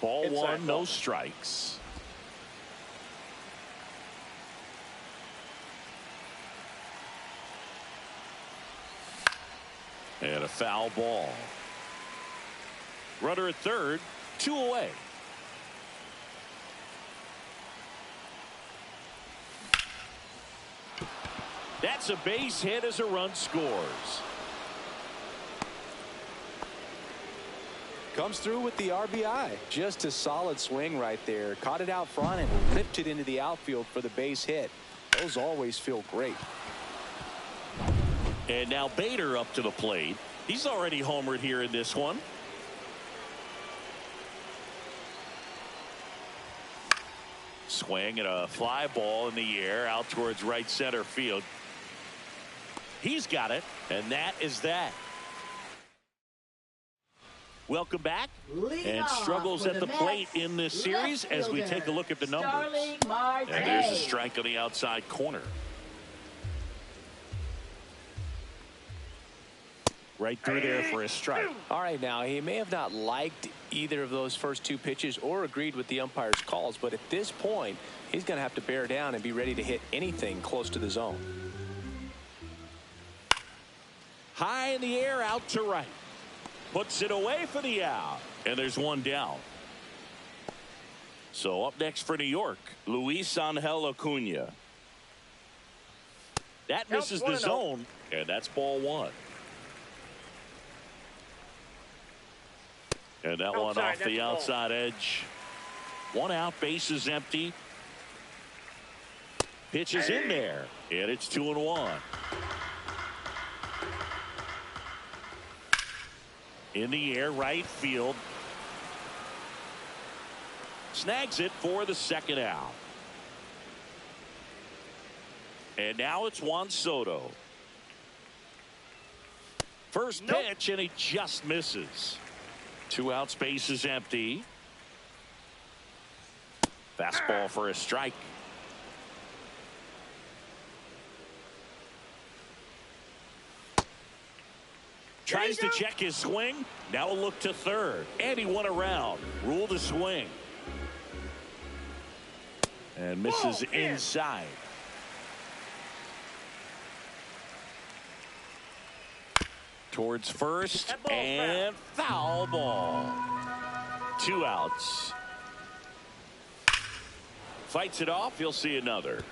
Ball Inside one, no ball. strikes. And a foul ball. Runner at third, 2 away. That's a base hit as a run scores. Comes through with the RBI. Just a solid swing right there. Caught it out front and ripped it into the outfield for the base hit. Those always feel great. And now Bader up to the plate. He's already homered here in this one. Swing and a fly ball in the air out towards right center field. He's got it, and that is that. Welcome back. And struggles at the plate in this series as we take a look at the numbers. And there's a strike on the outside corner. Right through there for a strike. All right, now he may have not liked either of those first 2 pitches or agreed with the umpire's calls, but at this point he's going to have to bear down and be ready to hit anything close to the zone. High in the air, out to right. Puts it away for the out. And there's one down. So up next for New York, Luis Angel Acuna. That misses the zone, and that's ball one. And that one off the outside edge. 1 out, bases empty. Pitch is in there, and it's 2-1. In the air, right field. Snags it for the second out. And now it's Juan Soto. First pitch, and he just misses. 2 outs, base is empty. Fastball for a strike. Tries to check his swing. Now a look to third. And he went around. Ruled a swing. And misses inside. Towards first. And foul ball. 2 outs. Fights it off. He'll see another.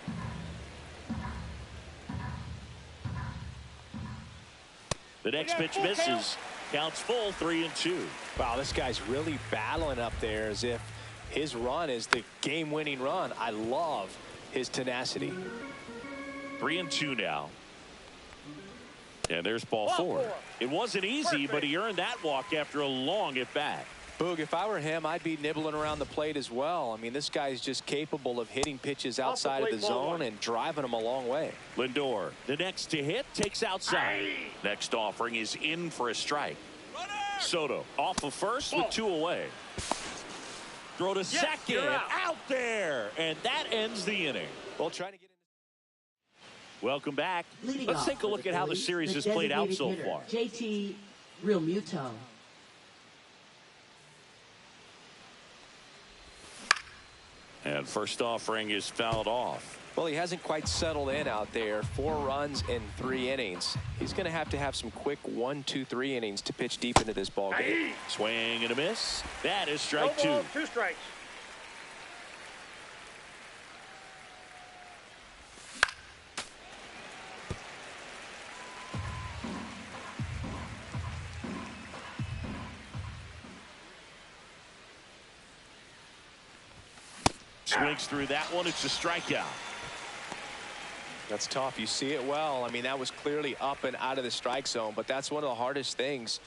The next pitch misses. Counts full, 3-2. Wow, this guy's really battling up there as if his run is the game-winning run. I love his tenacity. 3-2 now. And there's ball 4. It wasn't easy, but he earned that walk after a long at bat. Boog, if I were him, I'd be nibbling around the plate as well. I mean, this guy's just capable of hitting pitches outside of the zone and driving them a long way. Lindor, the next to hit, takes outside. Next offering is in for a strike. Soto off of first with 2 away. Throw to second, out there, and that ends the inning. Well, trying to get in. Welcome back. Let's take a look at how the series has played out so far. JT Realmuto. And first offering is fouled off. Well, he hasn't quite settled in out there. 4 runs in 3 innings. He's going to have some quick 1, 2, 3 innings to pitch deep into this ball game. Swing and a miss. That is strike 2. 2 strikes. Swings through that one. It's a strikeout. That's tough. You see it well. I mean, that was clearly up and out of the strike zone, but that's one of the hardest things.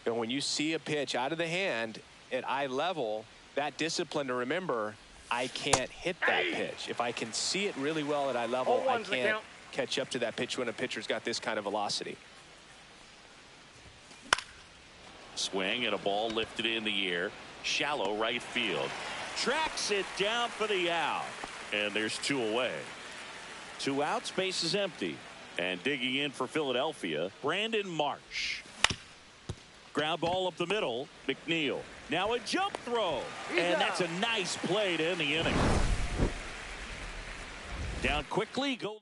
You know, when you see a pitch out of the hand at eye level, that discipline to remember, I can't hit that pitch. If I can see it really well at eye level, I can't catch up to that pitch when a pitcher's got this kind of velocity. Swing and a ball lifted in the air. Shallow right field. Tracks it down for the out. And there's 2 away. 2 outs, base is empty. And digging in for Philadelphia, Brandon Marsh. Ground ball up the middle. McNeil. Now a jump throw. And that's a nice play to end the inning. Down quickly. Go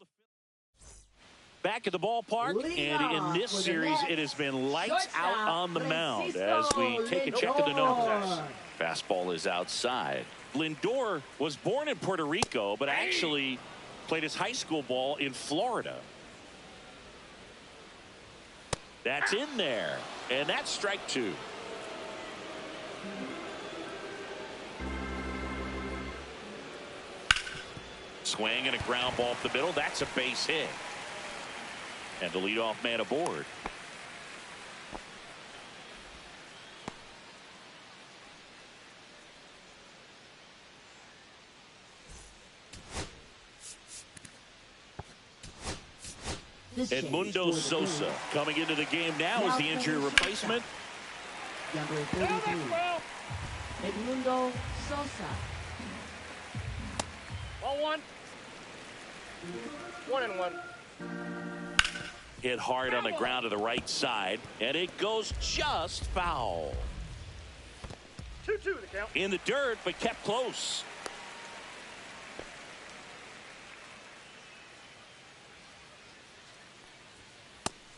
back at the ballpark. And in this series, it has been lights out on the mound as we take a check of the nose. Fastball is outside. Lindor was born in Puerto Rico, but actually played his high school ball in Florida. That's in there. And that's strike two. Swing and a ground ball up the middle. That's a base hit. And the leadoff man aboard. Edmundo Sosa coming into the game now as the injury replacement. Number 33, Edmundo Sosa. Ball one. 1-1. Hit hard on the ground to the right side, and it goes just foul. 2-2 the count. In the dirt, but kept close.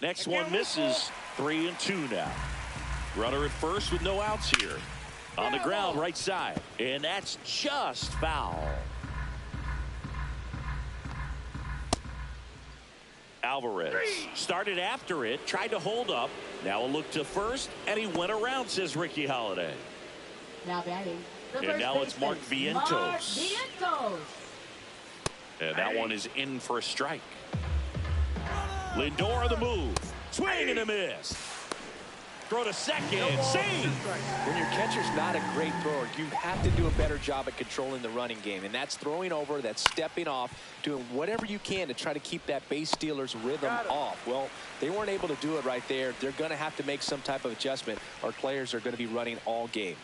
Next one misses. 3-2 now. Runner at first with no outs here. On the ground, right side. And that's just foul. Alvarez started after it, tried to hold up. Now a look to first, and he went around, says Ricky Holiday. Now batting. And now it's Mark Vientos. And that one is in for a strike. Lindor the move. Swing and a miss. Throw to second. Save. When your catcher's not a great thrower, you have to do a better job at controlling the running game. And that's throwing over, that's stepping off, doing whatever you can to try to keep that base stealer's rhythm off. Well, they weren't able to do it right there. They're going to have to make some type of adjustment. Our players are going to be running all game.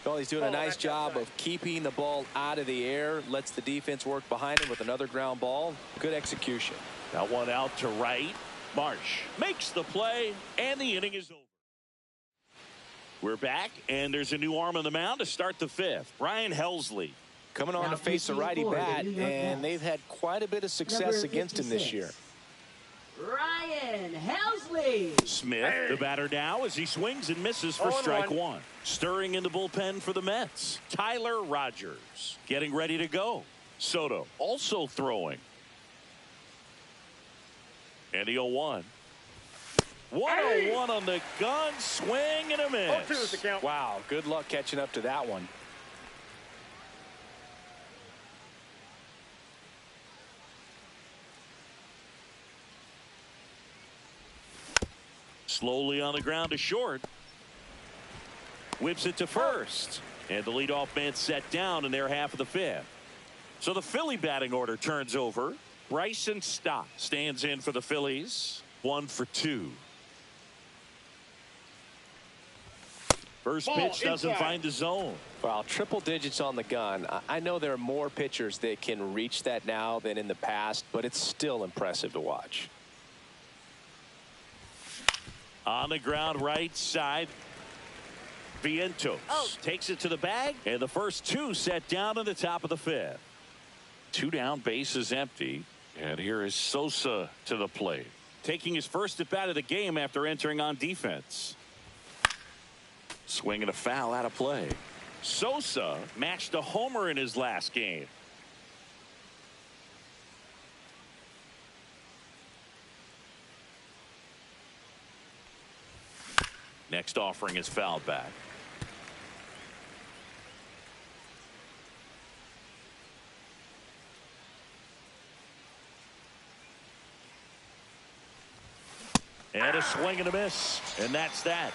Well, he's doing a nice job of keeping the ball out of the air. Lets the defense work behind him with another ground ball. Good execution. That one out to right. Marsh makes the play, and the inning is over. We're back, and there's a new arm on the mound to start the fifth. Ryan Helsley coming on to face a righty bat, and they've had quite a bit of success against him this year. Ryan Helsley. Smith, the batter now, as he swings and misses for strike one. Stirring in the bullpen for the Mets. Tyler Rogers getting ready to go. Soto also throwing. And the 0-1. 1-0-1 on the gun, swing and a miss. 0-2 is the count. Wow, good luck catching up to that one. Slowly on the ground to short. Whips it to first. And the leadoff man set down in their half of the fifth. So the Philly batting order turns over. Bryson Stott stands in for the Phillies. 1 for 2. First pitch doesn't find the zone. Well, triple digits on the gun. I know there are more pitchers that can reach that now than in the past, but it's still impressive to watch. On the ground, right side. Vientos takes it to the bag, and the first two set down in the top of the fifth. 2 down, base is empty, and here is Sosa to the plate, taking his first at bat of the game after entering on defense. Swinging a foul out of play. Sosa matched a homer in his last game. Next offering is fouled back. And a swing and a miss, and that's that.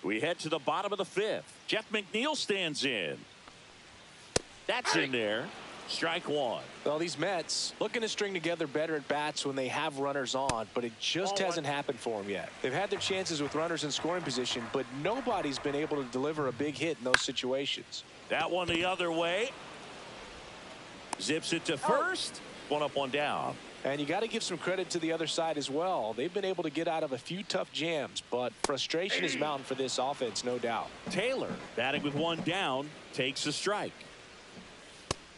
We head to the bottom of the fifth. Jeff McNeil stands in. That's in there. Strike one. Well, these Mets looking to string together better at bats when they have runners on, but it just hasn't happened for them yet. They've had their chances with runners in scoring position, but nobody's been able to deliver a big hit in those situations. That one the other way. Zips it to first. 1 up, 1 down. And you got to give some credit to the other side as well. They've been able to get out of a few tough jams, but frustration is mounting for this offense, no doubt. Taylor, batting with one down, takes a strike.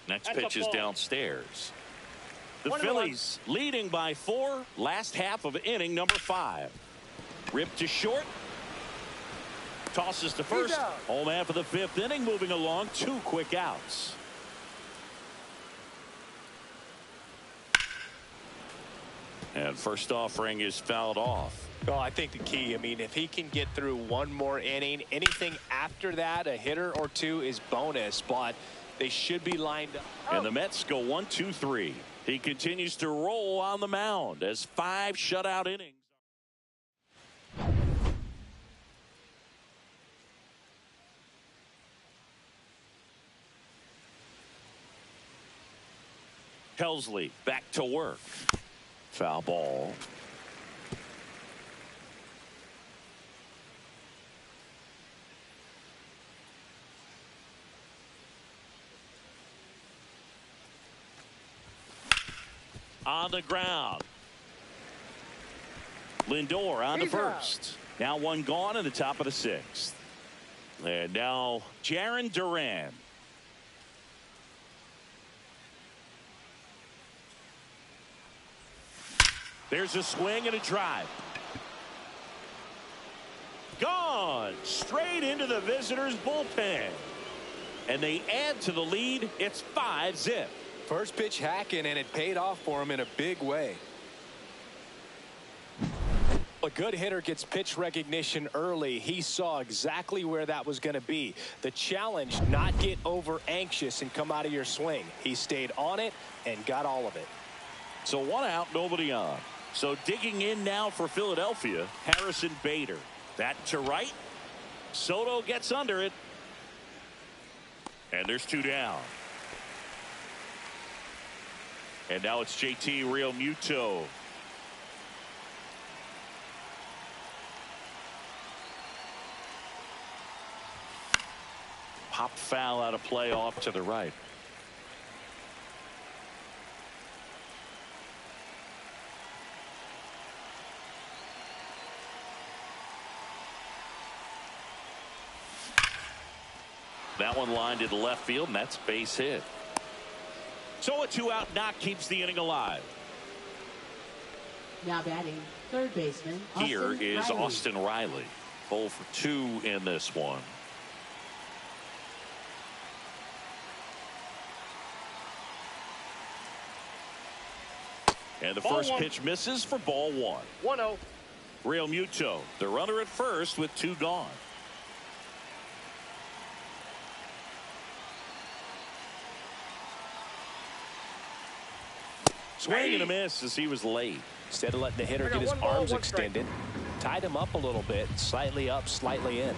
Next pitch is downstairs. The Phillies leading by 4, last half of inning number 5. Ripped to short. Tosses to first. Home half of the 5th inning, moving along, 2 quick outs. And first offering is fouled off. Well, I think the key, I mean, if he can get through one more inning, anything after that, a hitter or 2 is bonus, but they should be lined up. And the Mets go 1, 2, 3. He continues to roll on the mound as 5 shutout innings. Helsley back to work. Foul ball. On the ground. Lindor on to first. Now 1 gone in the top of the 6th. And now Jarren Duran. There's a swing and a drive. Gone straight into the visitors' bullpen. And they add to the lead. It's 5-zip. First pitch hacking, and it paid off for him in a big way. A good hitter gets pitch recognition early. He saw exactly where that was going to be. The challenge, not get over anxious and come out of your swing. He stayed on it and got all of it. So 1 out, nobody on. So digging in now for Philadelphia, Harrison Bader. That to right. Soto gets under it. And there's 2 down. And now it's JT Realmuto. Pop foul out of play off to the right. That one lined to left field, and that's base hit. So a 2-out knock keeps the inning alive. Now batting, third baseman. Here is Austin Riley. 0 for 2 in this one. And the first pitch misses for ball 1. 1-0. Realmuto, the runner at first with 2 gone. Swing and a miss as he was late. Instead of letting the hitter get his arms extended, tied him up a little bit, slightly up, slightly in.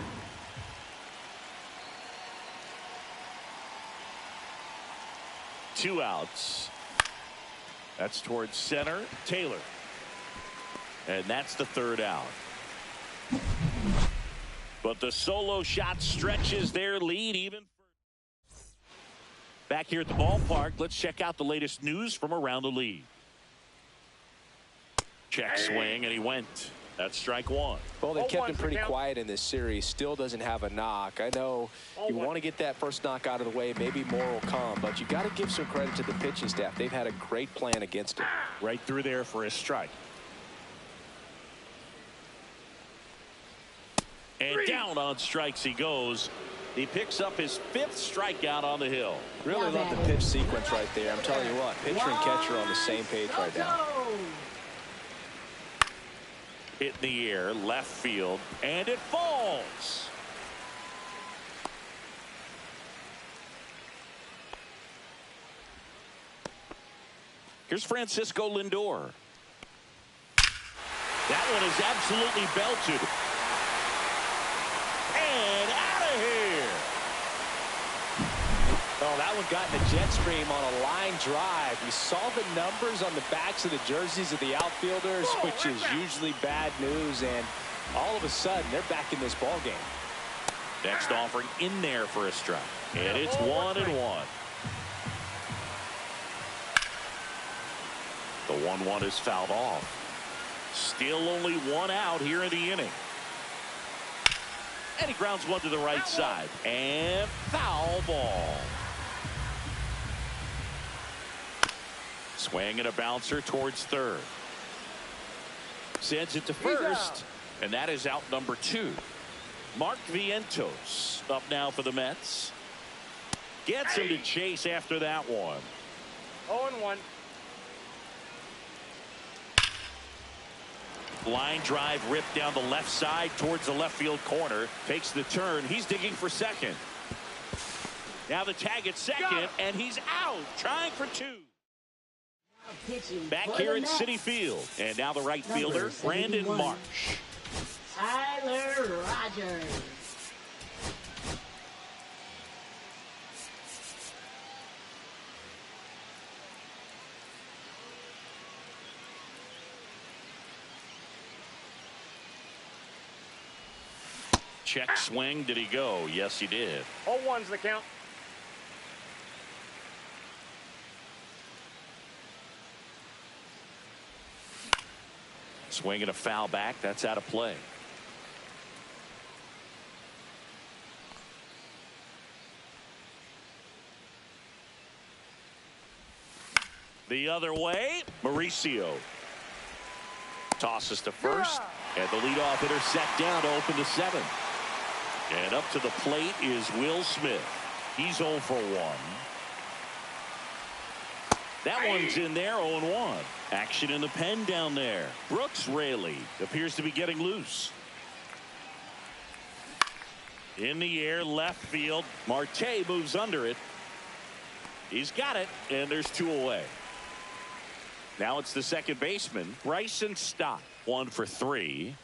Two outs. That's towards center. Taylor. And that's the 3rd out. But the solo shot stretches their lead even further. Back here at the ballpark, let's check out the latest news from around the league. Check swing, and he went. That's strike 1. Well, they kept him pretty quiet in this series. Still doesn't have a knock. I know you want to get that first knock out of the way. Maybe more will come, but you got to give some credit to the pitching staff. They've had a great plan against it. Right through there for a strike. And down on strikes he goes. He picks up his 5th strikeout on the hill. Really love the pitch sequence right there. I'm telling you what, pitcher and catcher on the same page right now. Hit in the air, left field, and it falls. Here's Francisco Lindor. That one is absolutely belted. And out of here. Oh, that one got in the jet stream on a line drive. We saw the numbers on the backs of the jerseys of the outfielders, which is usually bad news, and all of a sudden they're back in this ball game. Next offering in there for a strike, and it's 1-1. The 1-1 is fouled off. Still only one out here in the inning. And he grounds one to the right side. And foul ball. Swing and a bouncer towards third. Sends it to first. And that is out number 2. Mark Vientos up now for the Mets. Gets him to chase after that one. 0-1. Line drive ripped down the left side towards the left field corner. Takes the turn. He's digging for second. Now the tag at second, and he's out. Trying for 2. Back here at Citi Field. And now the right fielder, Brandon Marsh. Tyler Rogers. Check swing. Did he go? Yes, he did. 0-1's the count. Swing and a foul back. That's out of play. The other way, Mauricio tosses to first, and the leadoff hitter set down to open the 7th. And up to the plate is Will Smith. He's 0 for 1. That one's in there, 0-1. Action in the pen down there. Brooks Raley appears to be getting loose. In the air, left field. Marte moves under it. He's got it, and there's 2 away. Now it's the second baseman, Bryson Stott. 1 for 3.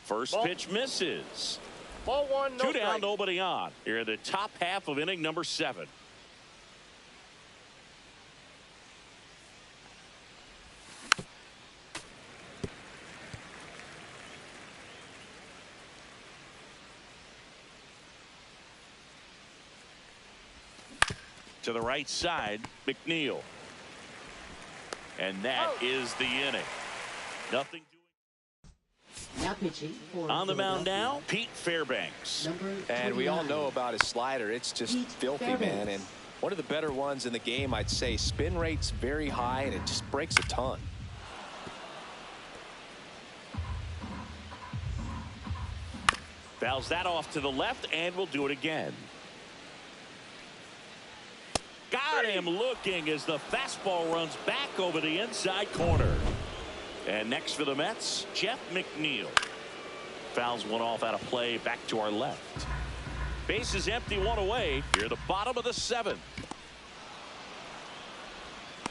First pitch misses. Ball 1, no 2 down, strike. nobody on. Here in the top half of inning number 7. To the right side, McNeil. And that is the inning. Nothing doing. Now pitching for on the mound now, Pete Fairbanks. And we all know about his slider. It's just filthy, man. And one of the better ones in the game, I'd say. Spin rate's very high, and it just breaks a ton. Fouls that off to the left, and we'll do it again. Got him looking as the fastball runs back over the inside corner. And next for the Mets, Jeff McNeil. Fouls one off out of play, back to our left. Base is empty, 1 away. Here the bottom of the 7th.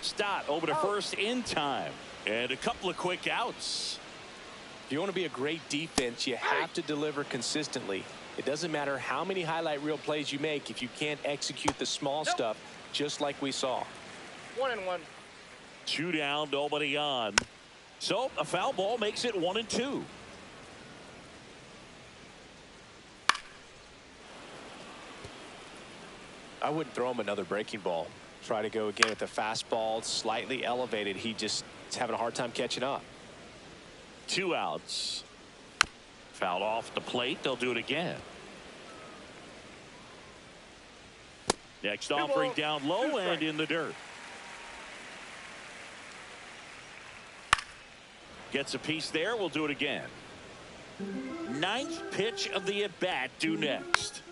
Stott over to first in time. And a couple of quick outs. If you want to be a great defense, you have to deliver consistently. It doesn't matter how many highlight reel plays you make if you can't execute the small stuff, just like we saw. 1-1. 2 down, nobody on. So a foul ball makes it 1-2. I wouldn't throw him another breaking ball. Try to go again with the fastball, slightly elevated. He just is having a hard time catching up. 2 outs. Fouled off the plate. They'll do it again. Next offering down low and in the dirt. Gets a piece there. We'll do it again. 9th pitch of the at-bat due next.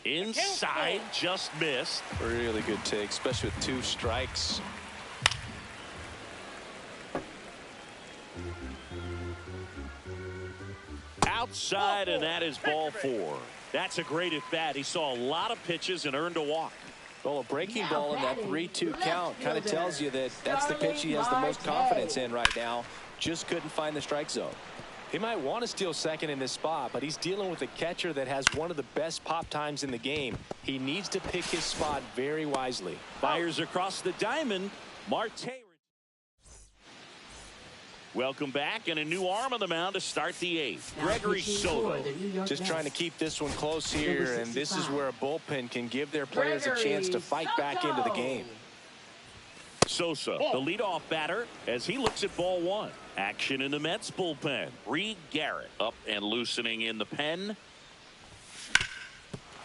Inside, just missed. Really good take, especially with 2 strikes. Outside, and that is ball 4. That's a great at-bat. He saw a lot of pitches and earned a walk. Well, a breaking ball in that 3-2 count kind of tells you that that's the pitch he has the most confidence in right now. Just couldn't find the strike zone. He might want to steal second in this spot, but he's dealing with a catcher that has one of the best pop times in the game. He needs to pick his spot very wisely. Fires across the diamond. Marte. Welcome back, and a new arm on the mound to start the eighth. Gregory Soto. Just trying to keep this one close here, and this is where a bullpen can give their players a chance to fight back into the game. Sosa, the leadoff batter, as he looks at ball one. Action in the Mets bullpen. Reed Garrett up and loosening in the pen.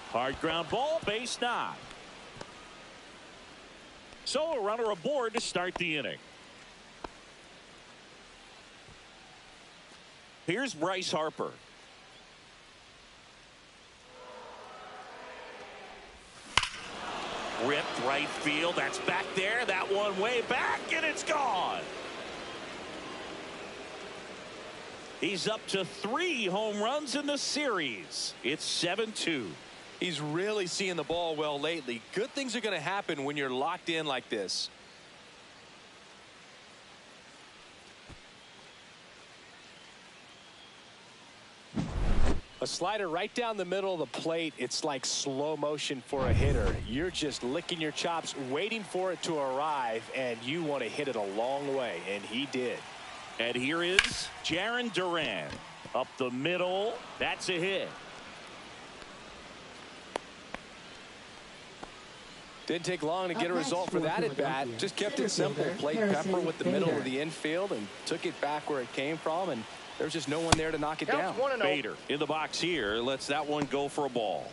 Hard ground ball, base knock. So a runner aboard to start the inning. Here's Bryce Harper. Ripped right field. That's back there. That one way back, and it's gone. He's up to 3 home runs in the series. It's 7-2. He's really seeing the ball well lately. Good things are going to happen when you're locked in like this. A slider right down the middle of the plate. It's like slow motion for a hitter. You're just licking your chops, waiting for it to arrive, and you want to hit it a long way, and he did. And here is Jarren Duran. Up the middle. That's a hit. Didn't take long to get a result for that at bat. Just kept it simple. Played pepper with the middle of the infield and took it back where it came from, and there's just no one there to knock it down. Bader in the box here lets that one go for a ball.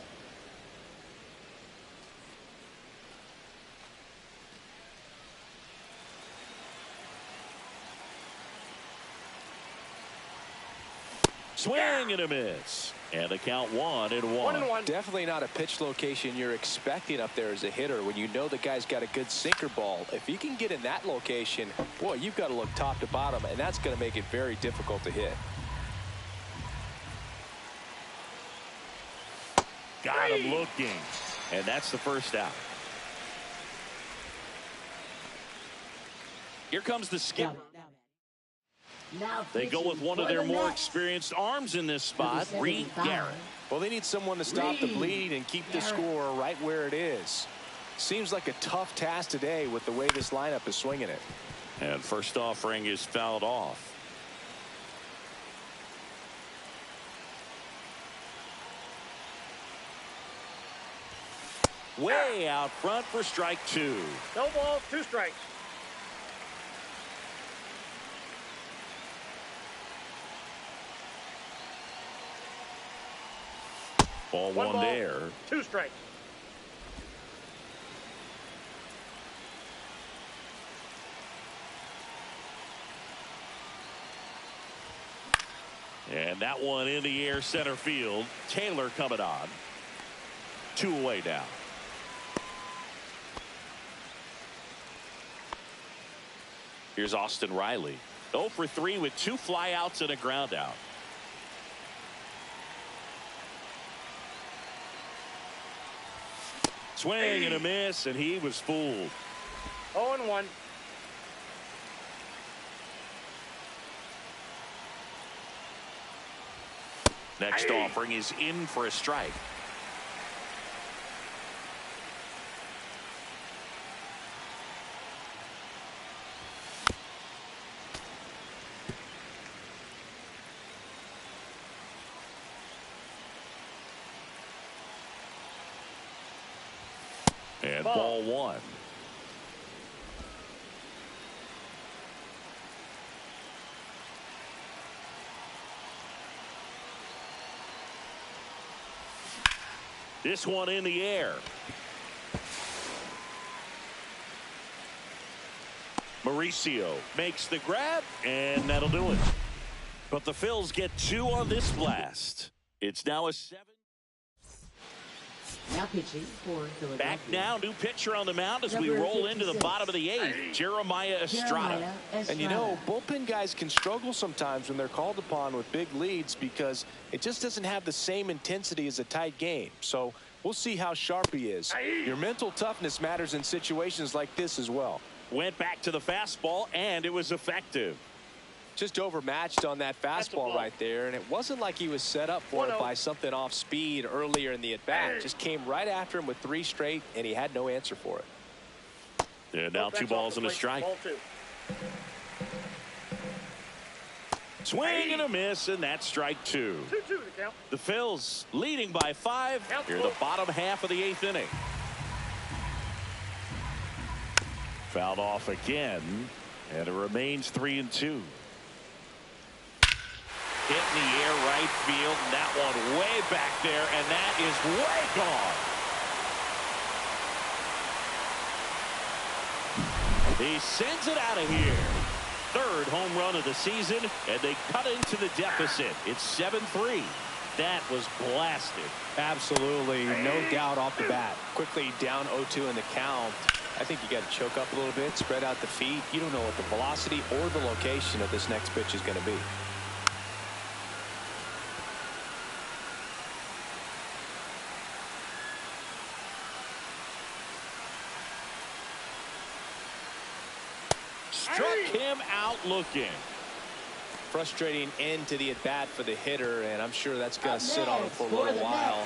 Swing and a miss. And the count 1-1. 1-1. Definitely not a pitch location you're expecting up there as a hitter when you know the guy's got a good sinker ball. If you can get in that location, boy, you've got to look top to bottom, and that's going to make it very difficult to hit. Got him looking. And that's the first out. Here comes the skip. They go with one of their more experienced arms in this spot, Reed Garrett. Well, they need someone to stop the bleed and keep the score right where it is. Seems like a tough task today with the way this lineup is swinging it. And first offering is fouled off. Way out front for strike 2. No balls, 2 strikes. Ball one there. 2 strikes. And that one in the air center field. Taylor coming on. 2 away now. Here's Austin Riley. 0 for 3 with 2 flyouts and a ground out. Swing and a miss, and he was fooled. 0-1. Next offering is in for a strike. And ball 1. This one in the air. Mauricio makes the grab, and that'll do it. But the Phils get 2 on this blast. It's now a 7. Now pitching for Philadelphia. Back now, new pitcher on the mound as we roll into the bottom of the 8th. Jeremiah Estrada. And you know, bullpen guys can struggle sometimes when they're called upon with big leads because it just doesn't have the same intensity as a tight game. So we'll see how sharp he is. Your mental toughness matters in situations like this as well. Went back to the fastball, and it was effective. Just overmatched on that fastball right there, and it wasn't like he was set up for it by something off speed earlier in the at-bat. Just came right after him with 3 straight, and he had no answer for it. And now 2 balls and a strike. Swing and a miss, and that's strike two. 2-2 the count. The Phils leading by 5 here in the bottom half of the 8th inning. Fouled off again, and it remains 3-2. Hit in the air right field, and that one way back there, and that is way gone. He sends it out of here. 3rd home run of the season, and they cut into the deficit. It's 7-3. That was blasted. Absolutely, no doubt off the bat. Quickly down 0-2 in the count. I think you got to choke up a little bit, spread out the feet. You don't know what the velocity or the location of this next pitch is going to be. Struck him out looking. Frustrating end to the at-bat for the hitter, and I'm sure that's going to sit on him for a little while.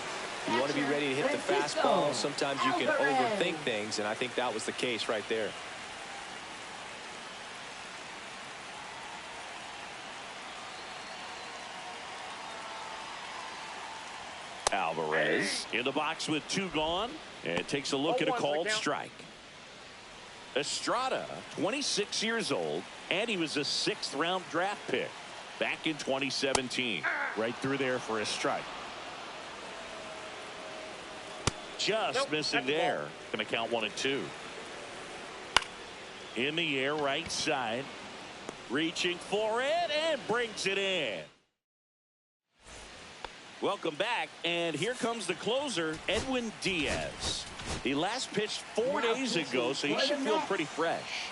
You want to be ready to hit the fastball. Sometimes you can overthink things, and I think that was the case right there. Alvarez in the box with 2 gone, and takes a look at a called strike. Estrada, 26 years old, and he was a 6th round draft pick back in 2017. Right through there for a strike. Just missing there. Going to count 1 and 2. In the air right side. Reaching for it and brings it in. Welcome back, and here comes the closer, Edwin Diaz. He last pitched 4 days ago, so he should feel pretty fresh.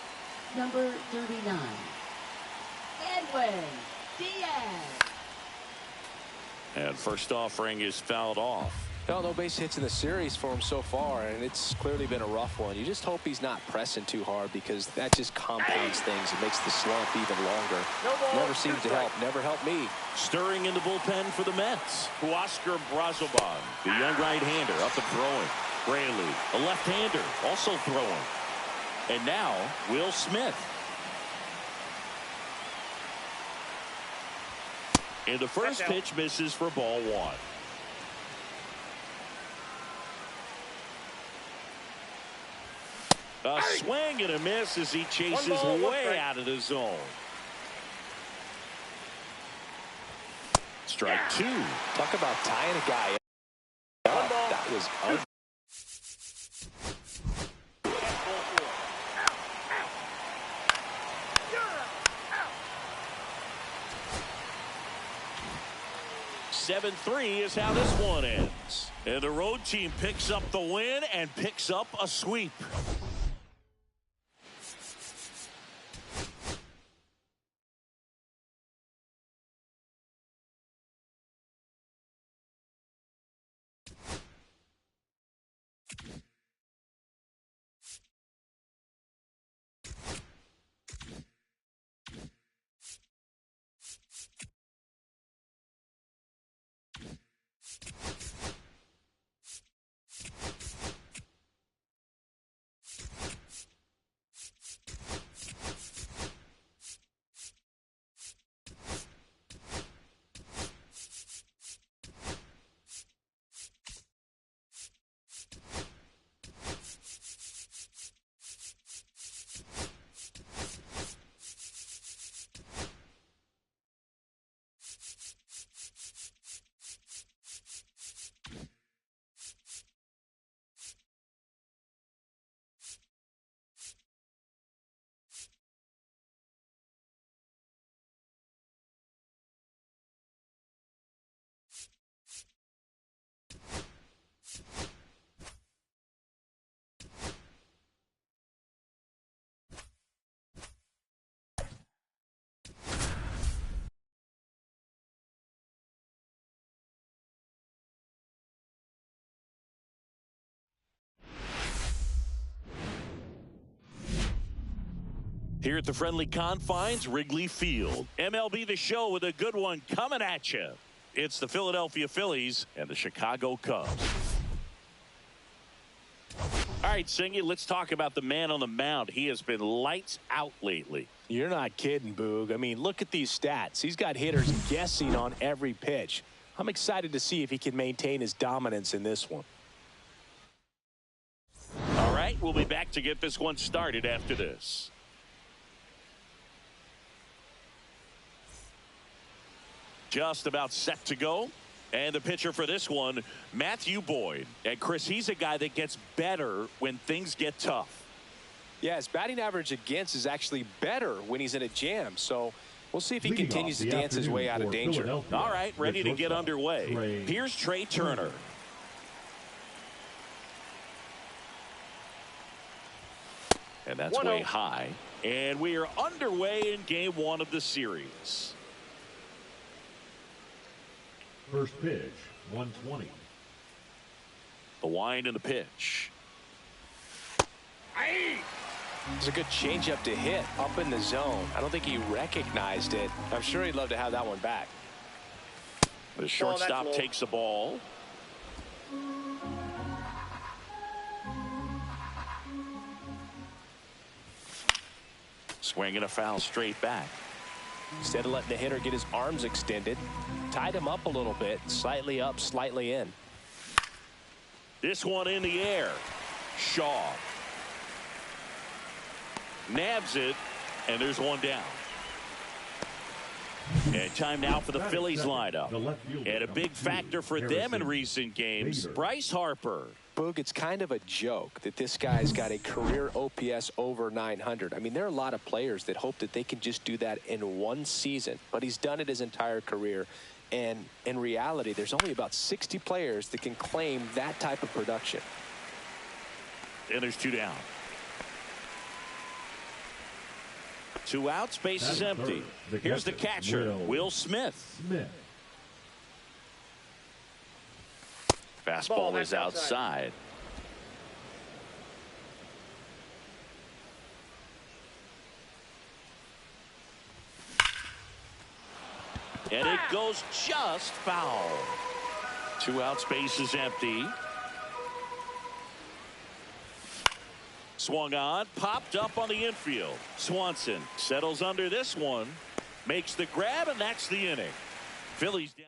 Number 39, Edwin Diaz. And first offering is fouled off. Well, no base hits in the series for him so far, and it's clearly been a rough one. You just hope he's not pressing too hard, because that just compounds things. It makes the slump even longer. Never seems to help. Never helped me. Stirring in the bullpen for the Mets. Huascar Brazoban, the young right-hander, up and throwing. Braley, a left-hander, also throwing. And now, Will Smith. And the first pitch misses for ball 1. A swing and a miss as he chases way out of the zone. Strike 2. Talk about tying a guy up. That was ugly. Seven 7-3 is how this one ends. And the road team picks up the win and picks up a sweep. Here at the friendly confines, Wrigley Field. MLB The Show with a good one coming at you. It's the Philadelphia Phillies and the Chicago Cubs. All right, Singy, let's talk about the man on the mound. He has been lights out lately. You're not kidding, Boog. I mean, look at these stats. He's got hitters guessing on every pitch. I'm excited to see if he can maintain his dominance in this one. All right, we'll be back to get this one started after this. Just about set to go. And the pitcher for this one, Matthew Boyd. And Chris, he's a guy that gets better when things get tough. Yeah, his batting average against is actually better when he's in a jam. So we'll see if he continues to dance his way out of danger. All right, ready to get underway. Here's Trey Turner. And that's way high. And we are underway in game one of the series. First pitch, 120. The wind and the pitch. It's a good changeup to hit up in the zone. I don't think he recognized it. I'm sure he'd love to have that one back. The shortstop takes the ball. Swinging a foul straight back. Instead of letting the hitter get his arms extended, tied him up a little bit, slightly up, slightly in. This one in the air. Shaw nabs it, and there's one down. And time now for the Phillies lineup. And a big factor for them in recent games, Bryce Harper. Boog, it's kind of a joke that this guy's got a career OPS over 900. I mean, there are a lot of players that hope that they can just do that in one season, but he's done it his entire career. And in reality, there's only about 60 players that can claim that type of production. And there's two down. Two outs, base is empty. Here's the catcher, Will Smith. Fastball is outside. And it goes just foul. Two outs, base is empty. Swung on, popped up on the infield. Swanson settles under this one, makes the grab, and that's the inning. Phillies down.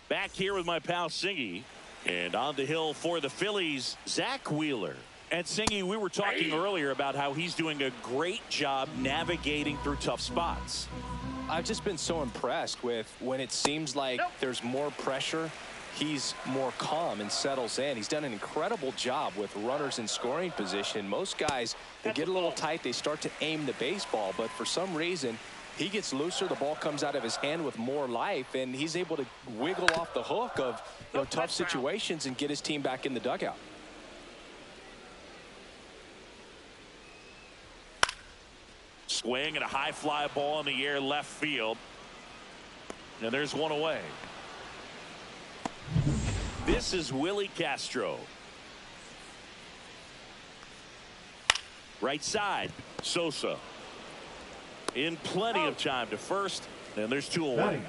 Back here with my pal Singy, and on the hill for the Phillies, Zach Wheeler. And Singy, we were talking earlier about how he's doing a great job navigating through tough spots. I've just been so impressed with when it seems like there's more pressure, he's more calm and settles in. He's done an incredible job with runners in scoring position. Most guys, they get a little tight, they start to aim the baseball, but for some reason, he gets looser, the ball comes out of his hand with more life, and he's able to wiggle off the hook of tough situations and get his team back in the dugout. Swing and a high fly ball in the air left field. And there's one away. This is Willie Castro. Right side, Sosa. In plenty of time to first, and there's two away.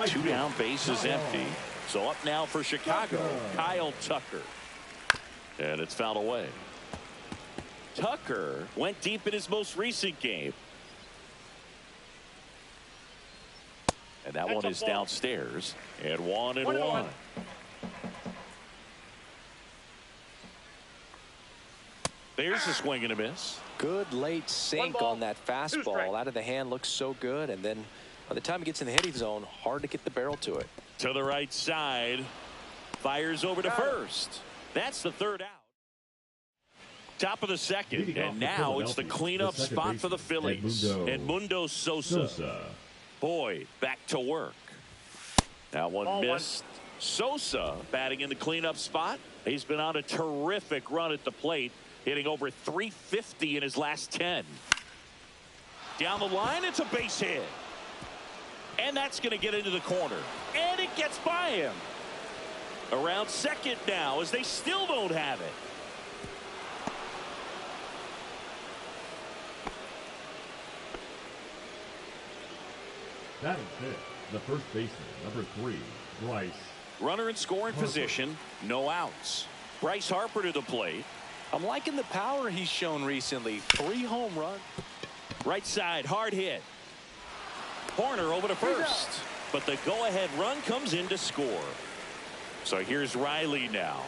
Two down, base is empty. So up now for Chicago, Kyle Tucker. And it's fouled away. Tucker went deep in his most recent game. And that one is downstairs. And 1-1. There's a swing and a miss. Good late sink on that fastball. Out of the hand, looks so good. And then by the time it gets in the hitting zone, hard to get the barrel to it. To the right side. Fires over to first. That's the third out. Top of the second. And now it's the cleanup spot for the Phillies. Edmundo Sosa. Boyd back to work. Now one missed. Sosa batting in the cleanup spot. He's been on a terrific run at the plate, hitting over 350 in his last 10. Down the line, it's a base hit. And that's going to get into the corner. And it gets by him. Around second now as they still don't have it. Batting fifth, the first baseman, number 3, Bryce. Runner in scoring position, no outs. Bryce Harper to the plate. I'm liking the power he's shown recently. 3 home runs. Right side, hard hit. Corner over to first. But the go-ahead run comes in to score. So here's Riley now.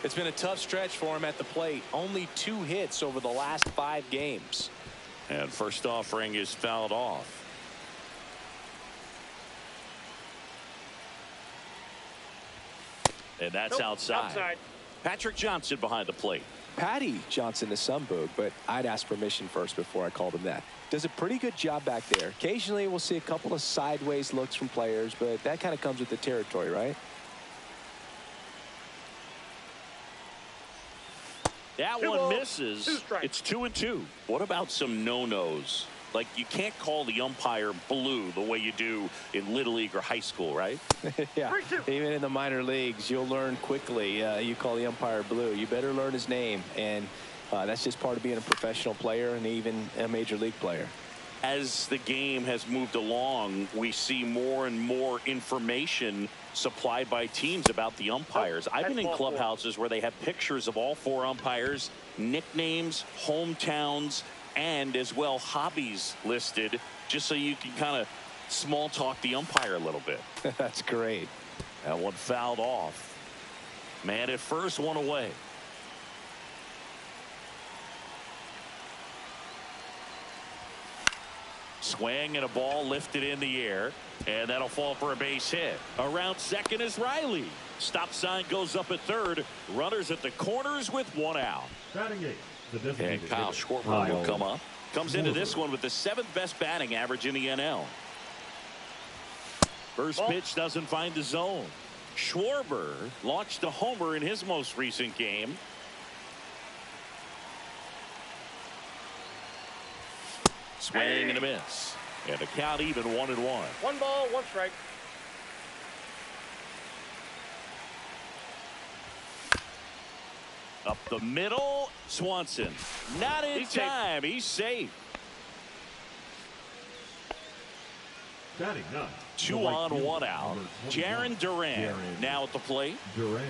It's been a tough stretch for him at the plate. Only 2 hits over the last 5 games. And first offering is fouled off. And that's outside. Patrick Johnson behind the plate. Patty Johnson to some boog, but I'd ask permission first before I called him that. Does a pretty good job back there. Occasionally we'll see a couple of sideways looks from players, but that kind of comes with the territory, right? That one misses. It's 2-2. What about some no-nos? Like, you can't call the umpire blue the way you do in Little League or high school, right? Yeah. Even in the minor leagues, you'll learn quickly. You call the umpire blue. You better learn his name. And that's just part of being a professional player and even a major league player. As the game has moved along, we see more and more information supplied by teams about the umpires. I've been in clubhouses where they have pictures of all 4 umpires, nicknames, hometowns, and as well hobbies listed, just so you can kind of small talk the umpire a little bit. That's great. That one fouled off. Man at first, 1 away. Swing and a ball lifted in the air, and that'll fall for a base hit. Around second is Riley. Stop sign goes up at third. Runners at the corners with 1 out. Batting 8. And Kyle Schwarber will come up. Comes into this one with the 7th best batting average in the NL. First pitch doesn't find the zone. Schwarber launched a homer in his most recent game. Swing and a miss. And the count even 1-1. 1 ball, 1 strike. Up the middle, Swanson. Not in time. He's safe. Batting 9. 2 on, 1 out. Jarren Duran now at the plate.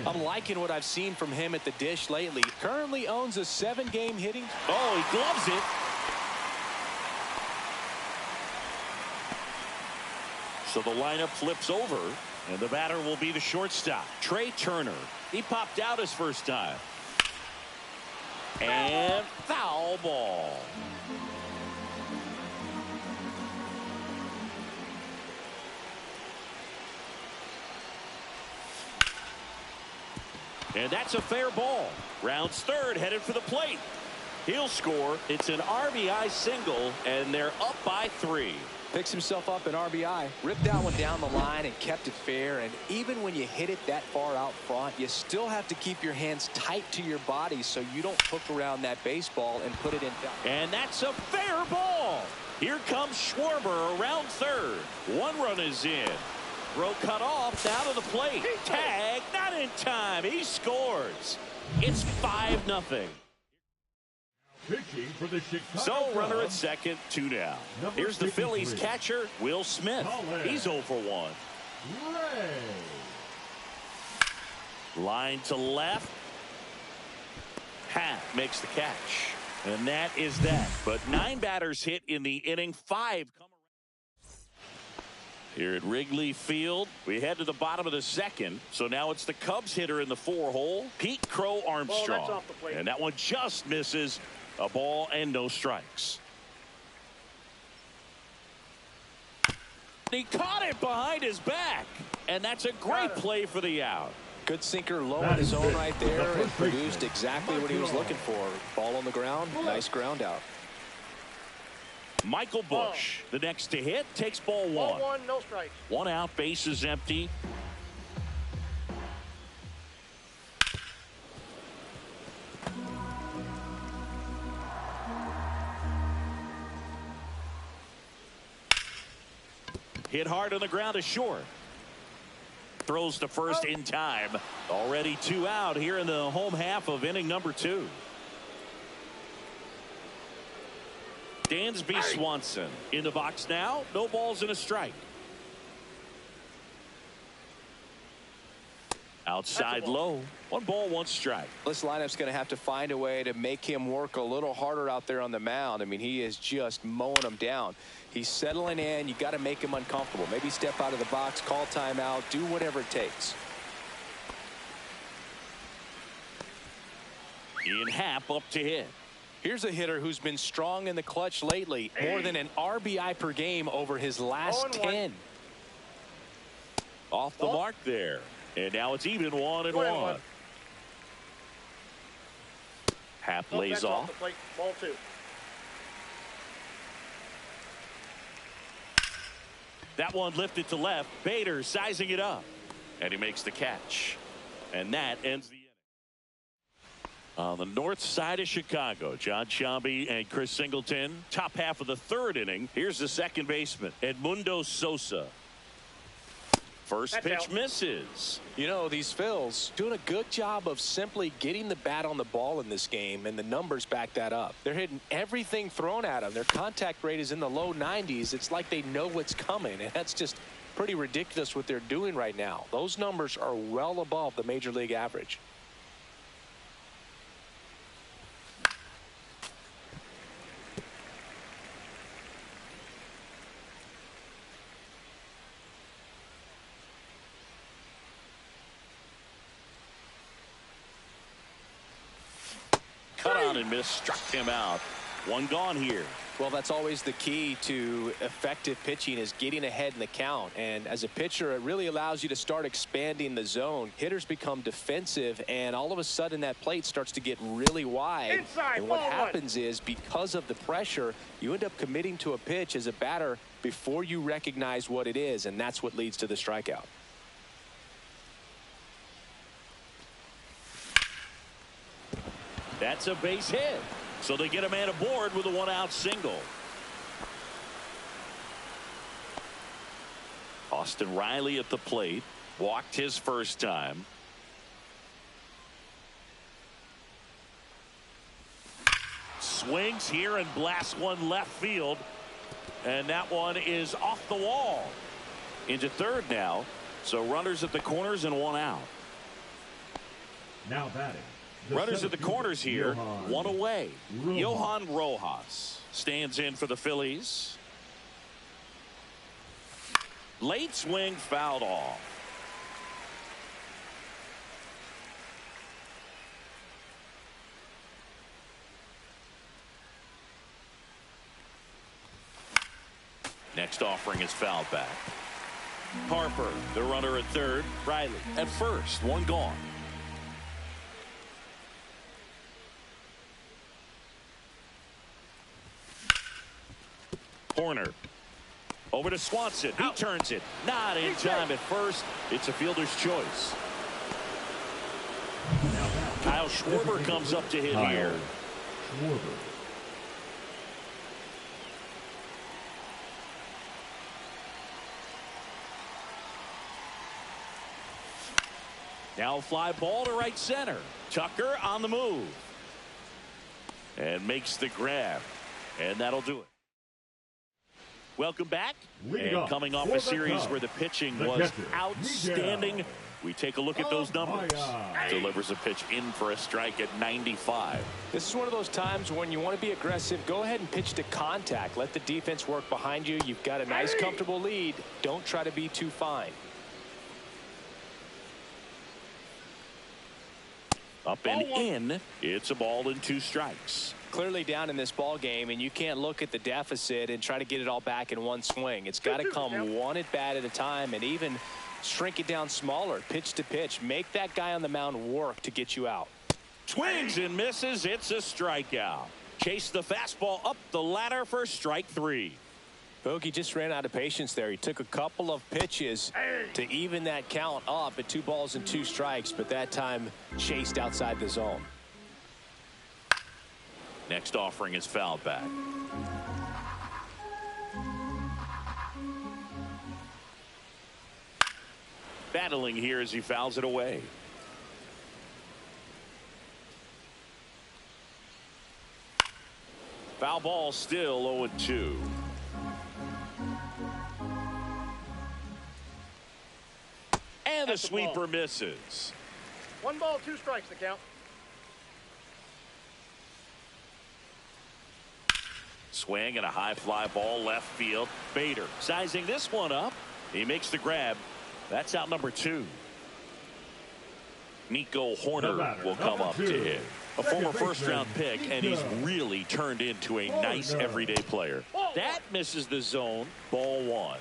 I'm liking what I've seen from him at the dish lately. Currently owns a 7-game hitting. Oh, he gloves it. So the lineup flips over, and the batter will be the shortstop, Trey Turner. He popped out his first time. And foul ball. And that's a fair ball. Rounds third, headed for the plate. He'll score. It's an RBI single, and they're up by 3. Picks himself up an RBI, ripped that one down the line and kept it fair. And even when you hit it that far out front, you still have to keep your hands tight to your body so you don't hook around that baseball and put it in. And that's a fair ball. Here comes Schwarber around third. 1 run is in. Throw cut off, down to the plate. Tag, not in time. He scores. It's 5-0. For the so runner at second, 2 down. Here's the Phillies catcher, Will Smith. He's 0 for 1. Line to left. Happ makes the catch. And that is that. But 9 batters hit in the inning. 5 come around. Here at Wrigley Field, we head to the bottom of the second. So now it's the Cubs hitter in the 4-hole, Pete Crow Armstrong. And that one just misses. A ball and no strikes. He caught it behind his back, and that's a great play for the out. Good sinker low in his own right there and produced exactly what he was looking for. Ball on the ground, nice ground out. Michael Busch, the next to hit, takes ball 1. Ball 1, no strikes. 1 out, bases empty. Hit hard on the ground to short. Throws to first in time. Already 2 out here in the home half of inning number 2. Dansby Swanson in the box now. No balls and a strike. Outside low. 1 ball, 1 strike. This lineup's going to have to find a way to make him work a little harder out there on the mound. I mean, he is just mowing them down. He's settling in. You got to make him uncomfortable. Maybe step out of the box, call timeout, do whatever it takes. Ian Happ up to hit. Here's a hitter who's been strong in the clutch lately. More than an RBI per game over his last 10. Off the mark there. And now it's even 1-1. Happ lays off. The plate. Ball 2. That one lifted to left. Bader sizing it up. And he makes the catch. And that ends the inning. On the north side of Chicago, John Sciambi and Chris Singleton. Top half of the 3rd inning. Here's the second baseman, Edmundo Sosa. First pitch misses. You know, these Phils doing a good job of simply getting the bat on the ball in this game, and the numbers back that up. They're hitting everything thrown at them. Their contact rate is in the low 90s. It's like they know what's coming, and that's just pretty ridiculous what they're doing right now. Those numbers are well above the major league average. Cut on and miss, struck him out. 1 gone here. Well, that's always the key to effective pitching, is getting ahead in the count. And as a pitcher, it really allows you to start expanding the zone. Hitters become defensive, and all of a sudden that plate starts to get really wide. Inside, and what happens is, because of the pressure, you end up committing to a pitch as a batter before you recognize what it is, and that's what leads to the strikeout. That's a base hit. So they get a man aboard with a 1-out single. Austin Riley at the plate. Walked his first time. Swings here and blasts one left field. And that one is off the wall. Into 3rd now. So runners at the corners and 1 out. Now batting. Runners at the corners here, 1 away. Johan Rojas stands in for the Phillies. Late swing, fouled off. Next offering is fouled back. Harper, the runner at 3rd. Riley at 1st. 1 gone. Corner. Over to Swanson. He turns it. Not in time at 1st. It's a fielder's choice. Kyle Schwarber comes up to hit here. Now fly ball to right center. Tucker on the move. And makes the grab. And that'll do it. Welcome back. And coming off a series where the pitching was outstanding, we take a look at those numbers. Delivers a pitch in for a strike at 95. This is one of those times when you want to be aggressive. Go ahead and pitch to contact. Let the defense work behind you. You've got a nice, comfortable lead. Don't try to be too fine. Up and in. It's a ball and 2 strikes. Clearly down in this ball game, and you can't look at the deficit and try to get it all back in one swing. It's got to come one at bat at a time, and even shrink it down smaller, pitch to pitch. Make that guy on the mound work to get you out. Swings and misses. It's a strikeout. Chase the fastball up the ladder for strike 3. Bogey just ran out of patience there. He took a couple of pitches to even that count up at 2 balls and 2 strikes, but that time chased outside the zone. Next offering is fouled back. Battling here as he fouls it away. Foul ball, still 0-2. And the sweeper misses. 1 ball, 2 strikes the count. Swing and a high fly ball left field. Bader sizing this one up. He makes the grab. That's out number 2. Nico Horner will come up to hit. A former first-round pick, and he's really turned into a nice everyday player. That misses the zone. Ball 1.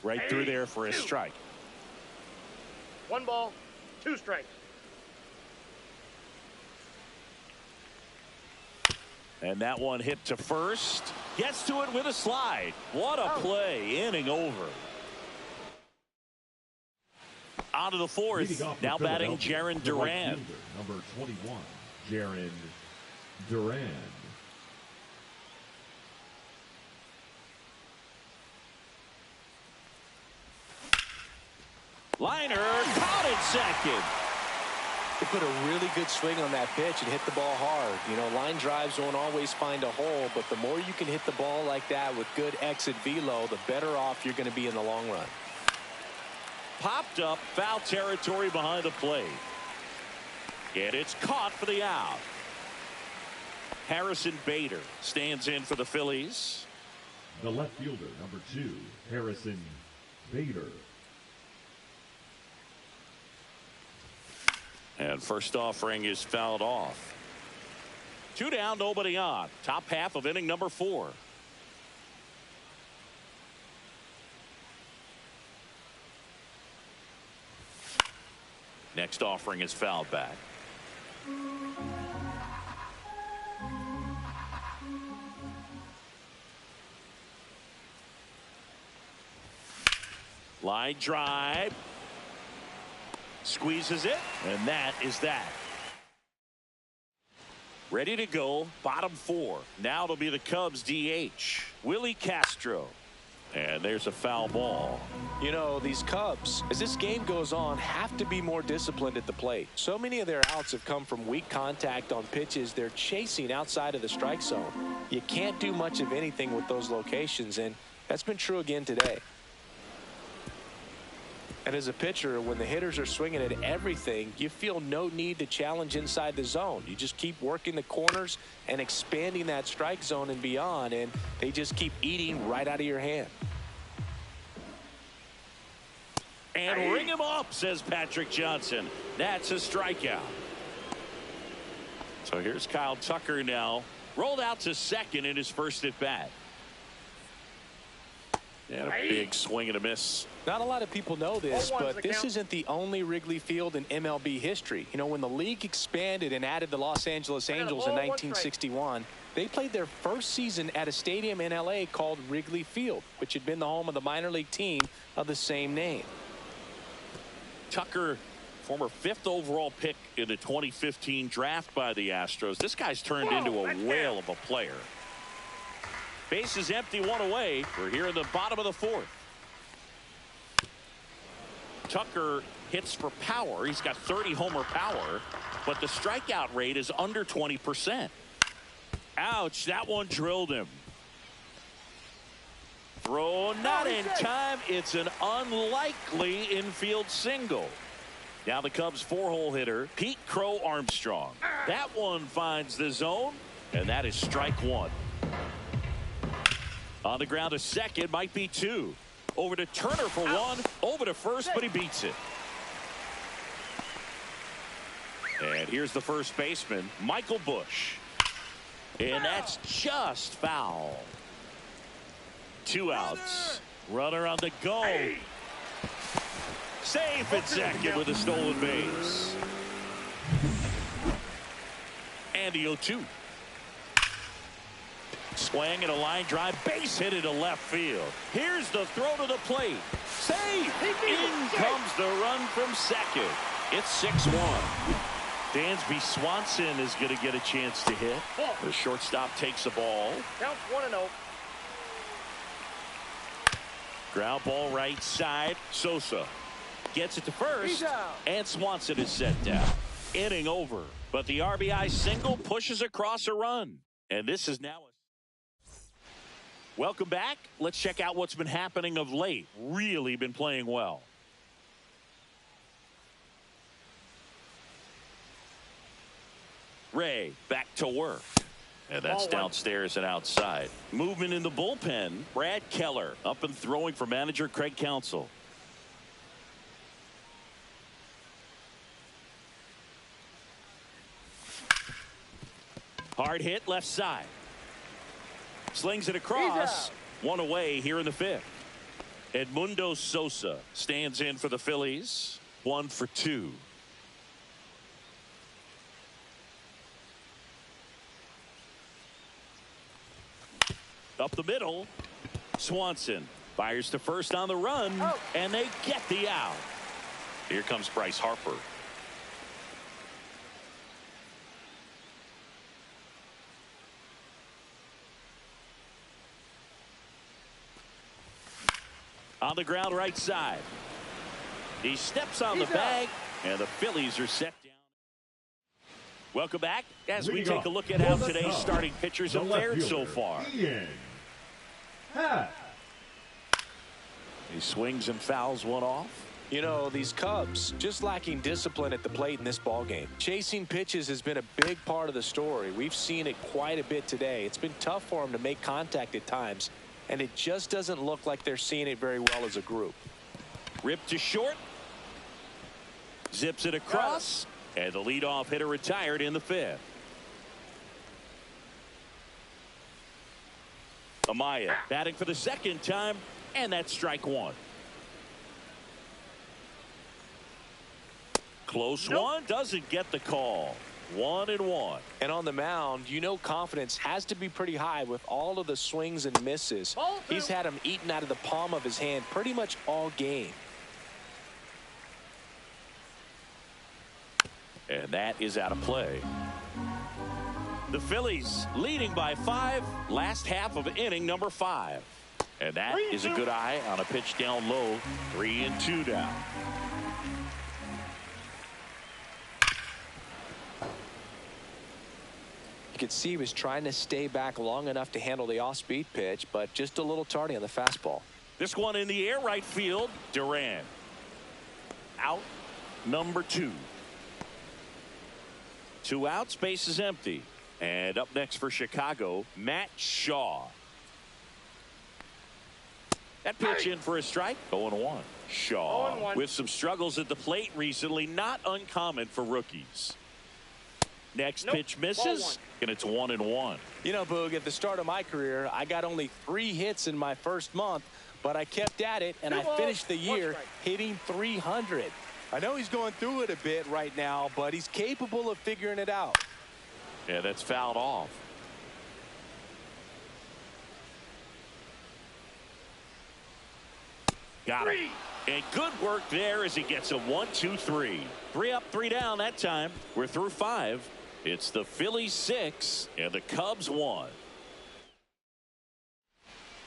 Right through there for a strike. 1 ball, 2 strikes. And that one hit to first. Gets to it with a slide. What a play. Inning over. On to the 4th. Now batting Jarren Duran. Number 21, Jarren Duran. Liner caught in second. He put a really good swing on that pitch and hit the ball hard. You know, line drives won't always find a hole, but the more you can hit the ball like that with good exit velo, the better off you're going to be in the long run. Popped up, foul territory behind the plate. And it's caught for the out. Harrison Bader stands in for the Phillies. The left fielder, number 2, Harrison Bader. And first offering is fouled off. 2 down, nobody on. Top half of inning number 4. Next offering is fouled back. Line drive. Squeezes it, and that is that. Ready to go, bottom 4. Now it'll be the Cubs DH, Willie Castro. And there's a foul ball. You know, these Cubs, as this game goes on, have to be more disciplined at the plate. So many of their outs have come from weak contact on pitches they're chasing outside of the strike zone. You can't do much of anything with those locations, and that's been true again today. And as a pitcher, when the hitters are swinging at everything, you feel no need to challenge inside the zone. You just keep working the corners and expanding that strike zone and beyond, and they just keep eating right out of your hand. And ring him up, says Patrick Johnson. That's a strikeout. So here's Kyle Tucker now. Rolled out to second in his first at bat. And a big swing and a miss. Not a lot of people know this, but this isn't the only Wrigley Field in MLB history. You know, when the league expanded and added the Los Angeles Angels in 1961, they played their first season at a stadium in LA called Wrigley Field, which had been the home of the minor league team of the same name. Tucker, former 5th overall pick in the 2015 draft by the Astros. This guy's turned into a whale of a player. Base is empty, 1 away. We're here in the bottom of the 4th. Tucker hits for power. He's got 30 homer power, but the strikeout rate is under 20%. Ouch, that one drilled him. Throw not in time. It's an unlikely infield single. Now the Cubs 4-hole hitter, Pete Crow Armstrong. That one finds the zone, and that is strike 1. On the ground to second, might be 2. Over to Turner for 1. Over to first, but he beats it. And here's the first baseman, Michael Busch. And that's just foul. 2 outs. Runner on the go. Safe at second with a stolen base. And the 0-2. Swing and a line drive, base hit into left field. Here's the throw to the plate. Safe. In comes the run from second. It's 6-1. Dansby Swanson is going to get a chance to hit. The shortstop takes the ball. Counts 1-0. Ground ball right side. Sosa gets it to first, and Swanson is set down. inning over. But the RBI single pushes across a run. And this is now welcome back. Let's check out what's been happening of late. Really been playing well. Ray back to work. And that's downstairs and outside. Movement in the bullpen. Brad Keller up and throwing for manager Craig Counsell. Hard hit left side. Slings it across. One away here in the fifth. Edmundo Sosa stands in for the Phillies. 1 for 2. Up the middle. Swanson fires to first on the run. And they get the out. Here comes Bryce Harper. On the ground right side. He steps on the bag. And the Phillies are set down. Welcome back as we take a look at how today's starting pitchers have fared so far. He swings and fouls one off. You know, these Cubs just lacking discipline at the plate in this ballgame. Chasing pitches has been a big part of the story. We've seen it quite a bit today. It's been tough for them to make contact at times, and it just doesn't look like they're seeing it very well as a group. Ripped to short. Zips it across. And the leadoff hitter retired in the fifth. Amaya batting for the second time, and that's strike one. Close one, doesn't get the call. 1-1. And on the mound, you know, confidence has to be pretty high with all of the swings and misses. He's had them eaten out of the palm of his hand pretty much all game. And that is out of play. The Phillies leading by 5, last half of inning number 5. And that is a good eye on a pitch down low. 3-2 down. You could see he was trying to stay back long enough to handle the off-speed pitch, but just a little tardy on the fastball. This one in the air right field. Duran. Out number 2. 2 outs, base is empty. And up next for Chicago, Matt Shaw. That pitch in for a strike. 0-1. Shaw 0-1. with some struggles at the plate recently, not uncommon for rookies. Next pitch misses, and it's 1-1. You know, Boog, at the start of my career, I got only 3 hits in my first month, but I kept at it, and I finished the year hitting 300. I know he's going through it a bit right now, but he's capable of figuring it out. Yeah, that's fouled off. Got it. And good work there as he gets a 1-2-3. 3 up, 3 down that time. We're through 5. It's the Phillies 6 and the Cubs 1.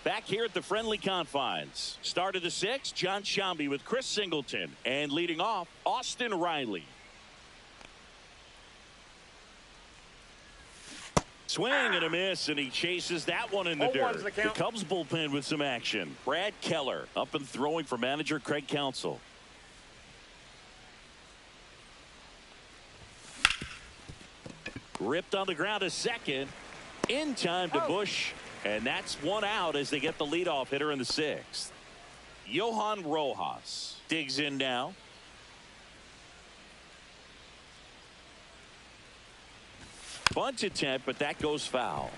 Back here at the friendly confines. Start of the 6th, John Sciambi with Chris Singleton. And leading off, Austin Riley. Swing and a miss, and he chases that one in the dirt. The Cubs bullpen with some action. Brad Keller up and throwing for manager Craig Counsell. Ripped on the ground to second. In time to Bush. And that's 1 out as they get the leadoff hitter in the 6th. Johan Rojas digs in now. Bunt attempt, but that goes foul.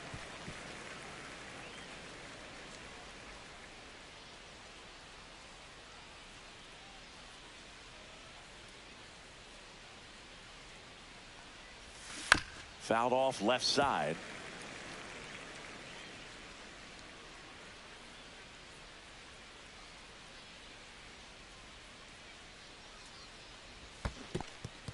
Fouled off left side.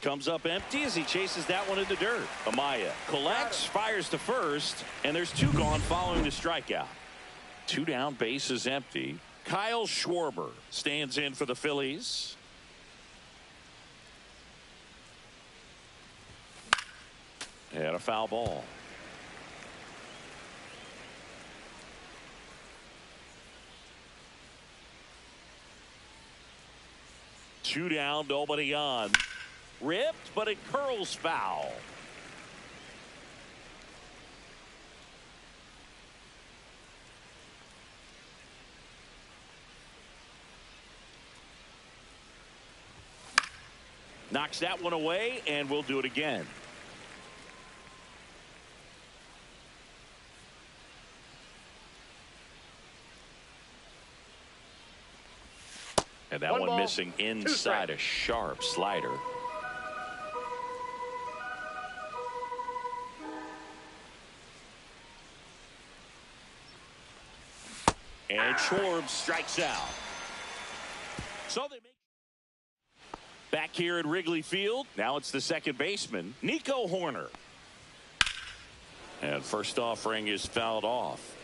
Comes up empty as he chases that one in the dirt. Amaya collects, fires to first, and there's 2 gone following the strikeout. 2 down, base is empty. Kyle Schwarber stands in for the Phillies. And a foul ball. Two down, nobody on. Ripped, but it curls foul. Knocks that one away, and we'll do it again. And that one missing inside a sharp slider. And Schwartz strikes out. So they make back here at Wrigley Field. Now it's the second baseman, Nico Horner. And first offering is fouled off.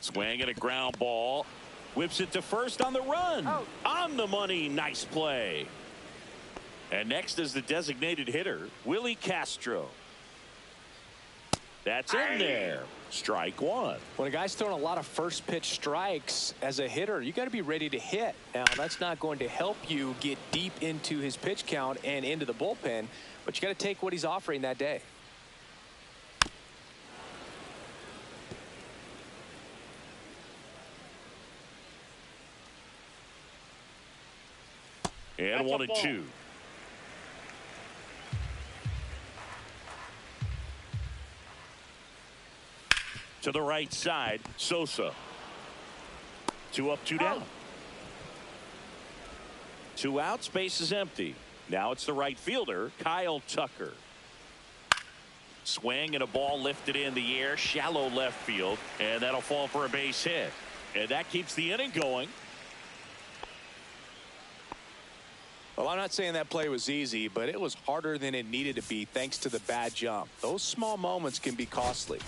Swing and a ground ball. Whips it to first on the run. Oh. On the money. Nice play. And next is the designated hitter, Willie Castro. That's in there. Strike one. When a guy's throwing a lot of first pitch strikes as a hitter, you got to be ready to hit. Now, that's not going to help you get deep into his pitch count and into the bullpen, but you got to take what he's offering that day. And 1-2. To the right side, Sosa. 2 up, 2 down. 2 out, space is empty. Now it's the right fielder, Kyle Tucker. Swing and a ball lifted in the air, shallow left field, and that'll fall for a base hit. And that keeps the inning going. Well, I'm not saying that play was easy, but it was harder than it needed to be thanks to the bad jump. Those small moments can be costly.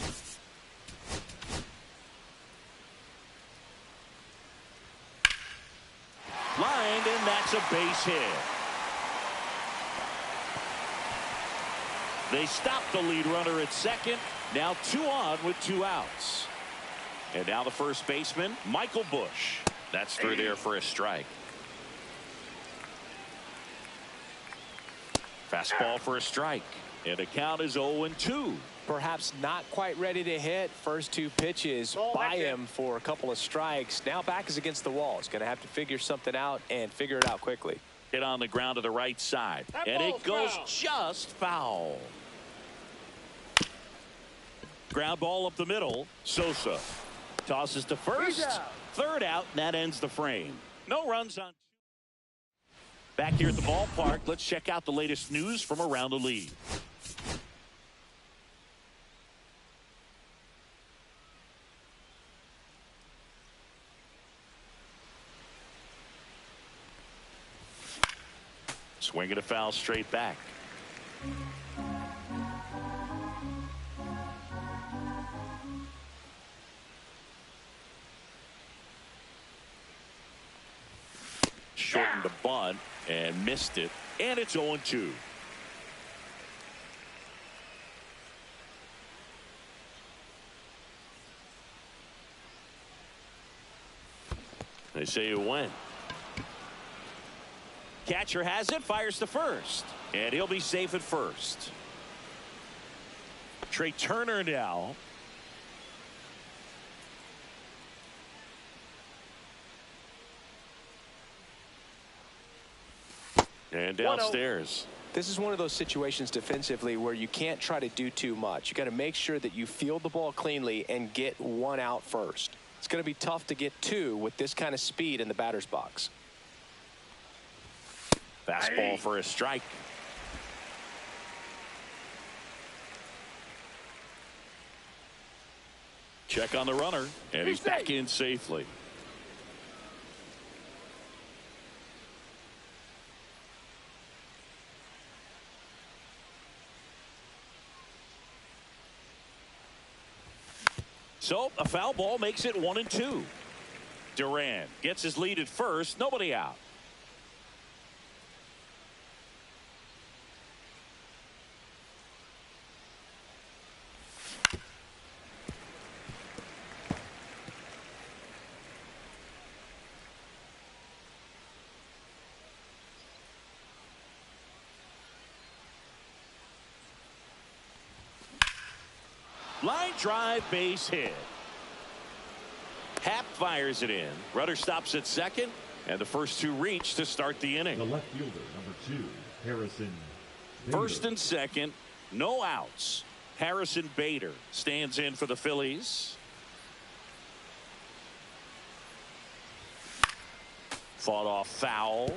Lined, and that's a base hit. They stop the lead runner at second. Now 2 on with 2 outs. And now the first baseman, Michael Busch. That's through there for a strike. Fastball for a strike. And the count is 0-2. Perhaps not quite ready to hit. First 2 pitches by him for a couple of strikes. Now back is against the wall. He's going to have to figure something out and figure it out quickly. Hit on the ground to the right side. And it goes just foul. Ground ball up the middle. Sosa tosses to first. Third out, and that ends the frame. No runs on. Back here at the ballpark, let's check out the latest news from around the league. Swing and a foul straight back. Shortened the bunt and missed it, and it's 0-2. They say it went. Catcher has it, fires to first, and he'll be safe at first. Trey Turner now. And downstairs. This is one of those situations defensively where you can't try to do too much. You got to make sure that you field the ball cleanly and get 1 out first. It's going to be tough to get 2 with this kind of speed in the batter's box. Fastball for a strike. Check on the runner, and he's back in safely. So a foul ball makes it 1-2. Duran gets his lead at first, nobody out. Line drive, base hit. Happ fires it in. Rudder stops at second, and the first two reach to start the inning. The left fielder, number 2, Harrison Bader. First and second, no outs. Harrison Bader stands in for the Phillies. Fought off foul.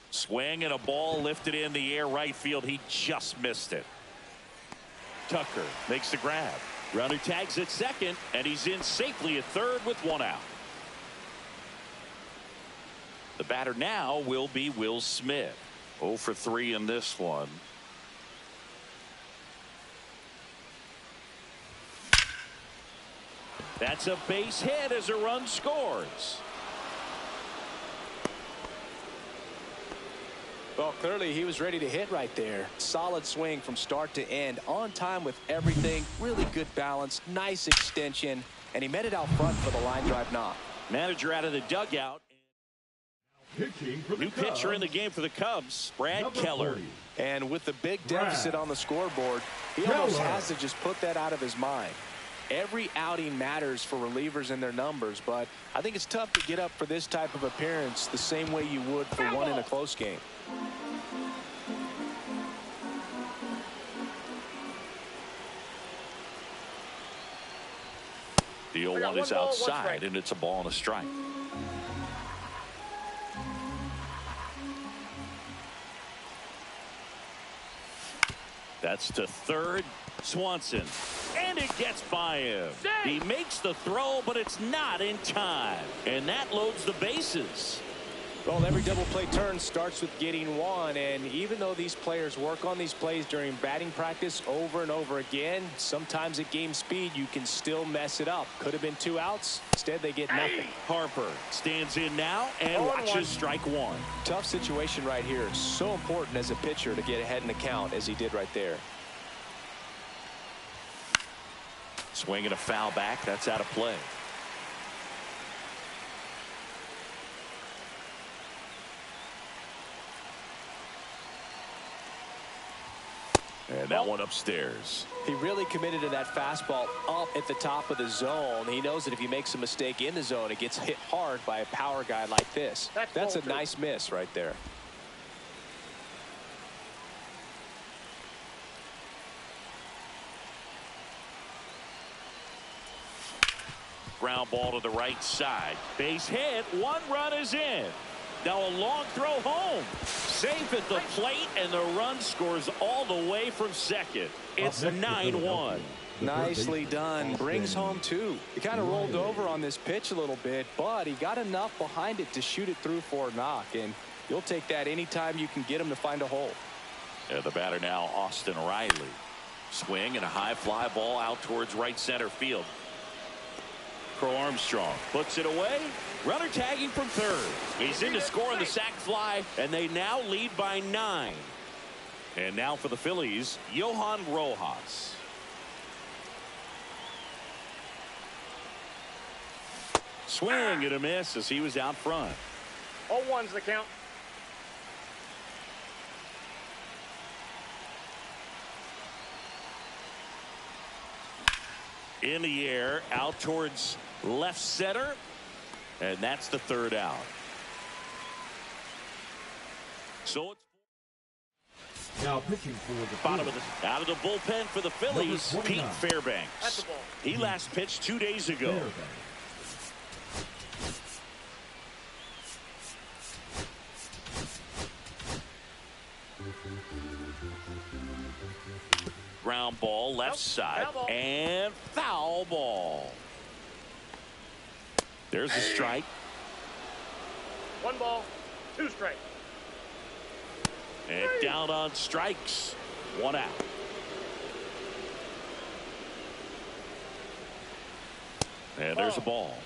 Swing and a ball lifted in the air right field. He just missed it. Tucker makes the grab. Runner tags at second, and he's in safely at third with one out. The batter now will be Will Smith. 0 for 3 in this one. That's a base hit as a run scores. Well, clearly he was ready to hit right there. Solid swing from start to end. On time with everything. Really good balance. Nice extension. And he met it out front for the line drive knock. Manager out of the dugout. Pitching for the New Cubs, pitcher in the game for the Cubs, Brad number Keller. 40. And with the big deficit on the scoreboard, he almost has to just put that out of his mind. Every outing matters for relievers and their numbers, but I think it's tough to get up for this type of appearance the same way you would for one in a close game. The 0-1 is outside, and it's a ball and a strike. That's to third. Swanson. And it gets by him. He makes the throw, but it's not in time. And that loads the bases. Well, every double play turn starts with getting one, and even though these players work on these plays during batting practice over and over again, sometimes at game speed you can still mess it up. Could have been 2 outs. Instead they get nothing. Harper stands in now and watches strike one. Tough situation right here. So important as a pitcher to get ahead in the count as he did right there. Swinging a foul back. That's out of play. And that one upstairs. He really committed to that fastball up at the top of the zone. He knows that if he makes a mistake in the zone, it gets hit hard by a power guy like this. That's a nice miss right there. Ground ball to the right side. Base hit. 1 run is in. Now a long throw home. Safe at the plate, and the run scores all the way from second. It's 9-1. Nicely done. Brings home 2. He kind of rolled over on this pitch a little bit, but he got enough behind it to shoot it through for a knock, and you'll take that anytime you can get him to find a hole. Yeah, the batter now, Austin Riley. Swing and a high fly ball out towards right center field. Crow Armstrong puts it away. Runner tagging from third. He's in to score on the sac fly, and they now lead by 9. And now for the Phillies, Johan Rojas. Swing and a miss as he was out front. 0-1's the count. In the air, out towards left center. And that's the 3rd out. So it's now pitching for the bottom of the out of the bullpen for the Phillies, Pete Fairbanks. That's the ball. He last pitched 2 days ago. Ground ball left side and foul ball. There's a strike. 1 ball, 2 strikes. And down on strikes. 1 out. And there's a ball.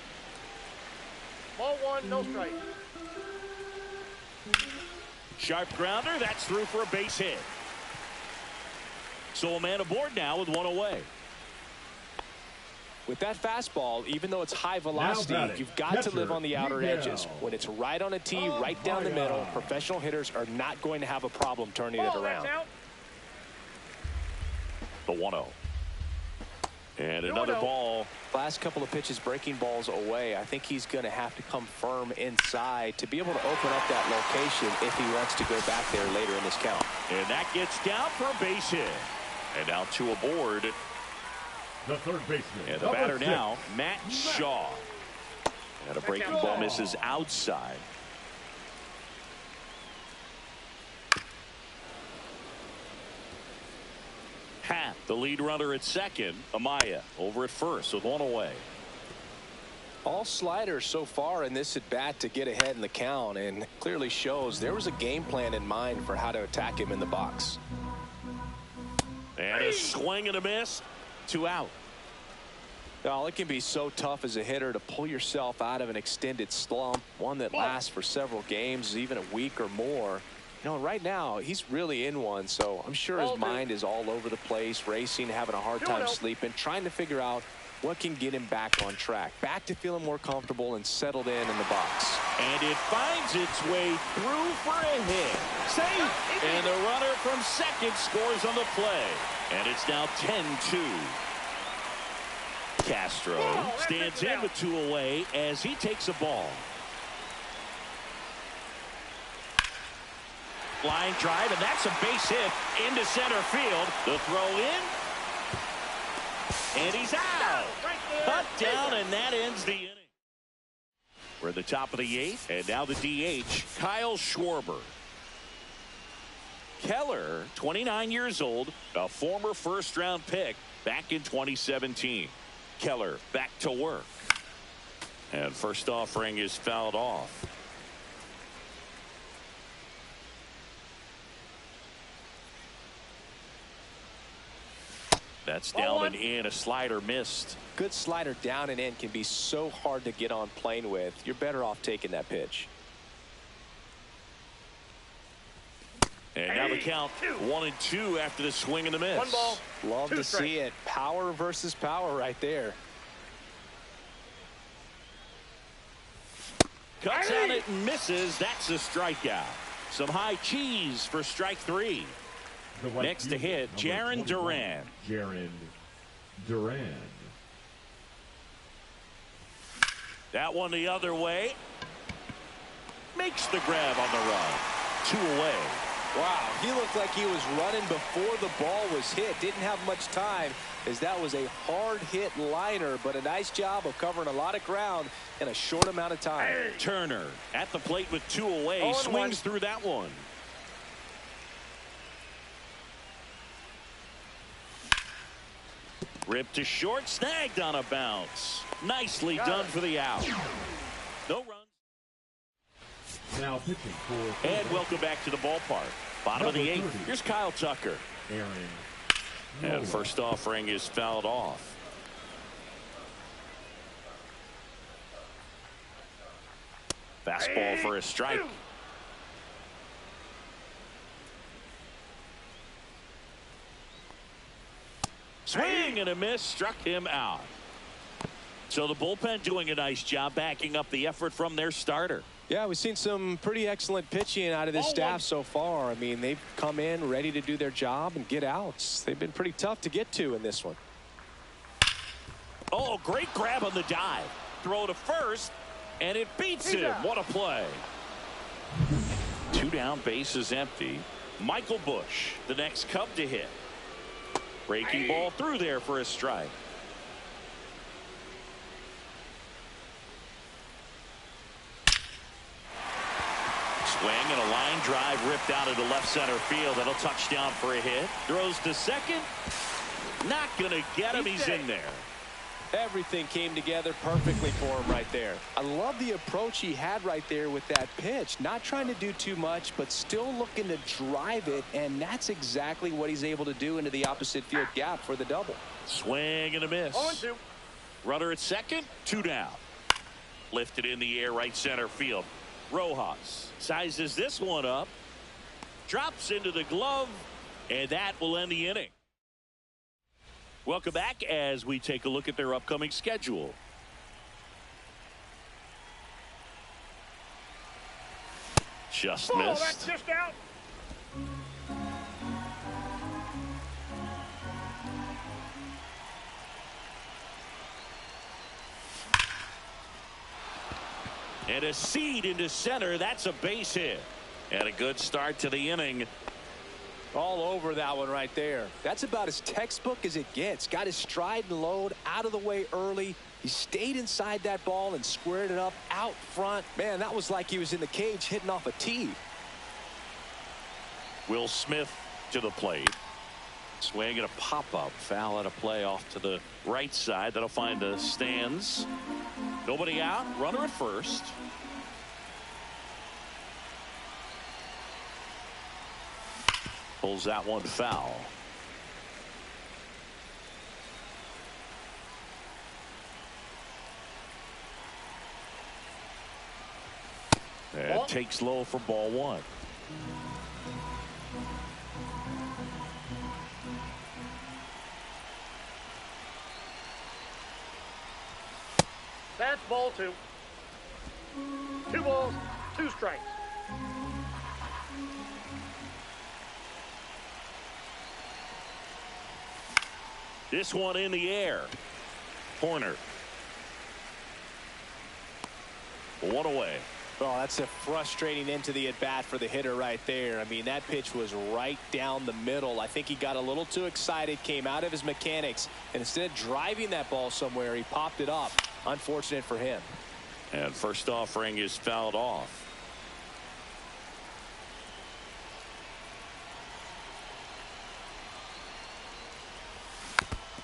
Ball 1, no strike. Sharp grounder. That's through for a base hit. So a man aboard now with 1 away. With that fastball, even though it's high velocity, you've got to live on the outer edges. When it's right on a tee, right down the middle, professional hitters are not going to have a problem turning it around. The 1-0. And another ball. Last couple of pitches breaking balls away. I think he's going to have to come firm inside to be able to open up that location if he wants to go back there later in this count. And that gets down for a base hit. And now 2 aboard. The third baseman. And the batter now, Matt Shaw. And a breaking ball misses outside. Hat, the lead runner at second. Amaya over at first with 1 away. All sliders so far in this at bat to get ahead in the count, and clearly shows there was a game plan in mind for how to attack him in the box. And a swing and a miss. 2 out. Well, it can be so tough as a hitter to pull yourself out of an extended slump, one that lasts for several games, even a week or more. You know, right now he's really in one, so I'm sure his mind is all over the place, racing, having a hard time sleeping, trying to figure out what can get him back on track, back to feeling more comfortable and settled in the box. And it finds its way through for a hit. Safe! And the runner from second scores on the play. And it's now 10-2. Castro stands in with 2 away as he takes a ball. Line drive, and that's a base hit into center field. The throw in. And he's out. Cut down, and that ends the inning. We're at the top of the 8th, and now the DH, Kyle Schwarber. Keller, 29 years old, a former first-round pick back in 2017. Keller back to work. And first offering is fouled off. That's down and in. A slider missed. Good slider down and in can be so hard to get on plane with. You're better off taking that pitch. And now the count 1-2 after the swing and the miss. 1 ball. Love to see it. Power versus power right there. Cuts on it and misses. That's a strikeout. Some high cheese for strike 3. Next to hit, Jarren Duran. Jarren Duran. That one the other way. Makes the grab on the run. 2 away. Wow, he looked like he was running before the ball was hit. Didn't have much time, as that was a hard hit liner, but a nice job of covering a lot of ground in a short amount of time. Turner at the plate with 2 away. Swings through that one. Ripped to short, snagged on a bounce. Nicely done for the out. No runs. Now pitching for. And welcome back to the ballpark. Bottom of the 8th. Here's Kyle Tucker. And first offering is fouled off. Fastball for a strike. Swing and a miss, struck him out. So the bullpen doing a nice job backing up the effort from their starter. Yeah, we've seen some pretty excellent pitching out of this staff so far. I mean, they've come in ready to do their job and get outs. They've been pretty tough to get to in this one. Oh, great grab on the dive. Throw to first, and it beats him. What a play. 2 down, base is empty. Michael Busch, the next Cub to hit. Breaking ball through there for a strike. Swing and a line drive ripped out into left center field. That'll touchdown for a hit. Throws to second. Not going to get him. He's in there. Everything came together perfectly for him right there. I love the approach he had right there with that pitch. Not trying to do too much, but still looking to drive it, and that's exactly what he's able to do into the opposite field gap for the double. Swing and a miss. 0-2. Runner at second, 2 down. Lifted in the air, right center field. Rojas sizes this one up. Drops into the glove, and that will end the inning. Welcome back as we take a look at their upcoming schedule. Just missed. That's just out. And a seed into center. That's a base hit. And a good start to the inning. All over that one right there. That's about as textbook as it gets. Got his stride and load out of the way early. He stayed inside that ball and squared it up out front. Man, that was like he was in the cage hitting off a tee. Will Smith to the plate. Swing and a pop-up. Foul at a play off to the right side. That'll find the stands. Nobody out. Runner at first. Pulls that one foul. And takes low for ball one. That's ball two. 2 balls, 2 strikes. This one in the air. Corner. 1 away. Oh, that's a frustrating end to the at-bat for the hitter right there. I mean, that pitch was right down the middle. I think he got a little too excited, came out of his mechanics, and instead of driving that ball somewhere, he popped it up. Unfortunate for him. And first offering is fouled off.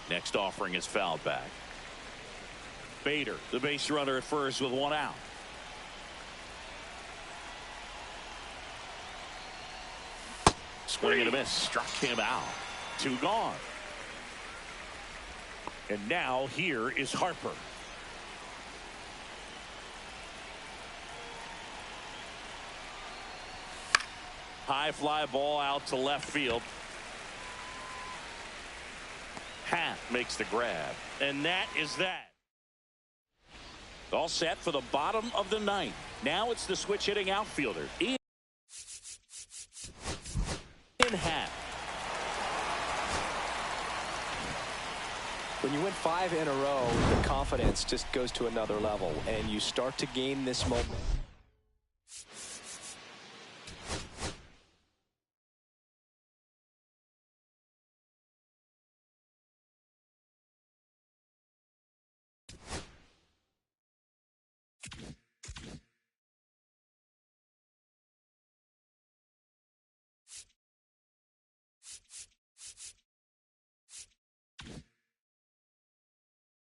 Next offering is fouled back. Bader, the base runner at first with 1 out. Swing and a miss. Struck him out. 2 gone. And now here is Harper. High fly ball out to left field. Happ makes the grab. And that is that. All set for the bottom of the 9th. Now it's the switch hitting outfielder. Ian Happ. When you win 5 in a row, the confidence just goes to another level, and you start to gain this momentum.